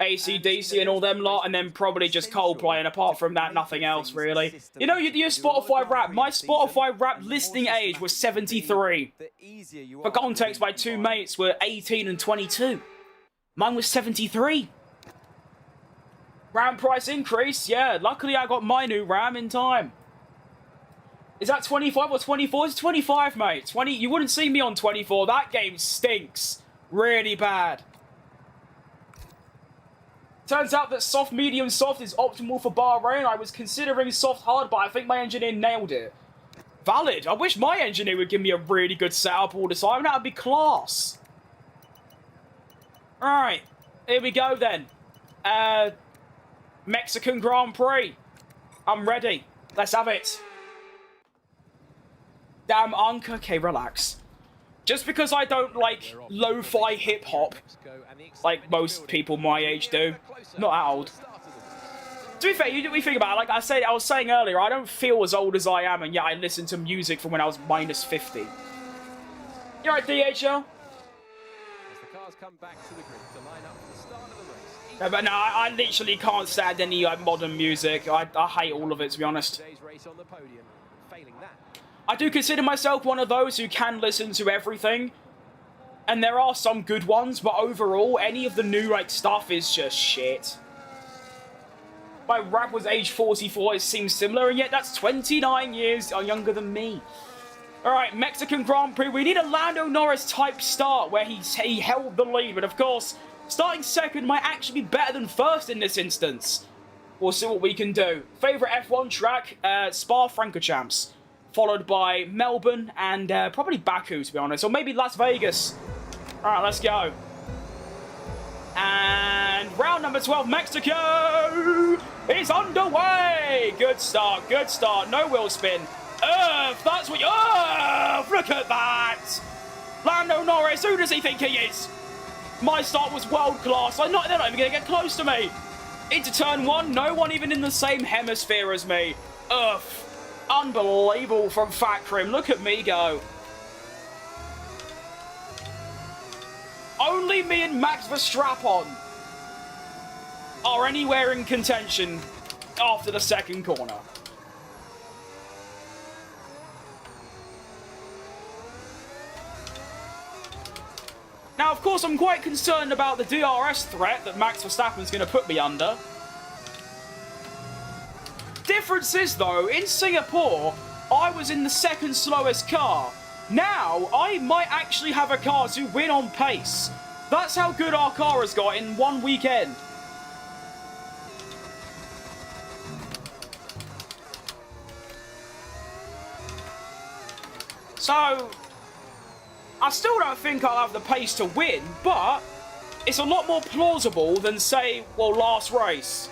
AC/DC and all them lot, and then probably just Coldplay, and apart from that, nothing else really. You know, your Spotify rap. My Spotify rap listening age was 73. For context, my 2 mates were 18 and 22. Mine was 73. RAM price increase, yeah. Luckily, I got my new RAM in time. Is that 25 or 24? It's 25, mate. 20. You wouldn't see me on 24. That game stinks. Really bad. Turns out that soft, medium, soft is optimal for Bahrain. I was considering soft, hard, but I think my engineer nailed it. Valid. I wish my engineer would give me a really good setup all the time. That would be class. Alright. Here we go, then. Mexican Grand Prix. I'm ready. Let's have it. Damn, Unc. Okay, relax. Just because I don't like lo-fi hip-hop, like most people my age do, not that old. To be fair, we think about it, like I was saying earlier, I don't feel as old as I am, and yet I listen to music from when I was minus 50. You alright, DHL? No, but no, I literally can't stand any modern music. I hate all of it, to be honest. I do consider myself one of those who can listen to everything. And there are some good ones, but overall, any of the new like stuff is just shit. My rap was age 44, it seems similar, and yet that's 29 years younger than me. Alright, Mexican Grand Prix, we need a Lando Norris type start where he held the lead, but of course, starting second might actually be better than first in this instance. We'll see what we can do. Favourite F1 track, Spa-Francorchamps. Followed by Melbourne and probably Baku, to be honest. Or maybe Las Vegas. Alright, let's go. And round number 12, Mexico is underway. Good start, good start. No wheel spin. That's what you... look at that. Lando Norris, who does he think he is? My start was world class. They're not even going to get close to me. Into turn 1, no one even in the same hemisphere as me. Unbelievable from Facecam. Look at me go. Only me and Max Verstappen are anywhere in contention after the second corner. Now, of course, I'm quite concerned about the DRS threat that Max Verstappen's going to put me under. difference is, though, in Singapore, I was in the second slowest car. Now, I might actually have a car to win on pace. That's how good our car has got in one weekend. So, I still don't think I'll have the pace to win, but it's a lot more plausible than, say, well, last race.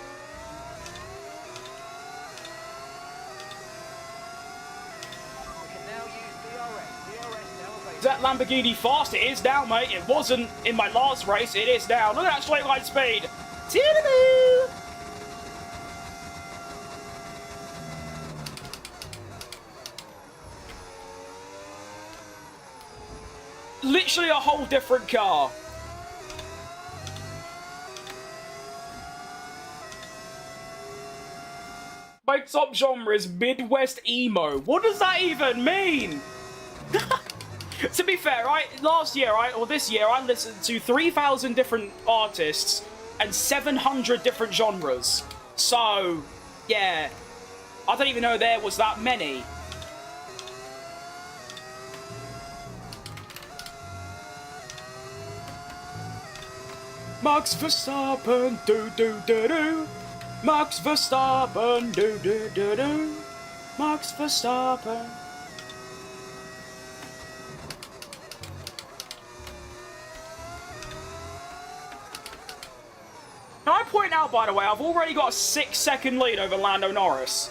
We can now use DRS. DRS now available. Is that Lamborghini fast? It is now, mate. It wasn't in my last race. It is now. Look at that straight line speed. Tiddaloo! Literally a whole different car. My top genre is Midwest emo. What does that even mean? To be fair, last year, or this year, I listened to 3,000 different artists and 700 different genres. So, yeah. I don't even know there was that many. Max Verstappen, do. Max Verstappen, do. Max Verstappen. Can I point out, by the way, I've already got a 6-second lead over Lando Norris.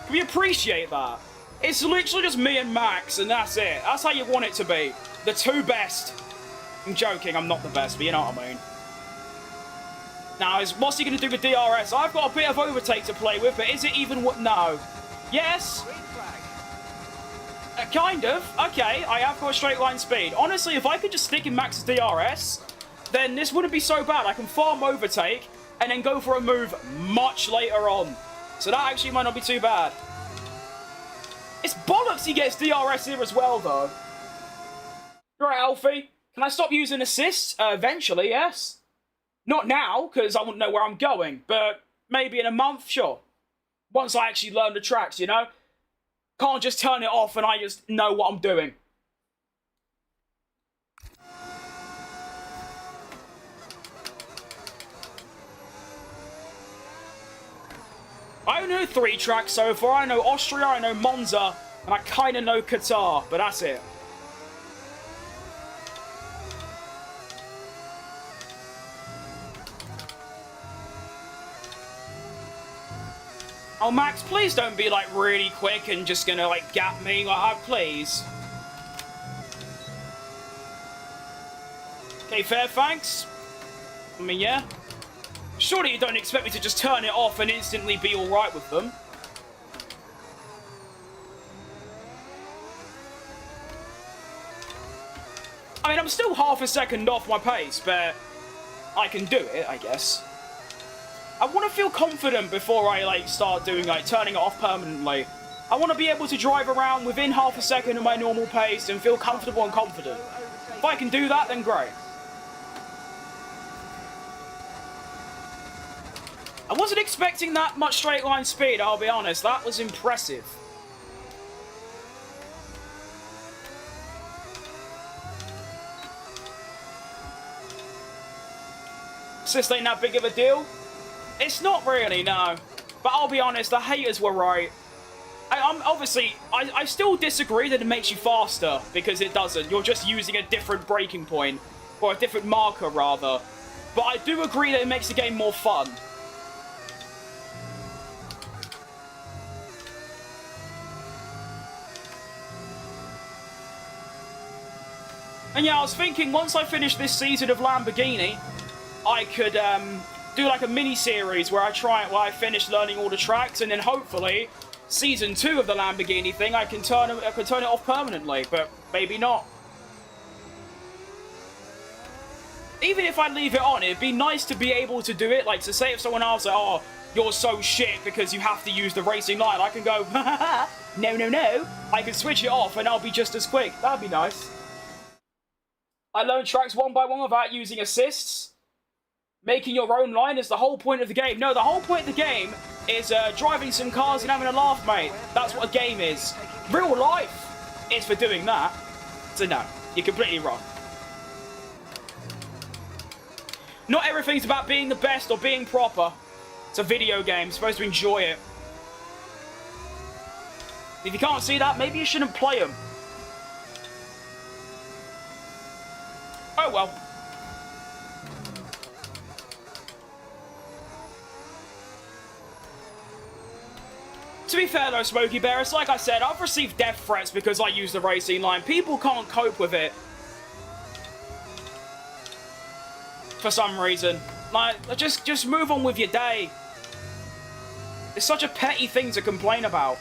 Can we appreciate that? It's literally just me and Max, and that's it. That's how you want it to be. The two best. I'm joking, I'm not the best, but you know what I mean. Now, what's he going to do with DRS? I've got a bit of overtake to play with, but is it even what? No. Yes. Green flag. Kind of. Okay, I have got a straight line speed. Honestly, if I could just stick in Max's DRS, then this wouldn't be so bad. I can farm overtake and then go for a move much later on. So that actually might not be too bad. It's bollocks he gets DRS here as well, though. Right, Alfie. Can I stop using assists? Eventually, yes. Not now, because I wouldn't know where I'm going, but maybe in a month, sure. Once I actually learn the tracks, you know? Can't just turn it off and I just know what I'm doing. I only know 3 tracks so far. I know Austria, I know Monza, and I kind of know Qatar, but that's it. Oh, Max, please don't be, like, really quick and just gonna, like, gap me. Like, please. Okay, fair, thanks. I mean, yeah. Surely you don't expect me to just turn it off and instantly be alright with them. I mean, I'm still half a second off my pace, but I can do it, I guess. I want to feel confident before I, like, start doing, like, turning it off permanently. I want to be able to drive around within half a second of my normal pace and feel comfortable and confident. If I can do that, then great. I wasn't expecting that much straight line speed, I'll be honest. That was impressive. Assist ain't that big of a deal. It's not really, no. But I'll be honest, the haters were right. I still disagree that it makes you faster, because it doesn't. You're just using a different braking point, or a different marker, rather. But I do agree that it makes the game more fun. And yeah, I was thinking, once I finish this season of Lamborghini, I could, do like a mini-series where I finish learning all the tracks, and then hopefully season 2 of the Lamborghini thing I can turn it off permanently, but maybe not. Even if I leave it on, it'd be nice to be able to do it, like to say if someone asks, like, oh, you're so shit because you have to use the racing line, I can go, no, I can switch it off and I'll be just as quick. That'd be nice. I learned tracks one by one without using assists. Making your own line is the whole point of the game. No, the whole point of the game is driving some cars and having a laugh, mate. That's what a game is. Real life is for doing that. So no, you're completely wrong. Not everything's about being the best or being proper. It's a video game. You're supposed to enjoy it. If you can't see that, maybe you shouldn't play them. Oh well. To be fair though, Smokey Bear, it's like I said, I've received death threats because I use the racing line. People can't cope with it. For some reason. Like, just move on with your day. It's such a petty thing to complain about.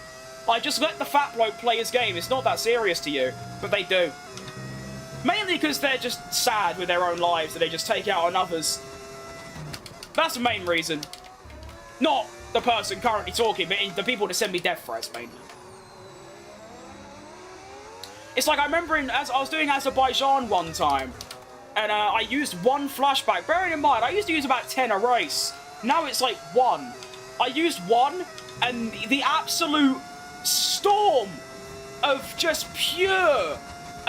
Like, just let the fat bloke play his game. It's not that serious to you. But they do. Mainly because they're just sad with their own lives and they just take out on others. That's the main reason. Not the person currently talking, but the people that send me death threats, mainly. It's like I remember as I was doing Azerbaijan one time, and I used one flashback. Bearing in mind, I used to use about 10 a race. Now it's like 1. I used 1, and the absolute storm of just pure,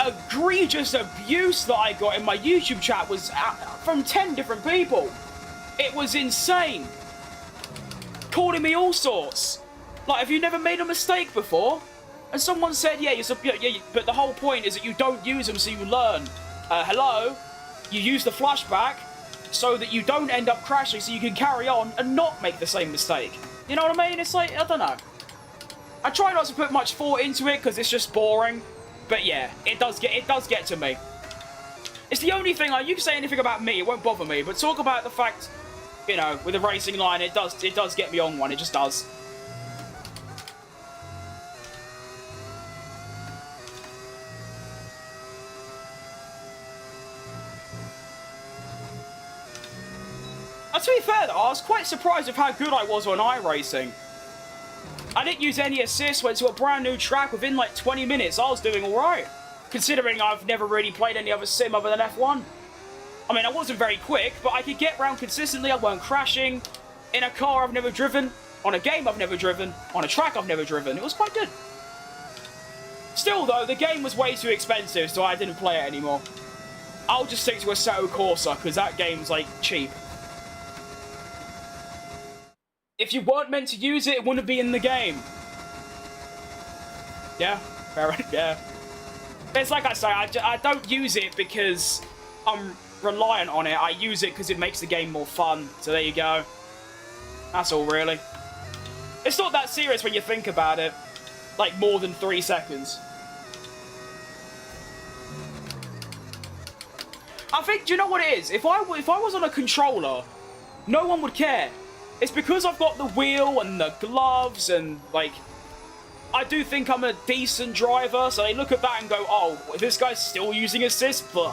egregious abuse that I got in my YouTube chat was from 10 different people. It was insane. Calling me all sorts. Like, have you never made a mistake before? And someone said, yeah, but the whole point is that you don't use them so you learn. Hello? You use the flashback so that you don't end up crashing so you can carry on and not make the same mistake. You know what I mean? It's like, I don't know. I try not to put much thought into it because it's just boring. But yeah, it does get to me. It's the only thing, like, you can say anything about me, it won't bother me, but talk about the fact, you know, with the racing line, it does get me on one, it just does. To be fair though, I was quite surprised with how good I was on iRacing. I didn't use any assists, went to a brand new track within like 20 minutes, I was doing alright. Considering I've never really played any other sim other than F1. I mean, I wasn't very quick, but I could get around consistently, I weren't crashing. In a car I've never driven, on a game I've never driven, on a track I've never driven, it was quite good. Still though, the game was way too expensive, so I didn't play it anymore. I'll just stick to Assetto Corsa, because that game's like cheap. If you weren't meant to use it, it wouldn't be in the game. Yeah, fair enough, yeah. It's like I say, I don't use it because I'm reliant on it. I use it because it makes the game more fun. So there you go. That's all, really. It's not that serious when you think about it. Like, more than 3 seconds. I think, do you know what it is? If I was on a controller, no one would care. It's because I've got the wheel and the gloves and, like, I do think I'm a decent driver, so they look at that and go, oh, this guy's still using assist? Ugh.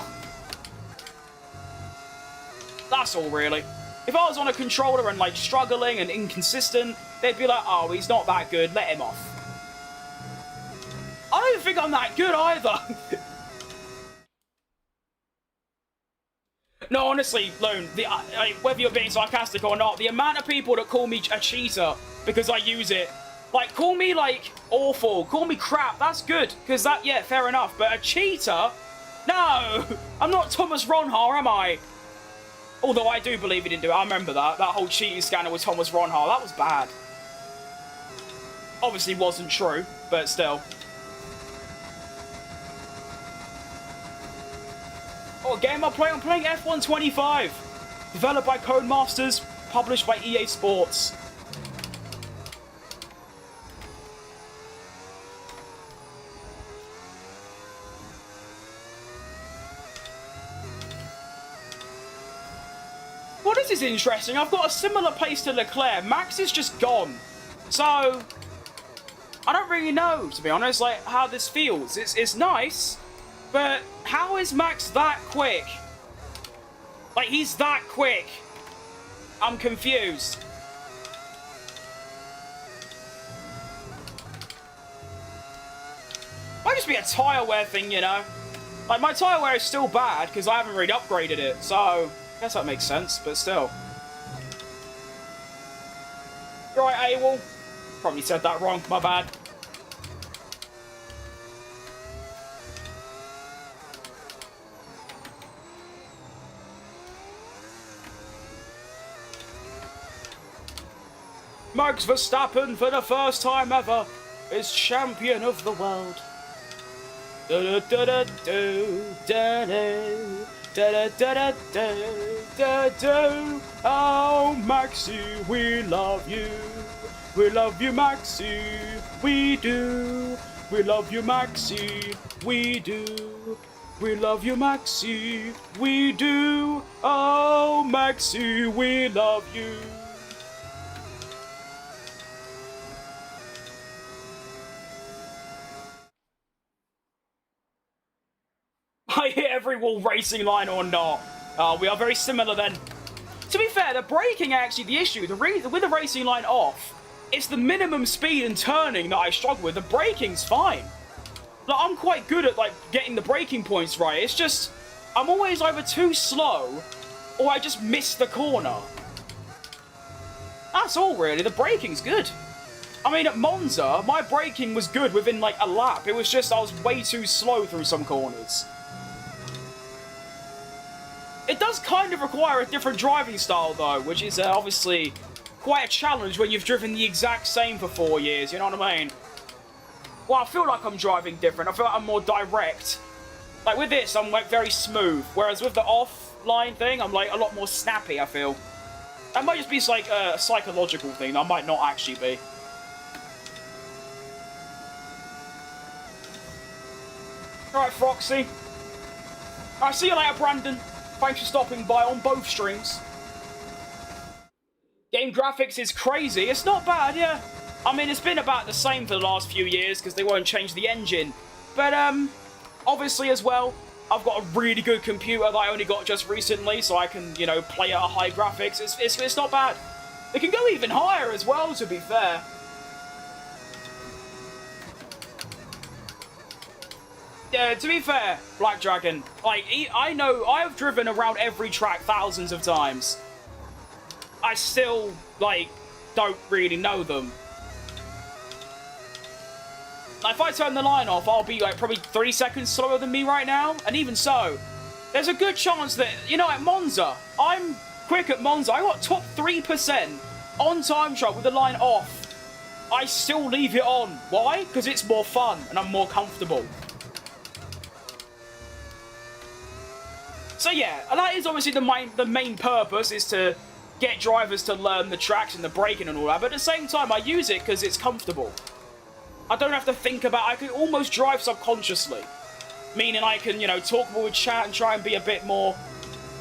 That's all, really. If I was on a controller and, like, struggling and inconsistent, they'd be like, oh, he's not that good, let him off. I don't think I'm that good either. No, honestly, Lone, whether you're being sarcastic or not, the amount of people that call me a cheater because I use it, like, call me, like, awful, call me crap, that's good, because that, yeah, fair enough, but a cheater? No! I'm not Thomas Ronhar, am I? Although I do believe he didn't do it, I remember that whole cheating scandal with Thomas Ronhar, that was bad. Obviously wasn't true, but still. What game I'm playing? I'm playing F1 25. Developed by Codemasters, published by EA Sports. Well, this is interesting. I've got a similar pace to Leclerc. Max is just gone. So, I don't really know, to be honest, like, how this feels. It's nice. But how is Max that quick? Like, he's that quick. I'm confused. Might just be a tyre wear thing, you know? Like, my tyre wear is still bad because I haven't really upgraded it, so I guess that makes sense, but still. right, AWOL. Probably said that wrong, my bad. Max Verstappen, for the first time ever, is champion of the world. Oh, Maxi, we love you. We love you, Maxi. We do. We love you, Maxi. We do. We love you, Maxi. We do. Oh, Maxi, we love you. I hit every wall racing line or not. We are very similar then. To be fair, the braking actually the issue. With the racing line off, it's the minimum speed and turning that I struggle with. The braking's fine. Like, I'm quite good at like getting the braking points right. It's just I'm always either too slow or I just miss the corner. That's all really. The braking's good. I mean, at Monza, my braking was good within like a lap. It was just I was way too slow through some corners. It does kind of require a different driving style, though, which is obviously quite a challenge when you've driven the exact same for 4 years, you know what I mean? Well, I feel like I'm driving different. I feel like I'm more direct. Like, with this, I'm, like, very smooth. Whereas with the offline thing, I'm, like, a lot more snappy, I feel. That might just be, like, a psychological thing. That might not actually be. Alright, Froxy. Alright, see you later, Brandon. Thanks for stopping by on both streams. Game graphics is crazy. It's not bad, yeah. I mean, it's been about the same for the last few years because they won't change the engine. But, obviously as well, I've got a really good computer that I only got just recently, so I can, you know, play at a high graphics. It's not bad. It can go even higher as well, to be fair. Yeah, to be fair, Black Dragon, like, I know, I've driven around every track thousands of times. I still, like, don't really know them. Like, if I turn the line off, I'll be, like, probably 3 seconds slower than me right now. And even so, there's a good chance that, you know, at Monza, I'm quick at Monza. I got top 3% on time trial with the line off. I still leave it on. Why? Because it's more fun and I'm more comfortable. So yeah, and that is obviously the main purpose, is to get drivers to learn the tracks and the braking and all that, but at the same time I use it because it's comfortable. I don't have to think about I can almost drive subconsciously. Meaning I can, you know, talk more with chat and try and be a bit more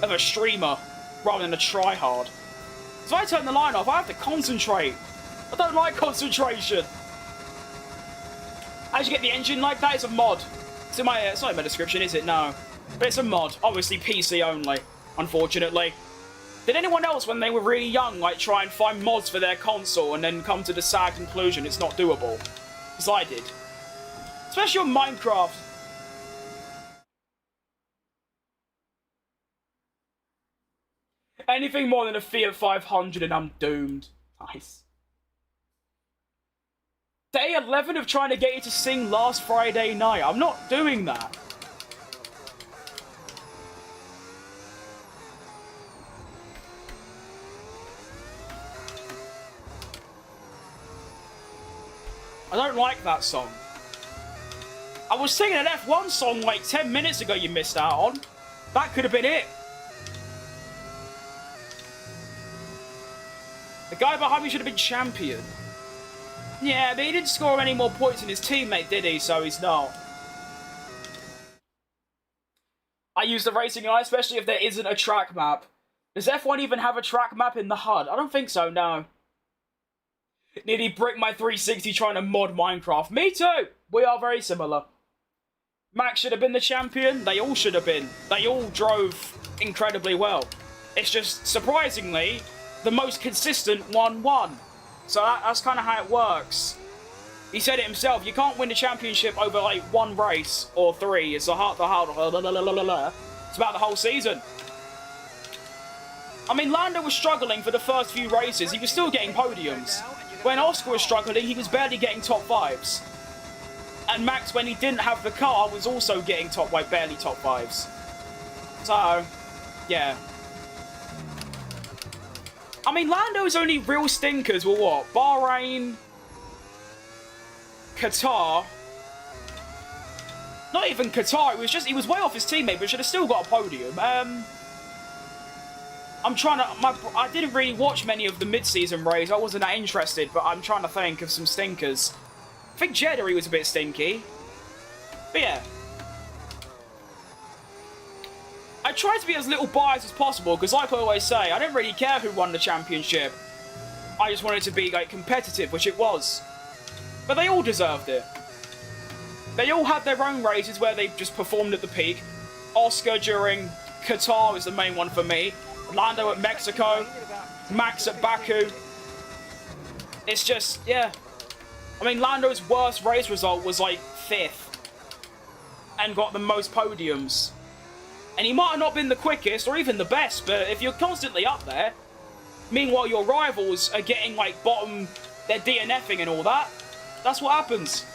of a streamer rather than a tryhard. So if I turn the line off, I have to concentrate. I don't like concentration. How'd you get the engine like that? It's a mod. It's not in my description, is it? No. But it's a mod. Obviously PC only, unfortunately. Did anyone else, when they were really young, like try and find mods for their console and then come to the sad conclusion it's not doable? Because I did. Especially on Minecraft. Anything more than a Fiat 500 and I'm doomed. Nice. Day 11 of trying to get you to sing last Friday night. I'm not doing that. I don't like that song. I was singing an F1 song like 10 minutes ago you missed out on. That could have been it. The guy behind me should have been champion. Yeah, but he didn't score any more points than his teammate, did he? So he's not. I use the racing eye, especially if there isn't a track map. Does F1 even have a track map in the HUD? I don't think so, no. Nearly bricked my 360 trying to mod Minecraft. Me too! We are very similar. Max should have been the champion. They all should have been. They all drove incredibly well. It's just, surprisingly, the most consistent one won. So that's kind of how it works. He said it himself. You can't win the championship over, like, one race or three. It's it's about the whole season. I mean, Lando was struggling for the first few races. He was still getting podiums. When Oscar was struggling, he was barely getting top 5s. And Max, when he didn't have the car, was also getting barely top 5s. So, yeah. I mean, Lando's only real stinkers were what? Bahrain, Qatar. Not even Qatar, he was way off his teammate, but should have still got a podium. I didn't really watch many of the mid-season race. I wasn't that interested, but I'm trying to think of some stinkers. I think Jeddah was a bit stinky. But yeah. I tried to be as little biased as possible, because like I always say, I didn't really care who won the championship. I just wanted to be, like, competitive, which it was. But they all deserved it. They all had their own races where they just performed at the peak. Oscar during Qatar was the main one for me. Lando at Mexico. Max at Baku. It's just, yeah. I mean, Lando's worst race result was, like, 5th. And got the most podiums. And he might have not been the quickest or even the best, but if you're constantly up there, meanwhile your rivals are getting, like, bottom, they're DNFing and all that, that's what happens.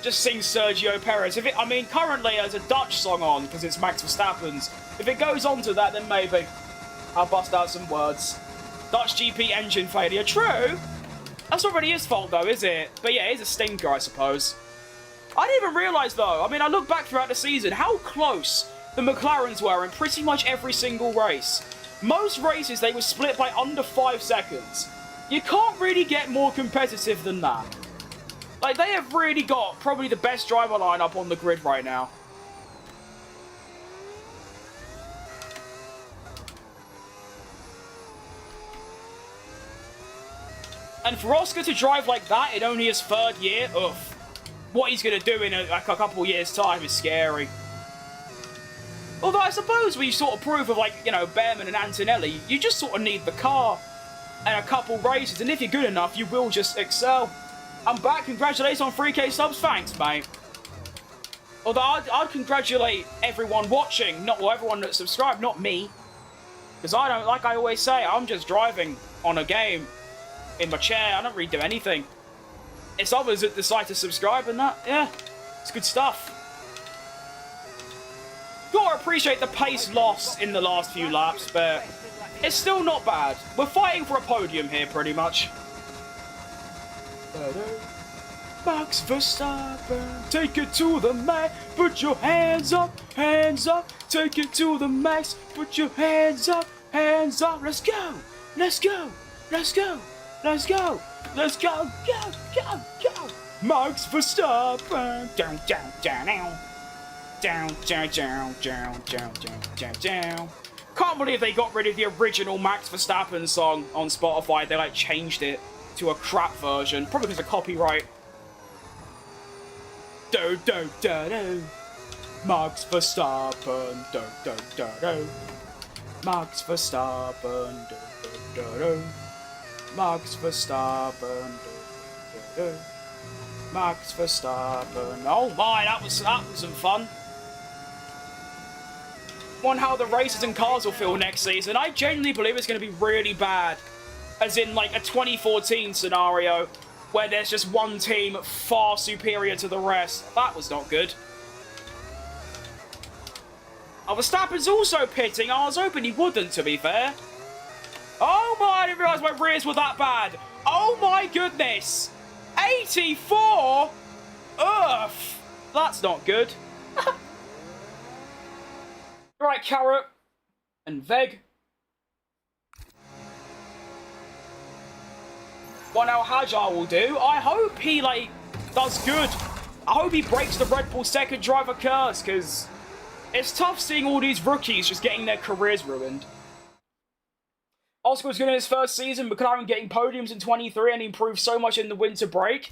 Just sing Sergio Perez. I mean, currently there's a Dutch song on, because it's Max Verstappen's. If it goes on to that, then maybe I'll bust out some words. Dutch GP engine failure. True! That's not really his fault, though, is it? But yeah, he's a stinker, I suppose. I didn't even realise, though, I mean, I look back throughout the season, how close the McLarens were in pretty much every single race. Most races, they were split by under 5 seconds. You can't really get more competitive than that. Like, they have really got probably the best driver lineup on the grid right now. And for Oscar to drive like that in only his 3rd year, oof. What he's going to do in a couple years' time is scary. Although I suppose we sort of prove of, like, you know, Behrman and Antonelli, you just sort of need the car and a couple races, and if you're good enough, you will just excel. I'm back. Congratulations on 3K subs. Thanks, mate. Although I'd congratulate everyone watching, everyone that subscribed, not me. Because I don't, like I always say, I'm just driving on a game in my chair. I don't really do anything. It's others that decide to subscribe and that, yeah, it's good stuff. Gotta appreciate the pace loss in the last few laps, but it's still not bad. We're fighting for a podium here, pretty much. Max Verstappen, take it to the max, put your hands up, take it to the max, put your hands up, let's go, let's go, let's go, let's go. Let's go, go. Max Verstappen. Down. Can't believe they got rid of the original Max Verstappen song on Spotify. They, like, changed it to a crap version. Probably because of copyright. Do. Max Verstappen. Do. Max Verstappen. Do. Max Verstappen. Max Verstappen. Oh my, that was some fun. Wonder how the races and cars will feel next season. I genuinely believe it's going to be really bad. As in, like, a 2014 scenario where there's just one team far superior to the rest. That was not good. Oh, Verstappen's also pitting. I was hoping he wouldn't, to be fair. Oh my, I didn't realise my rears were that bad. Oh my goodness. 84? Ugh. That's not good. Right, Carrot and Veg. What now Hajar will do, I hope he, like, does good. I hope he breaks the Red Bull second driver curse, because it's tough seeing all these rookies just getting their careers ruined. Oscar was good in his first season, McLaren getting podiums in 23 and improved so much in the winter break.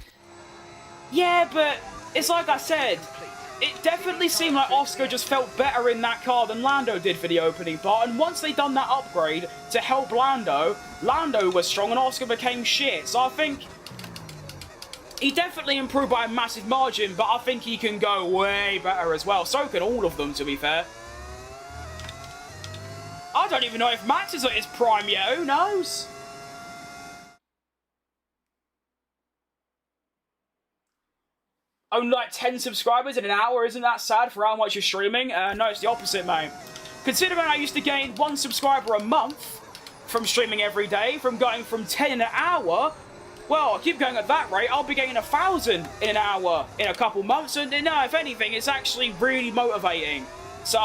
Yeah, but it's like I said, it definitely seemed like Oscar just felt better in that car than Lando did for the opening part, and once they done that upgrade to help Lando was strong and Oscar became shit. So I think he definitely improved by a massive margin, but I think he can go way better as well. So can all of them, to be fair. I don't even know if Max is at his prime yet. Who knows? Only like 10 subscribers in an hour. Isn't that sad for how much you're streaming? No, it's the opposite, mate. Considering I used to gain 1 subscriber a month from streaming every day, from going from 10 in an hour, well, I keep going at that rate, I'll be gaining 1,000 in an hour in a couple months. And no, if anything, it's actually really motivating. So,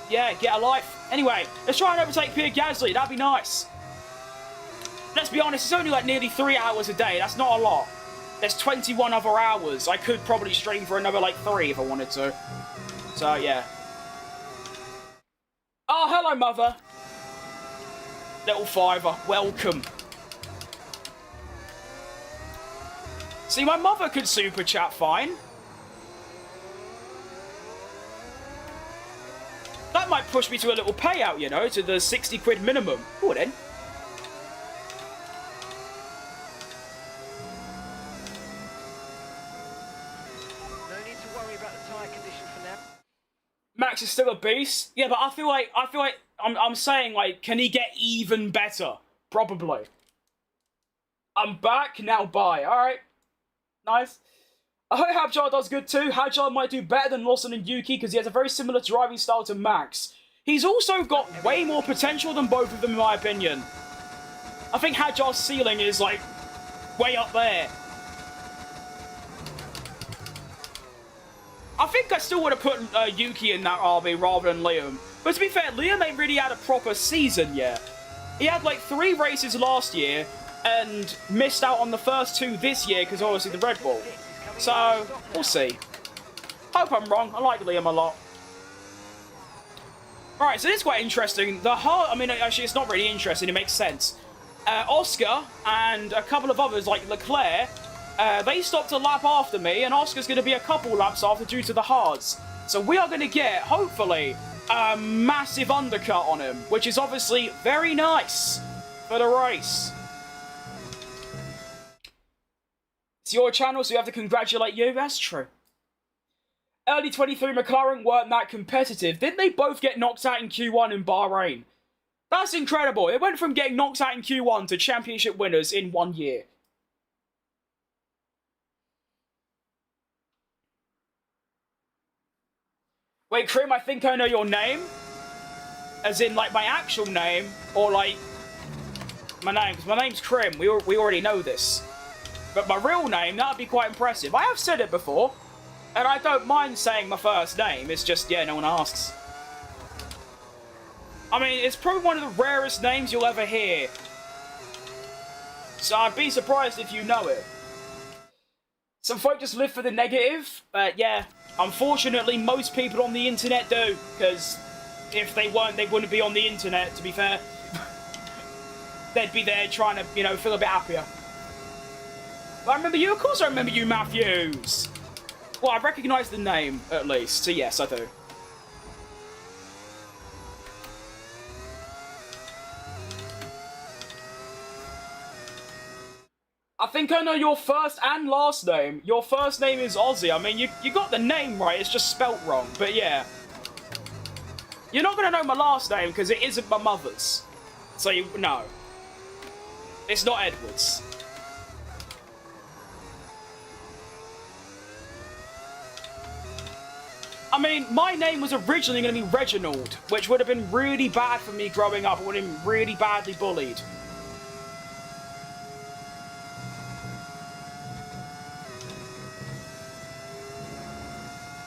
yeah, get a life. Anyway, let's try and overtake Pierre Gasly. That'd be nice. Let's be honest, it's only like nearly 3 hours a day. That's not a lot. There's 21 other hours. I could probably stream for another, like, 3 if I wanted to. So, yeah. Oh, hello, mother. Little fiver. Welcome. See, my mother could super chat fine. That might push me to a little payout, you know, to the 60 quid minimum. Cool, then. Max is still a beast. Yeah, but I feel like I'm saying, like, can he get even better? Probably. I'm back, now bye. Alright. Nice. I hope Habjar does good too. Habjar might do better than Lawson and Yuki because he has a very similar driving style to Max. He's also got way more potential than both of them, in my opinion. I think Habjar's ceiling is, like, way up there. I think I still would have put Yuki in that RB rather than Liam. But to be fair, Liam ain't really had a proper season yet. He had like 3 races last year and missed out on the first 2 this year because obviously the Red Bull. So, we'll see. Hope I'm wrong. I like Liam a lot. Alright, so this is quite interesting. I mean, actually, it's not really interesting. It makes sense. Oscar and a couple of others like Leclerc, they stopped a lap after me, and Oscar's going to be a couple laps after due to the hards. So we are going to get, hopefully, a massive undercut on him, which is obviously very nice for the race. It's your channel, so you have to congratulate you. That's true. Early 23 McLaren weren't that competitive. Didn't they both get knocked out in Q1 in Bahrain? That's incredible. It went from getting knocked out in Q1 to championship winners in 1 year. Wait, Krim, I think I know your name? As in, like, my actual name? Or, like, my name? Because my name's Krim. We already know this. But my real name, that would be quite impressive. I have said it before. And I don't mind saying my first name. It's just, yeah, no one asks. I mean, it's probably one of the rarest names you'll ever hear. So I'd be surprised if you know it. Some folk just live for the negative. Yeah, unfortunately, most people on the internet do. Because if they weren't, they wouldn't be on the internet, to be fair. They'd be there trying to, you know, feel a bit happier. But I remember you. Of course I remember you, Matthews. Well, I recognise the name, at least. So yes, I do. I think I know your first and last name. Your first name is Ozzy. I mean, you got the name right, it's just spelt wrong. But yeah. You're not going to know my last name because it isn't my mother's. So, no. It's not Edwards. I mean, my name was originally going to be Reginald, which would have been really bad for me growing up. I would have been really badly bullied.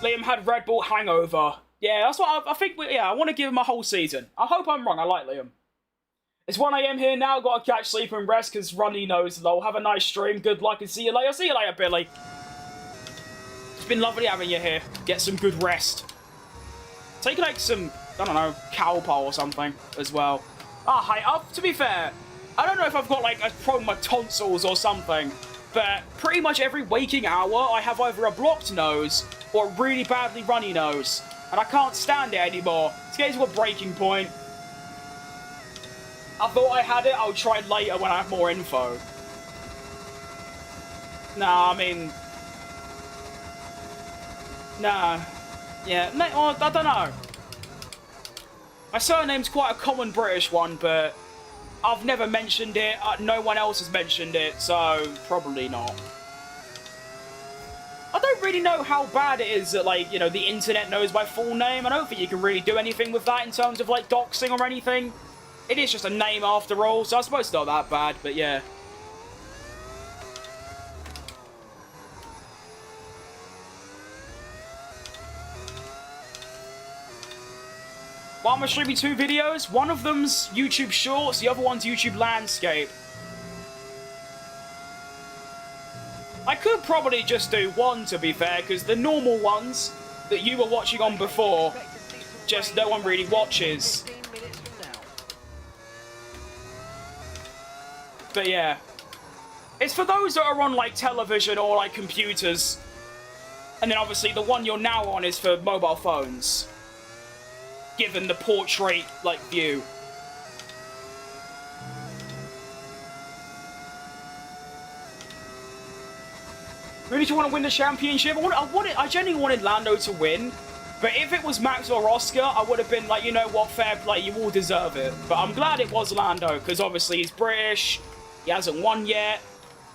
Liam had Red Bull hangover. Yeah, that's what I think. Yeah, I want to give him a whole season. I hope I'm wrong. I like Liam. It's 1 AM here now. Got to catch sleep and rest because Ronnie knows, lol. Have a nice stream. Good luck and see you later. See you later, Billy. It's been lovely having you here. Get some good rest. Take like some, I don't know, cowpole or something as well. To be fair, I don't know if I've got like a problem with my tonsils or something, but pretty much every waking hour I have either a blocked nose or a really badly runny nose, and I can't stand it anymore. It's getting to a breaking point. I thought I had it. I'll try it later when I have more info. Nah, I mean... Nah. Yeah, well, I don't know. My surname's quite a common British one, but I've never mentioned it. No one else has mentioned it, so probably not. I don't really know how bad it is that, like, you know, the internet knows my full name. I don't think you can really do anything with that in terms of, like, doxing or anything. It is just a name after all, so I suppose it's not that bad, but yeah. Why am I streaming 2 videos? One of them's YouTube Shorts, the other one's YouTube Landscape. I could probably just do one, to be fair, because the normal ones that you were watching on before, just no one really watches. But yeah. It's for those that are on, like, television or, like, computers. And then, obviously, the one you're now on is for mobile phones. Given the portrait, like, view. Really, do you want to win the championship? I genuinely wanted Lando to win. But if it was Max or Oscar, I would have been like, you know what, fair play, you all deserve it. But I'm glad it was Lando, because obviously he's British. He hasn't won yet.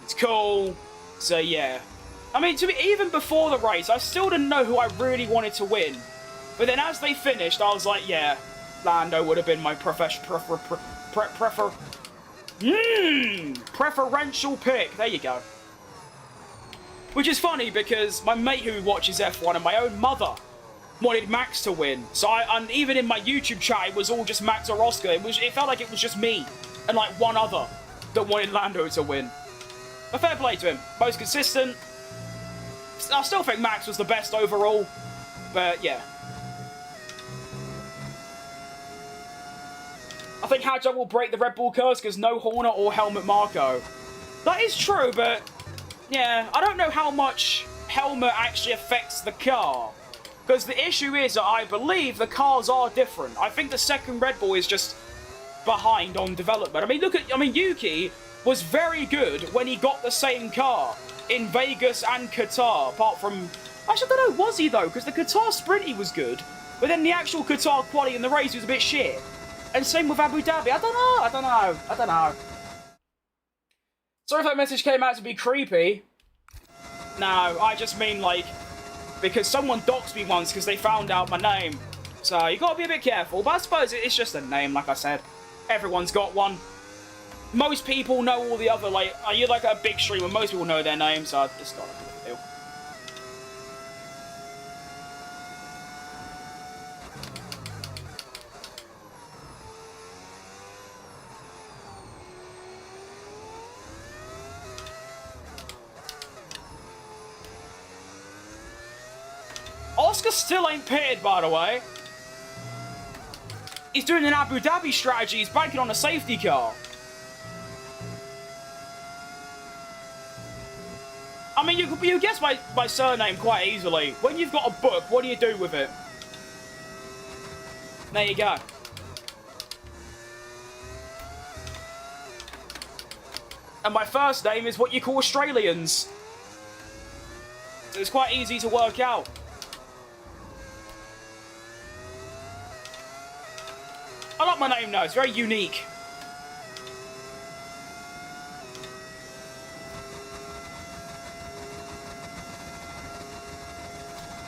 It's cool. So, yeah. I mean, even before the race, I still didn't know who I really wanted to win. But then as they finished, I was like, yeah, Lando would have been my preferential pick. There you go. Which is funny because my mate who watches F1 and my own mother wanted Max to win. So and even in my YouTube chat, it was all just Max or Oscar. It felt like it was just me and like one other that wanted Lando to win. But fair play to him. Most consistent. I still think Max was the best overall. But yeah. I think Hadjar will break the Red Bull curse because no Horner or Helmut Marko. That is true, but yeah, I don't know how much Helmut actually affects the car. Because the issue is that I believe the cars are different. I think the second Red Bull is just behind on development. I mean, Yuki was very good when he got the same car in Vegas and Qatar, apart from... Actually, I don't know, was he though? Because the Qatar sprint he was good, but then the actual Qatar quali in the race was a bit shit. And same with Abu Dhabi. I don't know. Sorry if that message came out to be creepy. No, I just mean, like, because someone doxed me once because they found out my name. So you gotta be a bit careful. But I suppose it's just a name, like I said. Everyone's got one. Most people know all the other, like, you're like a big streamer. Most people know their names, so it's not a big deal. Oscar still ain't pitted, by the way. He's doing an Abu Dhabi strategy. He's banking on a safety car. I mean, you guess my surname quite easily. When you've got a book, what do you do with it? There you go. And my first name is what you call Australians. So it's quite easy to work out. I like my name though, it's very unique.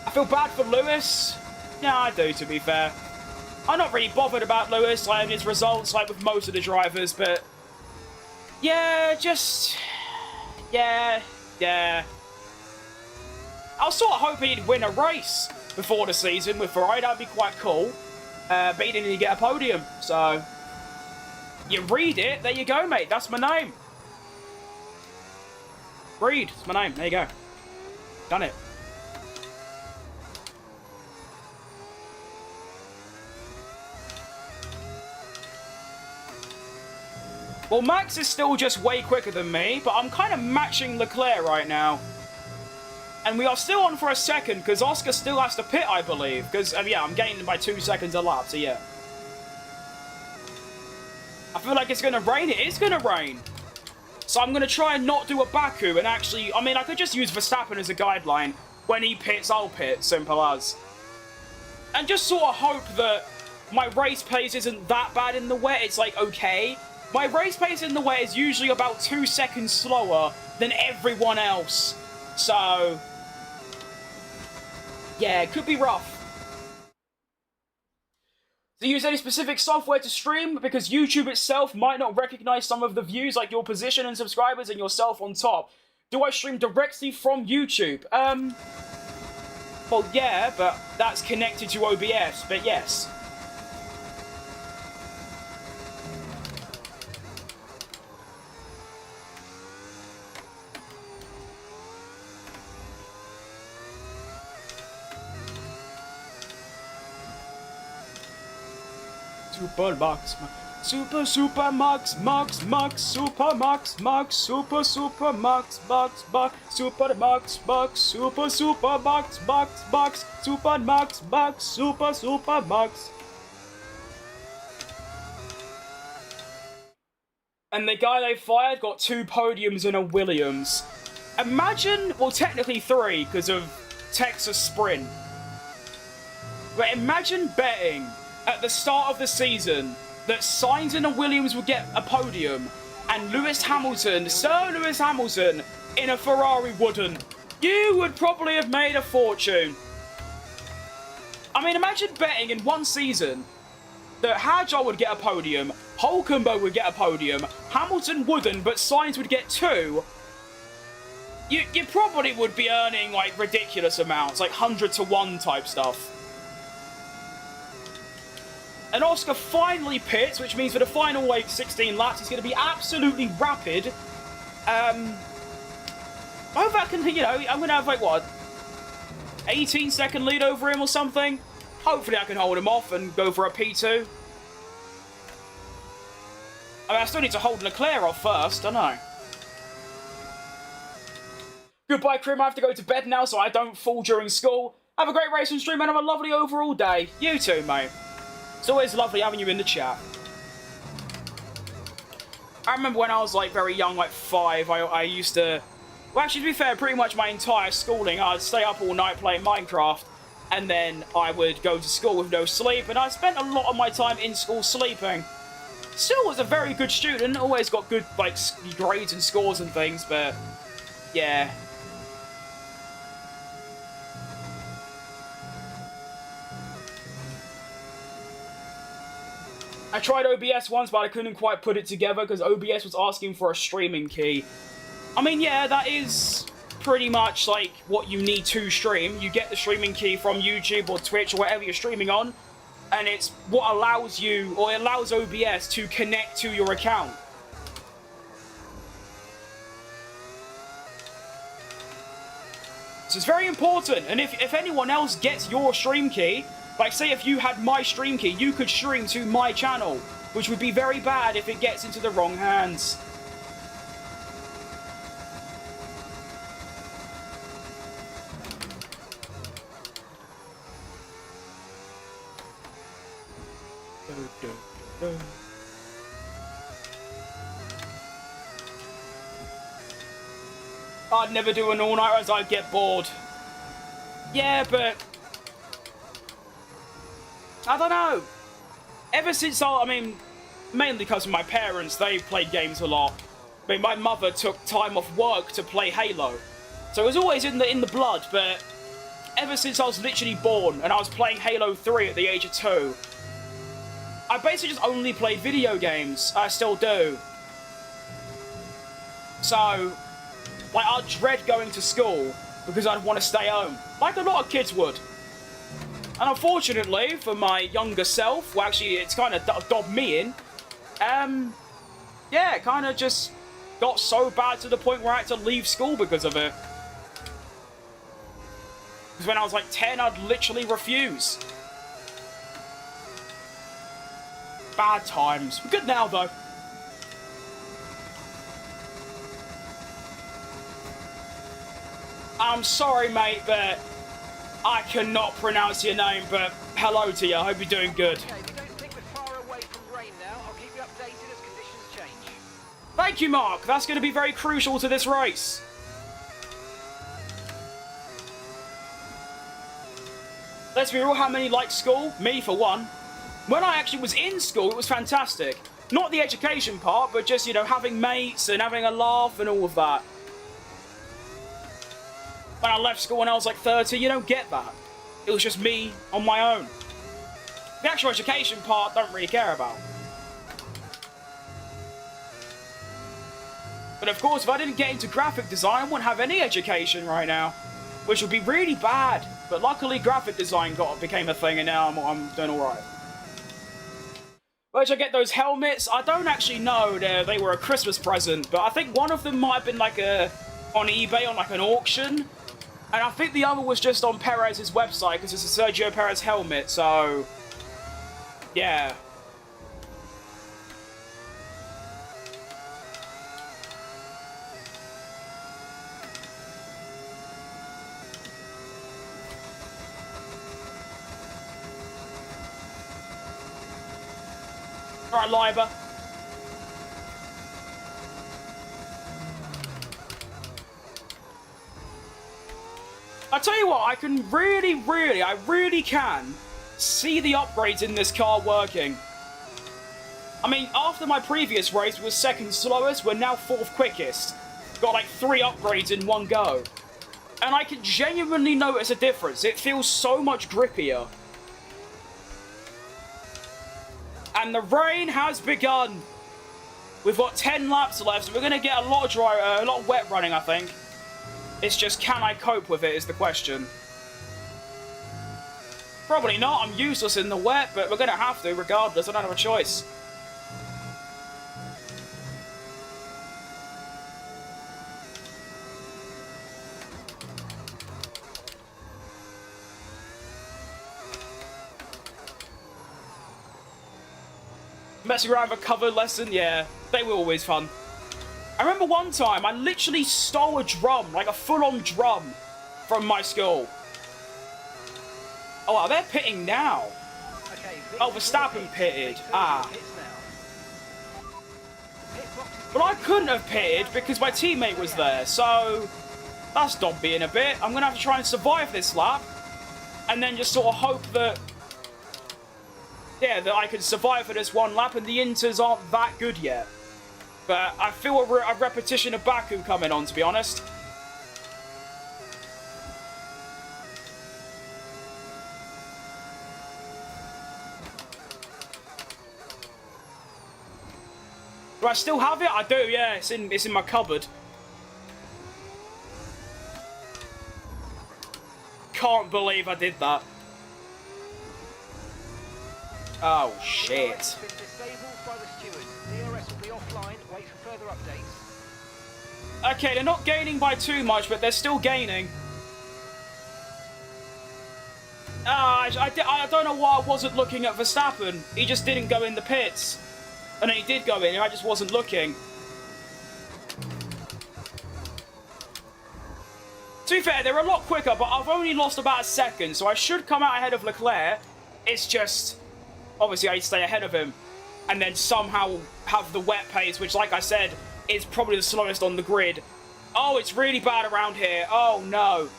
I feel bad for Lewis. Yeah, I do, to be fair. I'm not really bothered about Lewis, like, and his results, like with most of the drivers, but... Yeah, just... Yeah. I was sort of hoping he'd win a race before the season with Ferrari, that'd be quite cool. But he didn't even get a podium, so... You read it, there you go, mate. That's my name. Reed, it's my name. There you go. Done it. Well, Max is still just way quicker than me, but I'm kind of matching Leclerc right now. And we are still on for a second, because Oscar still has to pit, I believe. Because, yeah, I'm gaining by 2 seconds a lap, so yeah. I feel like it's going to rain. It is going to rain. So I'm going to try and not do a Baku and actually... I mean, I could just use Verstappen as a guideline. When he pits, I'll pit. Simple as. And just sort of hope that my race pace isn't that bad in the wet. It's like, okay. My race pace in the wet is usually about 2 seconds slower than everyone else. So, yeah, it could be rough. Do you use any specific software to stream? Because YouTube itself might not recognize some of the views, like your position and subscribers and yourself on top. Do I stream directly from YouTube? Well, yeah, but that's connected to OBS, but yes. Super Max, Super Max, Max, Super Max, Max, Super Max, Max, Super Max, Max, Super Max, Max, Super Max, Max, Super Max. And the guy they fired got 2 podiums and a Williams. Imagine, well, technically 3 because of Texas Sprint. But imagine betting at the start of the season that Sainz and a Williams would get a podium and Lewis Hamilton, Sir Lewis Hamilton, in a Ferrari wouldn't. You would probably have made a fortune. I mean, imagine betting in one season that Hadjar would get a podium, Hulkenberg would get a podium, Hamilton wouldn't, but Sainz would get 2. You probably would be earning, like, ridiculous amounts, like 100 to 1 type stuff. And Oscar finally pits, which means for the final, like, 16 laps, he's going to be absolutely rapid. I hope I can, you know, I'm going to have, like, what, 18-second lead over him or something? Hopefully I can hold him off and go for a P2. I mean, I still need to hold Leclerc off first, I know. Goodbye, Krim. I have to go to bed now so I don't fall during school. Have a great race and stream and have a lovely overall day. You too, mate. It's always lovely having you in the chat. I remember when I was, like, very young, like 5, I used to... Well, actually, to be fair, pretty much my entire schooling, I'd stay up all night playing Minecraft, and then I would go to school with no sleep, and I spent a lot of my time in school sleeping. Still was a very good student, always got good, like, grades and scores and things, but... yeah. I tried OBS once, but I couldn't quite put it together because OBS was asking for a streaming key. I mean, yeah, that is pretty much like what you need to stream. You get the streaming key from YouTube or Twitch or whatever you're streaming on, and it's what allows you, or it allows OBS to connect to your account. So it's very important, and if anyone else gets your stream key, like, say if you had my stream key, you could stream to my channel, which would be very bad if it gets into the wrong hands. I'd never do an all-nighter as I'd get bored. Yeah, but... I don't know. Ever since I mean, mainly because of my parents, they played games a lot. I mean, my mother took time off work to play Halo. So it was always in the blood, but ever since I was literally born and I was playing Halo 3 at the age of 2, I basically just only played video games. I still do. So, like, I'd dread going to school because I'd want to stay home, like a lot of kids would. And unfortunately, for my younger self, well, actually, it's kind of dobbed me in. Yeah, it kind of just got so bad to the point where I had to leave school because of it. Because when I was like 10, I'd literally refuse. Bad times. We're good now, though. I'm sorry, mate, but I cannot pronounce your name, but hello to you. I hope you're doing good. Okay, we don't think we're far away from rain now. I'll keep you updated as conditions change. Thank you, Mark. That's going to be very crucial to this race. Let's be real, how many like school? Me, for one. When I actually was in school, it was fantastic. Not the education part, but just, you know, having mates and having a laugh and all of that. When I left school when I was like 30, you don't get that. It was just me on my own. The actual education part, don't really care about. But of course, if I didn't get into graphic design, I wouldn't have any education right now. Which would be really bad. But luckily, graphic design became a thing, and now I'm doing alright. Where did I get those helmets? I don't actually know. They were a Christmas present, but I think one of them might have been like on eBay on like an auction. And I think the other was just on Perez's website, because it's a Sergio Perez helmet, so... yeah. Alright, Liber. I tell you what, I can I really can see the upgrades in this car working. I mean, after my previous race was second slowest, we're now fourth quickest. Got like 3 upgrades in one go. And I can genuinely notice a difference. It feels so much grippier. And the rain has begun. We've got 10 laps left, so we're going to get a lot of wet running, I think. It's just, can I cope with it is the question. Probably not, I'm useless in the wet, but we're going to have to regardless, I don't have a choice. Messing around with a cover lesson, yeah, they were always fun. I remember one time I literally stole a drum, like a full-on drum, from my school. Oh, wow, they're pitting now. Okay, Oh, Verstappen pitted. Ah. But I couldn't have pitted because my teammate was there, so that's not being a bit. I'm going to have to try and survive this lap, and then just sort of hope that, yeah, that I can survive for this one lap, and the Inters aren't that good yet. But I feel a repetition of Baku coming on, to be honest. Do I still have it? I do, yeah. It's in my cupboard. Can't believe I did that. Oh, shit. Okay, they're not gaining by too much, but they're still gaining. I don't know why I wasn't looking at Verstappen. He just didn't go in the pits. And he did go in, and I just wasn't looking. To be fair, they're a lot quicker, but I've only lost about a second, so I should come out ahead of Leclerc. It's just, obviously, I stay ahead of him. And then somehow have the wet pace, which, like I said, is probably the slowest on the grid. Oh, it's really bad around here. Oh, no.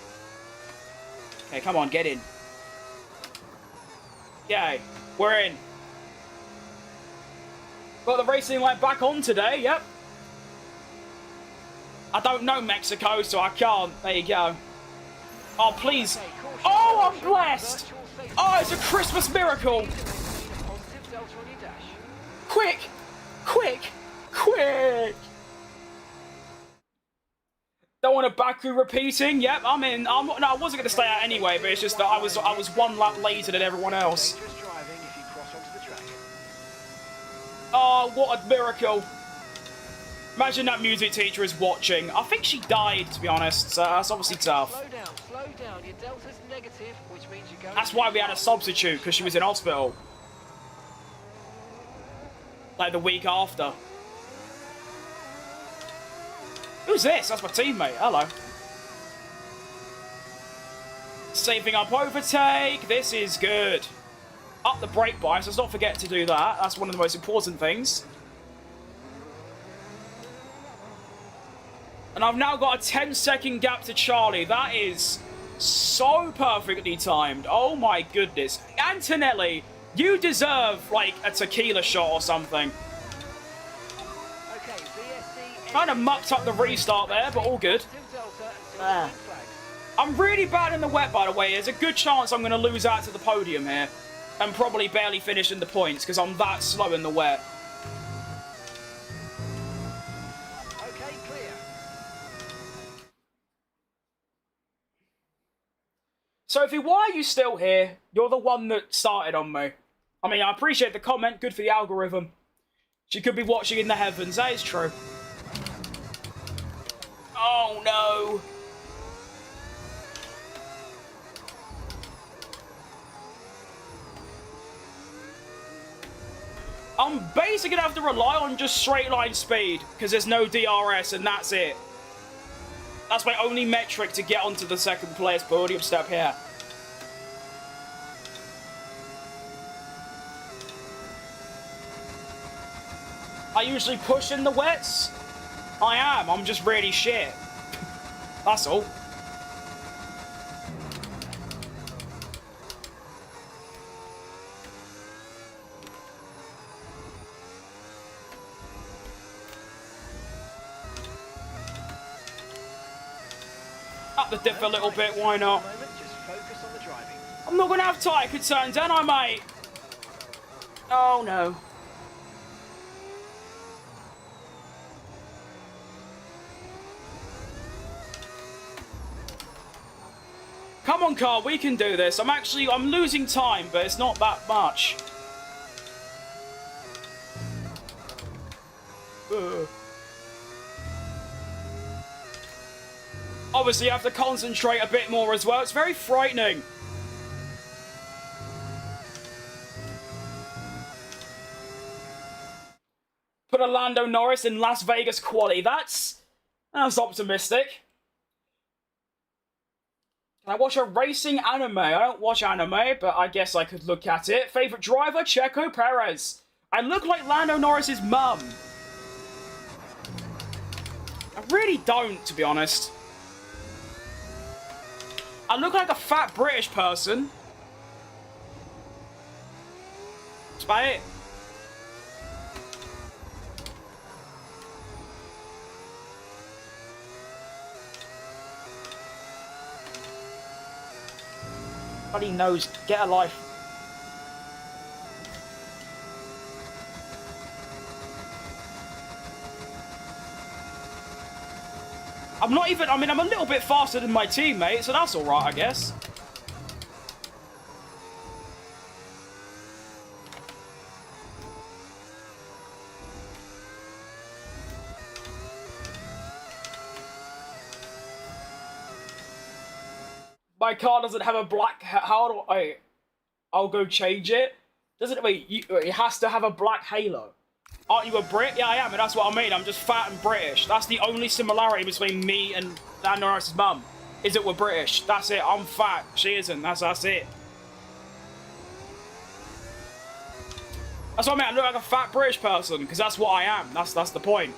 Okay, come on, get in. Yay, we're in. Got the racing light back on today, yep. I don't know Mexico, so I can't. There you go. Oh, please. Oh, I'm blessed. Oh, it's a Christmas miracle. Quick, quick, quick. Don't want a Baku repeating. Yep, I'm in. No, I wasn't going to stay out anyway, but it's just that I was one lap later than everyone else. Oh, what a miracle. Imagine that music teacher is watching. I think she died, to be honest, so that's obviously tough. Slow down. Your delta's negative, which means you're going. That's why we had a substitute, because she was in hospital. Like the week after. Who's this? That's my teammate. Hello. Saving up overtake. This is good. Up the brake bias. Let's not forget to do that. That's one of the most important things. And I've now got a 10-second gap to Charlie. That is so perfectly timed. Oh my goodness. Antonelli, You deserve, like, a tequila shot or something. Okay, VSC. Kind of mucked up the restart there, but all good. I'm really bad in the wet, by the way. There's a good chance I'm going to lose out to the podium here. And probably barely finish in the points, because I'm that slow in the wet. Okay, clear. Sophie, why are you still here? You're the one that started on me. I mean, I appreciate the comment. Good for the algorithm. She could be watching in the heavens. That is true. Oh, no. I'm basically going to have to rely on just straight line speed, because there's no DRS, and that's it. That's my only metric to get onto the second place podium step here. I usually push in the wets. I am. I'm just really shit. That's all. Up the diff a little bit, why not? Just focus on the driving. I'm not going to have tire concerns, am I, mate? Oh, no. Come on, car, we can do this. I'm losing time, but it's not that much. Obviously, you have to concentrate a bit more as well. It's very frightening. Put a Lando Norris in Las Vegas quali. That's optimistic. Can I watch a racing anime? I don't watch anime, but I guess I could look at it. Favorite driver? Checo Perez. I look like Lando Norris's mum. I really don't, to be honest. I look like a fat British person. That's about it. Bloody nose, get a life. I'm not even, I mean, I'm a little bit faster than my teammate, so that's alright, I guess. My car doesn't have a black, how do I, I'll go change it. Doesn't, wait, it has to have a black halo. Aren't you a Brit? Yeah, I am, and that's what I mean. I'm just fat and British. That's the only similarity between me and Dan Norris's mum, is that we're British. That's it. I'm fat. She isn't. That's it. That's what I mean. I look like a fat British person, because that's what I am. That's the point.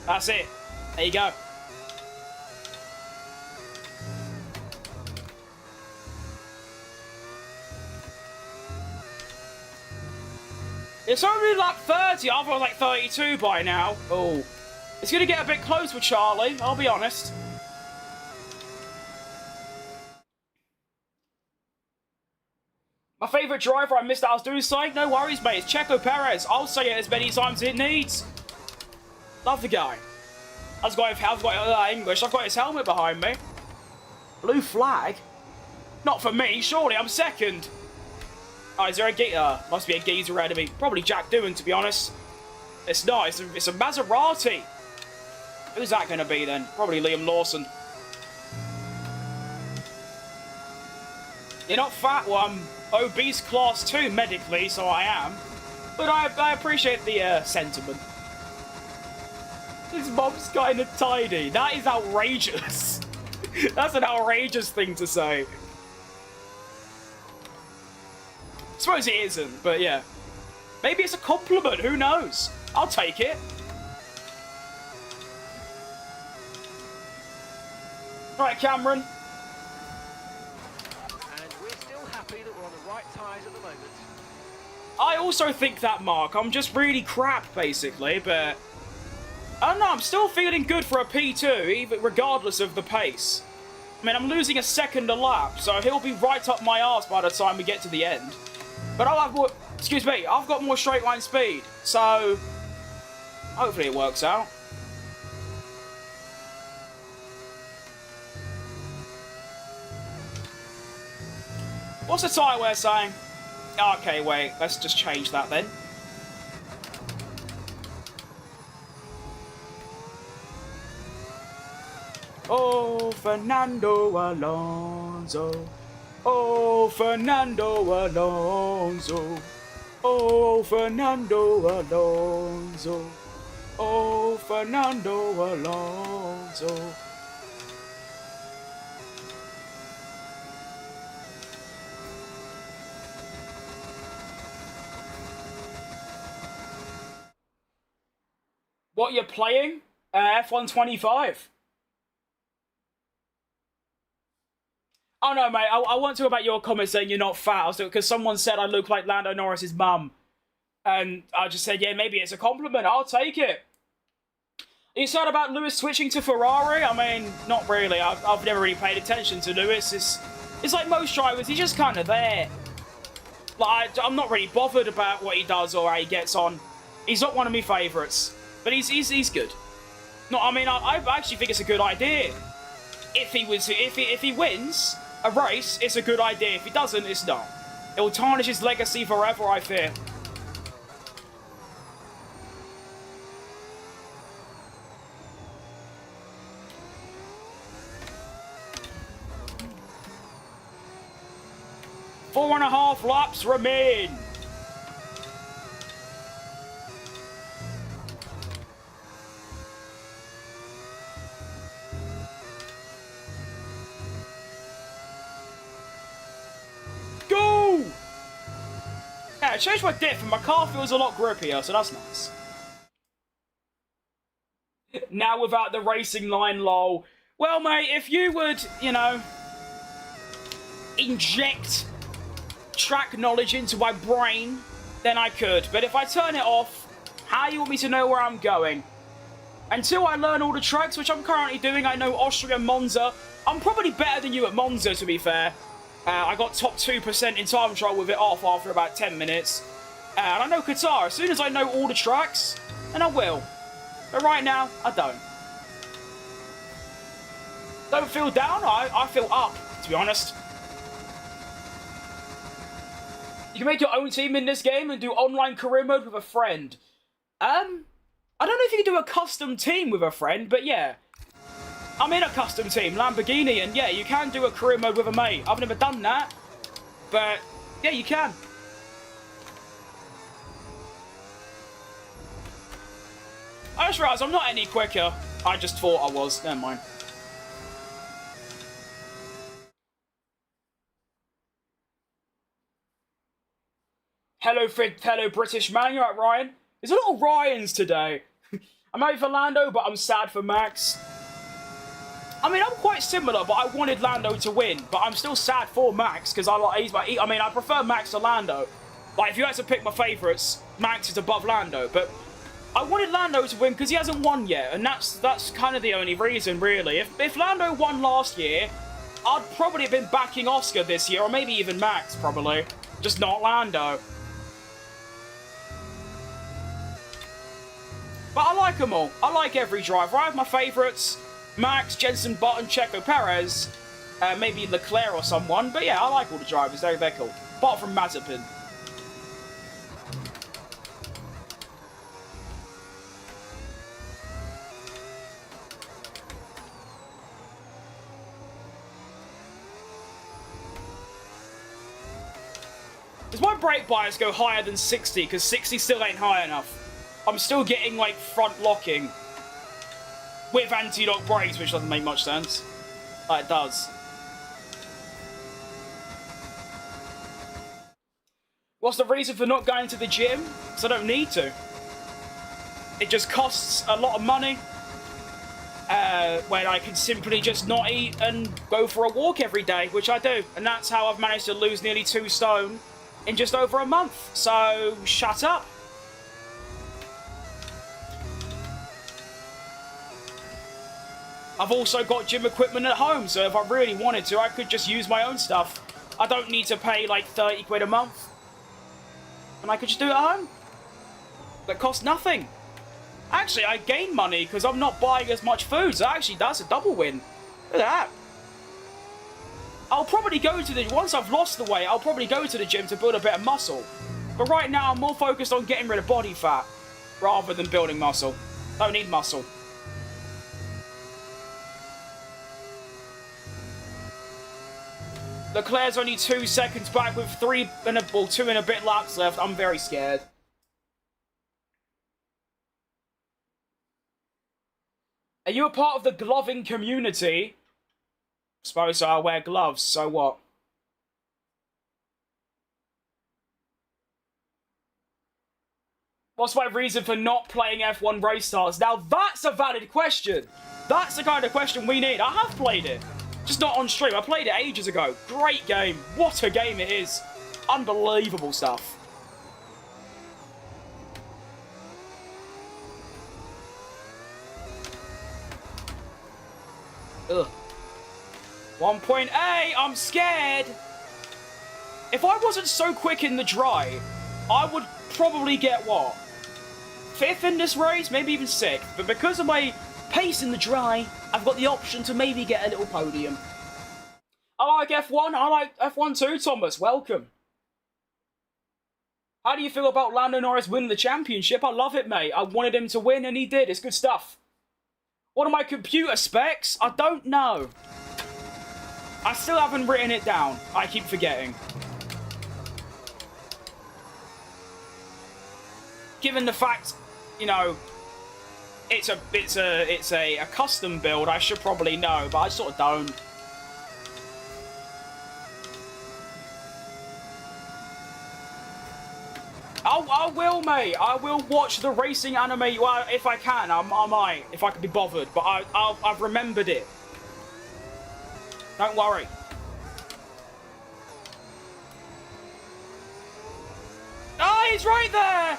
That's it. There you go. It's only lap 30, I thought it was like 32 by now. Oh. It's going to get a bit close with Charlie, I'll be honest. My favourite driver, I missed out, I was doing something. No worries, mate, it's Checo Perez. I'll say it as many times as it needs. Love the guy. I've got English, I've got his helmet behind me. Blue flag? Not for me, surely, I'm second. Oh, is there a geezer? Must be a geezer ahead of me. Probably Jack Doohan, to be honest. It's not. It's a Maserati. Who's that going to be, then? Probably Liam Lawson. You're not fat. Well, I'm obese class 2 medically, so I am. But I appreciate the sentiment. His mom's kind of tiny. That is outrageous. That's an outrageous thing to say. I suppose it isn't, but yeah. Maybe it's a compliment, who knows? I'll take it. Right, Cameron. And we're still happy that we're on the right tyres at the moment. I also think that, Mark. I'm just really crap, basically, but... I don't know, I'm still feeling good for a P2, even regardless of the pace. I mean, I'm losing a second a lap, so he'll be right up my arse by the time we get to the end. But I'll have more... Excuse me, I've got more straight line speed, so... Hopefully it works out. What's the tyre wear saying? Okay, wait, let's just change that then. Oh, Fernando Alonso. Oh, Fernando Alonso. Oh, Fernando Alonso. Oh, Fernando Alonso. What you're playing? F125. Oh no, mate, I want to talk about your comment saying you're not fat, because someone said I look like Lando Norris's mum. And I just said, yeah, maybe it's a compliment, I'll take it. You said about Lewis switching to Ferrari? I mean, not really, I've never really paid attention to Lewis. It's like most drivers, he's just kind of there. Like, I'm not really bothered about what he does or how he gets on. He's not one of my favourites, but he's good. No, I mean, I actually think it's a good idea. If he wins a race, it's a good idea. If he doesn't, it's not. It will tarnish his legacy forever, I fear. 4.5 laps remain. Go! Yeah, I changed my diff and my car feels a lot grippier, so that's nice. Now without the racing line, lol. Well, mate, if you would, you know, inject track knowledge into my brain, then I could. But if I turn it off, how do you want me to know where I'm going? Until I learn all the tracks, which I'm currently doing, I know Austria and Monza. I'm probably better than you at Monza, to be fair. I got top 2% in time trial with it off after about 10 minutes. And I know Qatar. As soon as I know all the tracks, then I will. But right now, I don't. Don't feel down, I feel up, to be honest. You can make your own team in this game and do online career mode with a friend. I don't know if you can do a custom team with a friend, but yeah. I'm in a custom team, Lamborghini, and yeah, you can do a career mode with a mate. I've never done that, but yeah, you can. I just realised I'm not any quicker. I just thought I was. Never mind. Hello, fellow British man. You're right, Ryan? There's a lot of Ryans today. I'm happy for Lando, but I'm sad for Max. I mean, I'm quite similar, but I wanted Lando to win. But I'm still sad for Max, because I prefer Max to Lando. Like, if you had to pick my favourites, Max is above Lando. But I wanted Lando to win because he hasn't won yet. And that's kind of the only reason, really. If Lando won last year, I'd probably have been backing Oscar this year. Or maybe even Max, probably. Just not Lando. But I like them all. I like every driver. I have my favourites. Max, Jensen Button, Checo Perez. Maybe Leclerc or someone. But yeah, I like all the drivers. They're cool. Apart from Mazepin. Does my brake bias go higher than 60? Because 60 still ain't high enough. I'm still getting, like, front locking with anti-lock brakes, which doesn't make much sense. It does. What's the reason for not going to the gym? Because I don't need to. It just costs a lot of money. When I can simply just not eat and go for a walk every day, which I do. And that's how I've managed to lose nearly 2 stone in just over a month. So, shut up. I've also got gym equipment at home, so if I really wanted to, I could just use my own stuff. I don't need to pay like 30 quid a month. And I could just do it at home. That costs nothing. Actually, I gain money because I'm not buying as much food, so actually that's a double win. Look at that. I'll probably go to the... Once I've lost the weight, I'll probably go to the gym to build a bit of muscle. But right now, I'm more focused on getting rid of body fat rather than building muscle. Don't need muscle. Leclerc's only 2 seconds back with 2 and a bit laps left. I'm very scared. Are you a part of the gloving community? I suppose I wear gloves, so what? What's my reason for not playing F1 race stars? Now that's a valid question. That's the kind of question we need. I have played it. Just not on stream. I played it ages ago. Great game. What a game it is. Unbelievable stuff. Ugh. 1.8, I'm scared. If I wasn't so quick in the dry, I would probably get what? 5th in this race, maybe even 6th. But because of my pace in the dry, I've got the option to maybe get a little podium. I like F1. I like F1 too, Thomas. Welcome. How do you feel about Lando Norris winning the championship? I love it, mate. I wanted him to win, and he did. It's good stuff. What are my computer specs? I don't know. I still haven't written it down. I keep forgetting. Given the fact, you know, it's a custom build, I should probably know, but I sort of don't. I will, mate. I will watch the racing anime. Well, if I can, I might, if I can be bothered. But I've remembered it. Don't worry. Oh, he's right there.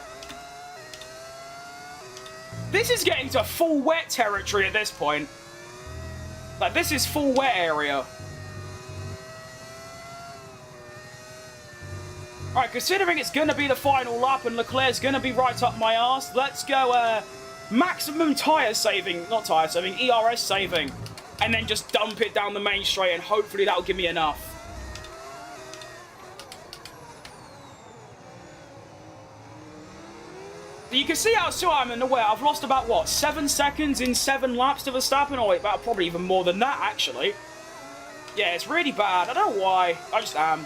This is getting to full wet territory at this point. Like, this is full wet area. Alright, considering it's going to be the final lap and Leclerc's going to be right up my arse, let's go maximum tyre saving, not tyre saving, ERS saving, and then just dump it down the main straight and hopefully that'll give me enough. You can see how still I'm in the way. I've lost about, what, 7 seconds in 7 laps to Verstappen? Or about probably even more than that, actually. Yeah, it's really bad. I don't know why. I just am.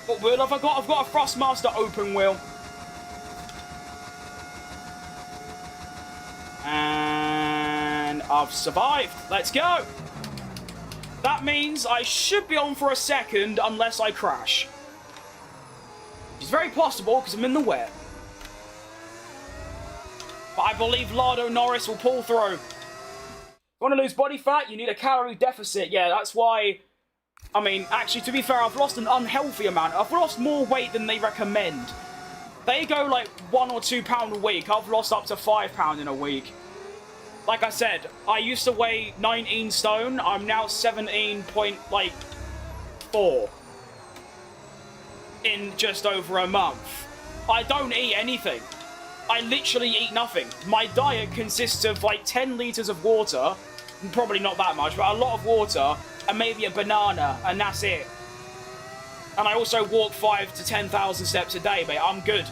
What wheel have I got? I've got a Thrustmaster open wheel. And I've survived. Let's go. That means I should be on for a second unless I crash. It's very possible because I'm in the wet. But I believe Lando Norris will pull through. If you want to lose body fat, you need a calorie deficit. Yeah, that's why... I mean, actually, to be fair, I've lost an unhealthy amount. I've lost more weight than they recommend. They go like 1 or 2 pounds a week. I've lost up to 5 pounds in a week. Like I said, I used to weigh 19 stone. I'm now 17.4 in just over a month. I don't eat anything. I literally eat nothing. My diet consists of like 10 litres of water. Probably not that much, but a lot of water. And maybe a banana, and that's it. And I also walk 5 to 10,000 steps a day, mate. I'm good.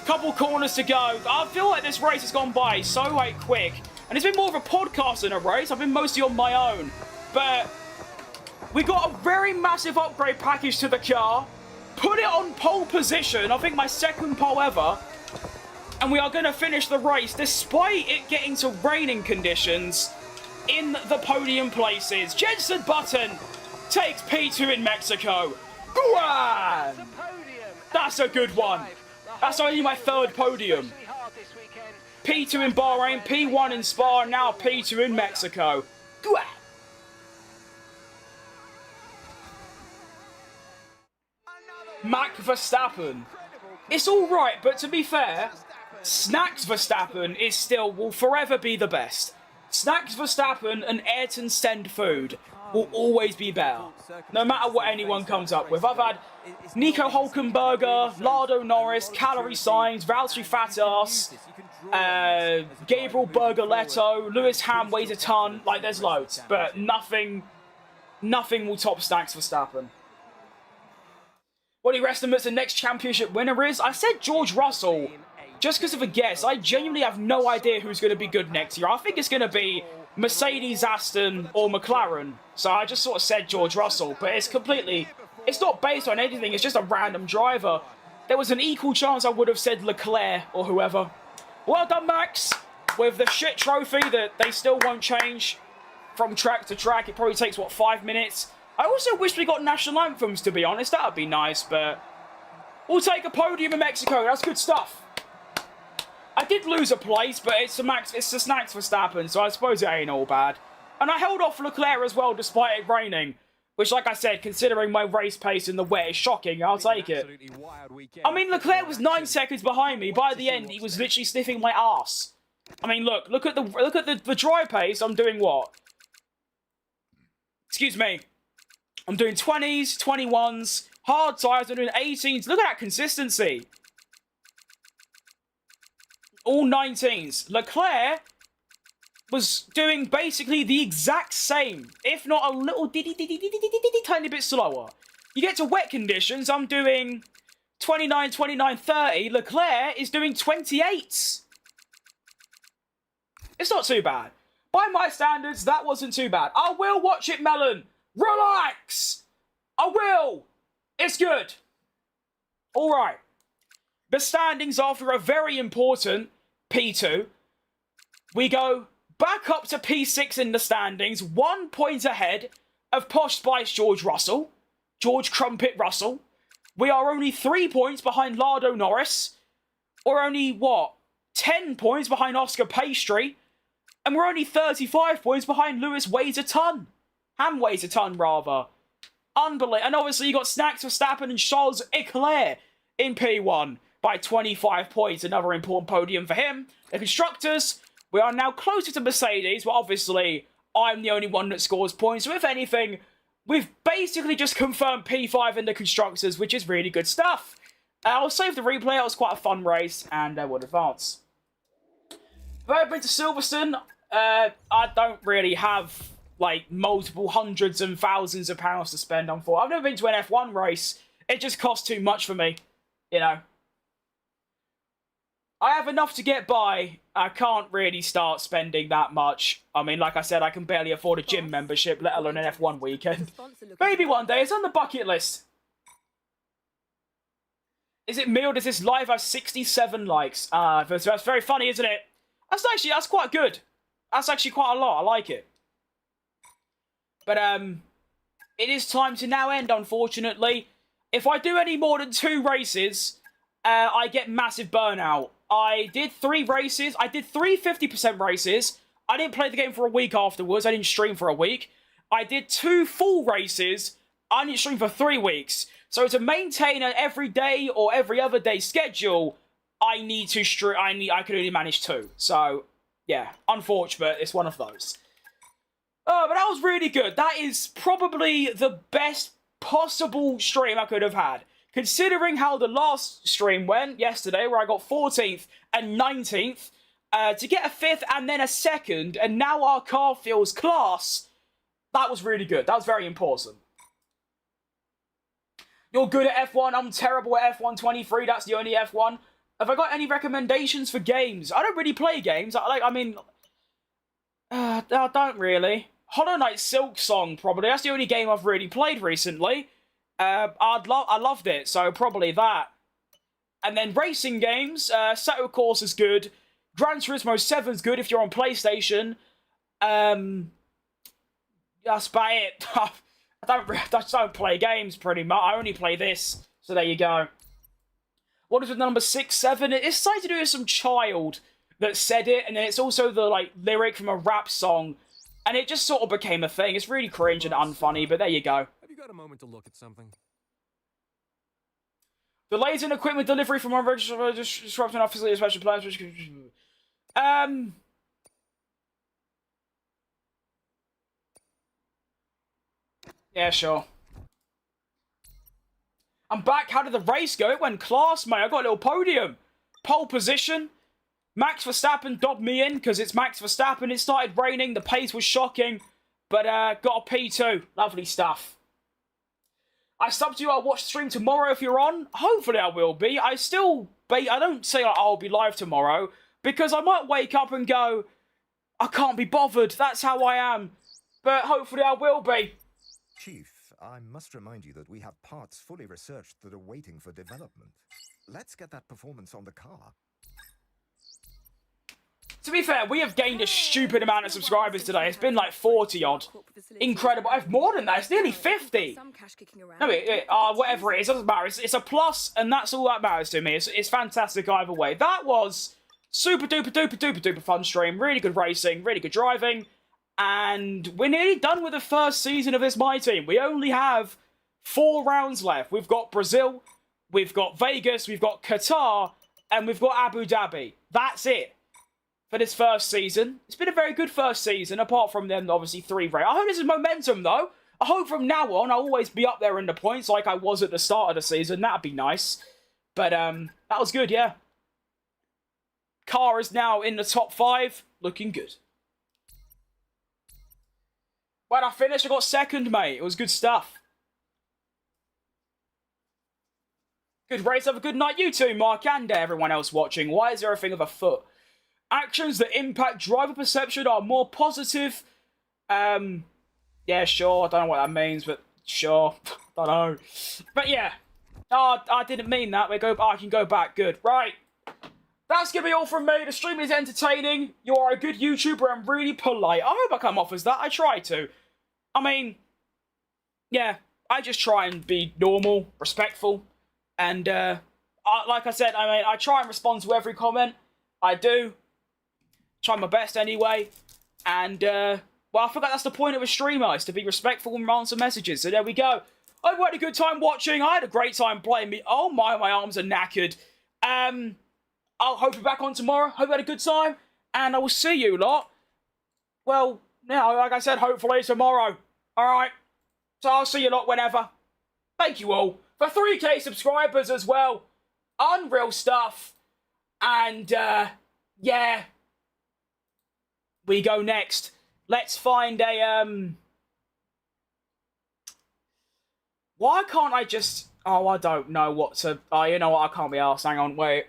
Couple corners to go. I feel like this race has gone by so, like, quick. And it's been more of a podcast than a race. I've been mostly on my own. But we got a very massive upgrade package to the car. Put it on pole position. I think my second pole ever. And we are going to finish the race, despite it getting to raining conditions, in the podium places. Jensen Button takes P2 in Mexico. Guan! That's a good one. That's only my 3rd podium. hard this weekend. P2 in Bahrain, P1 in Spa, and now P2 in Mexico. Gwah! Max Verstappen. It's alright, but to be fair, Snacks Verstappen is still, will forever be the best. Snacks Verstappen and Ayrton Send Food will always be better, no matter what anyone comes up with. I've had Nico Hulkenberger, Lando Norris, Calorie Signs, Valtteri Bottas, Gabriel Bergoletto, Lewis Ham weighs a ton. Like, there's loads, but nothing will top Snacks Verstappen. What do you estimates the next championship winner is? I said George Russell, just because of a guess. I genuinely have no idea who's going to be good next year. I think it's going to be Mercedes, Aston, or McLaren. So I just sort of said George Russell, but it's not based on anything. It's just a random driver. There was an equal chance I would have said Leclerc or whoever. Well done, Max, with the shit trophy that they still won't change from track to track. It probably takes, what, 5 minutes? I also wish we got national anthems, to be honest. That would be nice, but we'll take a podium in Mexico. That's good stuff. I did lose a place, but it's the Snacks Verstappen, so I suppose it ain't all bad. And I held off Leclerc as well, despite it raining. Which, like I said, considering my race pace in the wet is shocking. I'll take it. I mean, Leclerc was 9 seconds behind me. By the end, he was literally sniffing my ass. I mean, look at the dry pace. I'm doing what? Excuse me. I'm doing 20s, 21s, hard tires. I'm doing 18s. Look at that consistency. All 19s. Leclerc was doing basically the exact same, if not a little tiny bit slower. You get to wet conditions, I'm doing 29, 29, 30. Leclerc is doing 28s. It's not too bad. By my standards, that wasn't too bad. I will watch it, Melon. Relax. I will. It's good. All right. The standings after a very important P2. We go back up to P6 in the standings, 1 point ahead of Posh Spice George Russell, George Crumpet Russell. We are only 3 points behind Lando Norris, or only, what, 10 points behind Oscar Pastry, and we're only 35 points behind Lewis Weighs a Ton. Ham Weighs a Ton, rather. Unbelievable. And obviously you got Snacks Verstappen and Charles Leclerc in P1 by 25 points. Another important podium for him. The Constructors, we are now closer to Mercedes, but obviously I'm the only one that scores points. So if anything, we've basically just confirmed P5 in the Constructors, which is really good stuff. I'll save the replay. It was quite a fun race, and we'll advance. If I've been to Silverstone, I don't really have like multiple hundreds and thousands of pounds to spend on for. I've never been to an F1 race. It just costs too much for me, you know. I have enough to get by. I can't really start spending that much. I mean, like I said, I can barely afford a gym membership, let alone an F1 weekend. Maybe one day. It's on the bucket list. Is it me or does this live have 67 likes? That's very funny, isn't it? That's quite good. That's actually quite a lot. I like it. But, it is time to now end, unfortunately. If I do any more than 2 races, I get massive burnout. I did 3 races. I did 3 50% races. I didn't play the game for a week afterwards. I didn't stream for a week. I did 2 full races. I didn't stream for 3 weeks. So to maintain an every day or every other day schedule, I need to stream. I can only manage 2. So, yeah, unfortunate. It's one of those. But that was really good. That is probably the best possible stream I could have had. Considering how the last stream went yesterday, where I got 14th and 19th, to get a 5th and then a 2nd, and now our car feels class, that was really good. That was very important. You're good at F1, I'm terrible at F1 23, that's the only F1. Have I got any recommendations for games? I don't really play games. I don't really. Hollow Knight Silk Song, probably. That's the only game I've really played recently. I loved it, so probably that. And then racing games, Seto Course is good. Gran Turismo 7 is good if you're on PlayStation. That's about it. I just don't play games, pretty much. I only play this, so there you go. What is with number 6, 7? It's something to do with some child that said it, and then it's also the like lyric from a rap song, and it just sort of became a thing. It's really cringe and unfunny, but there you go. Have you got a moment to look at something? Delays in equipment delivery from unregistered disrupting our facility special plans. Yeah, sure. I'm back. How did the race go? It went class, mate. I got a little podium. Pole position. Max Verstappen dobbed me in because it's Max Verstappen. It started raining. The pace was shocking. But got a P2. Lovely stuff. I subbed you. I'll watch the stream tomorrow if you're on. Hopefully I will be. I don't say I'll be live tomorrow because I might wake up and go, I can't be bothered. That's how I am. But hopefully I will be. Chief, I must remind you that we have parts fully researched that are waiting for development. Let's get that performance on the car. To be fair, we have gained a stupid amount of subscribers today. It's been like 40 odd. Incredible. I have more than that. It's nearly 50. No, whatever it is, it doesn't matter. It's a plus, and that's all that matters to me. It's fantastic either way. That was super duper duper duper duper fun stream. Really good racing, really good driving. And we're nearly done with the first season of this My Team. We only have 4 rounds left. We've got Brazil, we've got Vegas, we've got Qatar, and we've got Abu Dhabi. That's it for this first season. It's been a very good first season, apart from them, obviously, 3 races. I hope this is momentum, though. I hope from now on I'll always be up there in the points like I was at the start of the season. That'd be nice. But that was good, yeah. Car is now in the top 5. Looking good. When I finished, I got 2nd, mate. It was good stuff. Good race. Have a good night. You too, Mark, and everyone else watching. Why is there a thing of a foot? Actions that impact driver perception are more positive. Yeah, sure. I don't know what that means, but sure. Don't know. But yeah. Oh, I didn't mean that. I can go back. Good. Right. That's going to be all from me. The stream is entertaining. You are a good YouTuber and really polite. I hope I come off as that. I try to. I mean, yeah, I just try and be normal, respectful. And, like I said, I try and respond to every comment. I do. Try my best anyway. And, well, I forgot that's the point of a streamer, is to be respectful and answer messages. So there we go. I hope you had a good time watching. I had a great time playing me. Oh my arms are knackered. I'll hope you're back on tomorrow. Hope you had a good time. And I will see you lot. Well, yeah, like I said, hopefully tomorrow. Alright. So I'll see you lot whenever. Thank you all for 3K subscribers as well. Unreal stuff. And, yeah. We go next. Let's find a, Why can't I just... Oh, I don't know what to... Oh, you know what? I can't be arsed. Hang on, wait.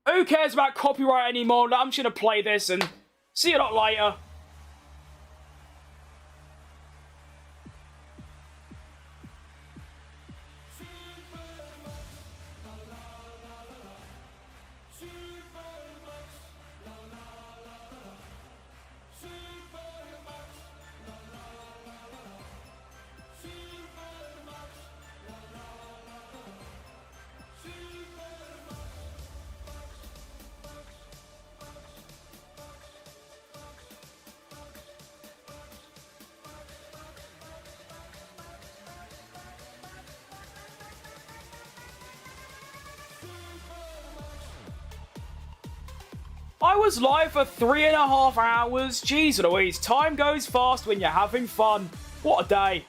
Who cares about copyright anymore? I'm just going to play this and see you lot later. I was live for 3.5 hours. Jeez Louise, time goes fast when you're having fun. What a day.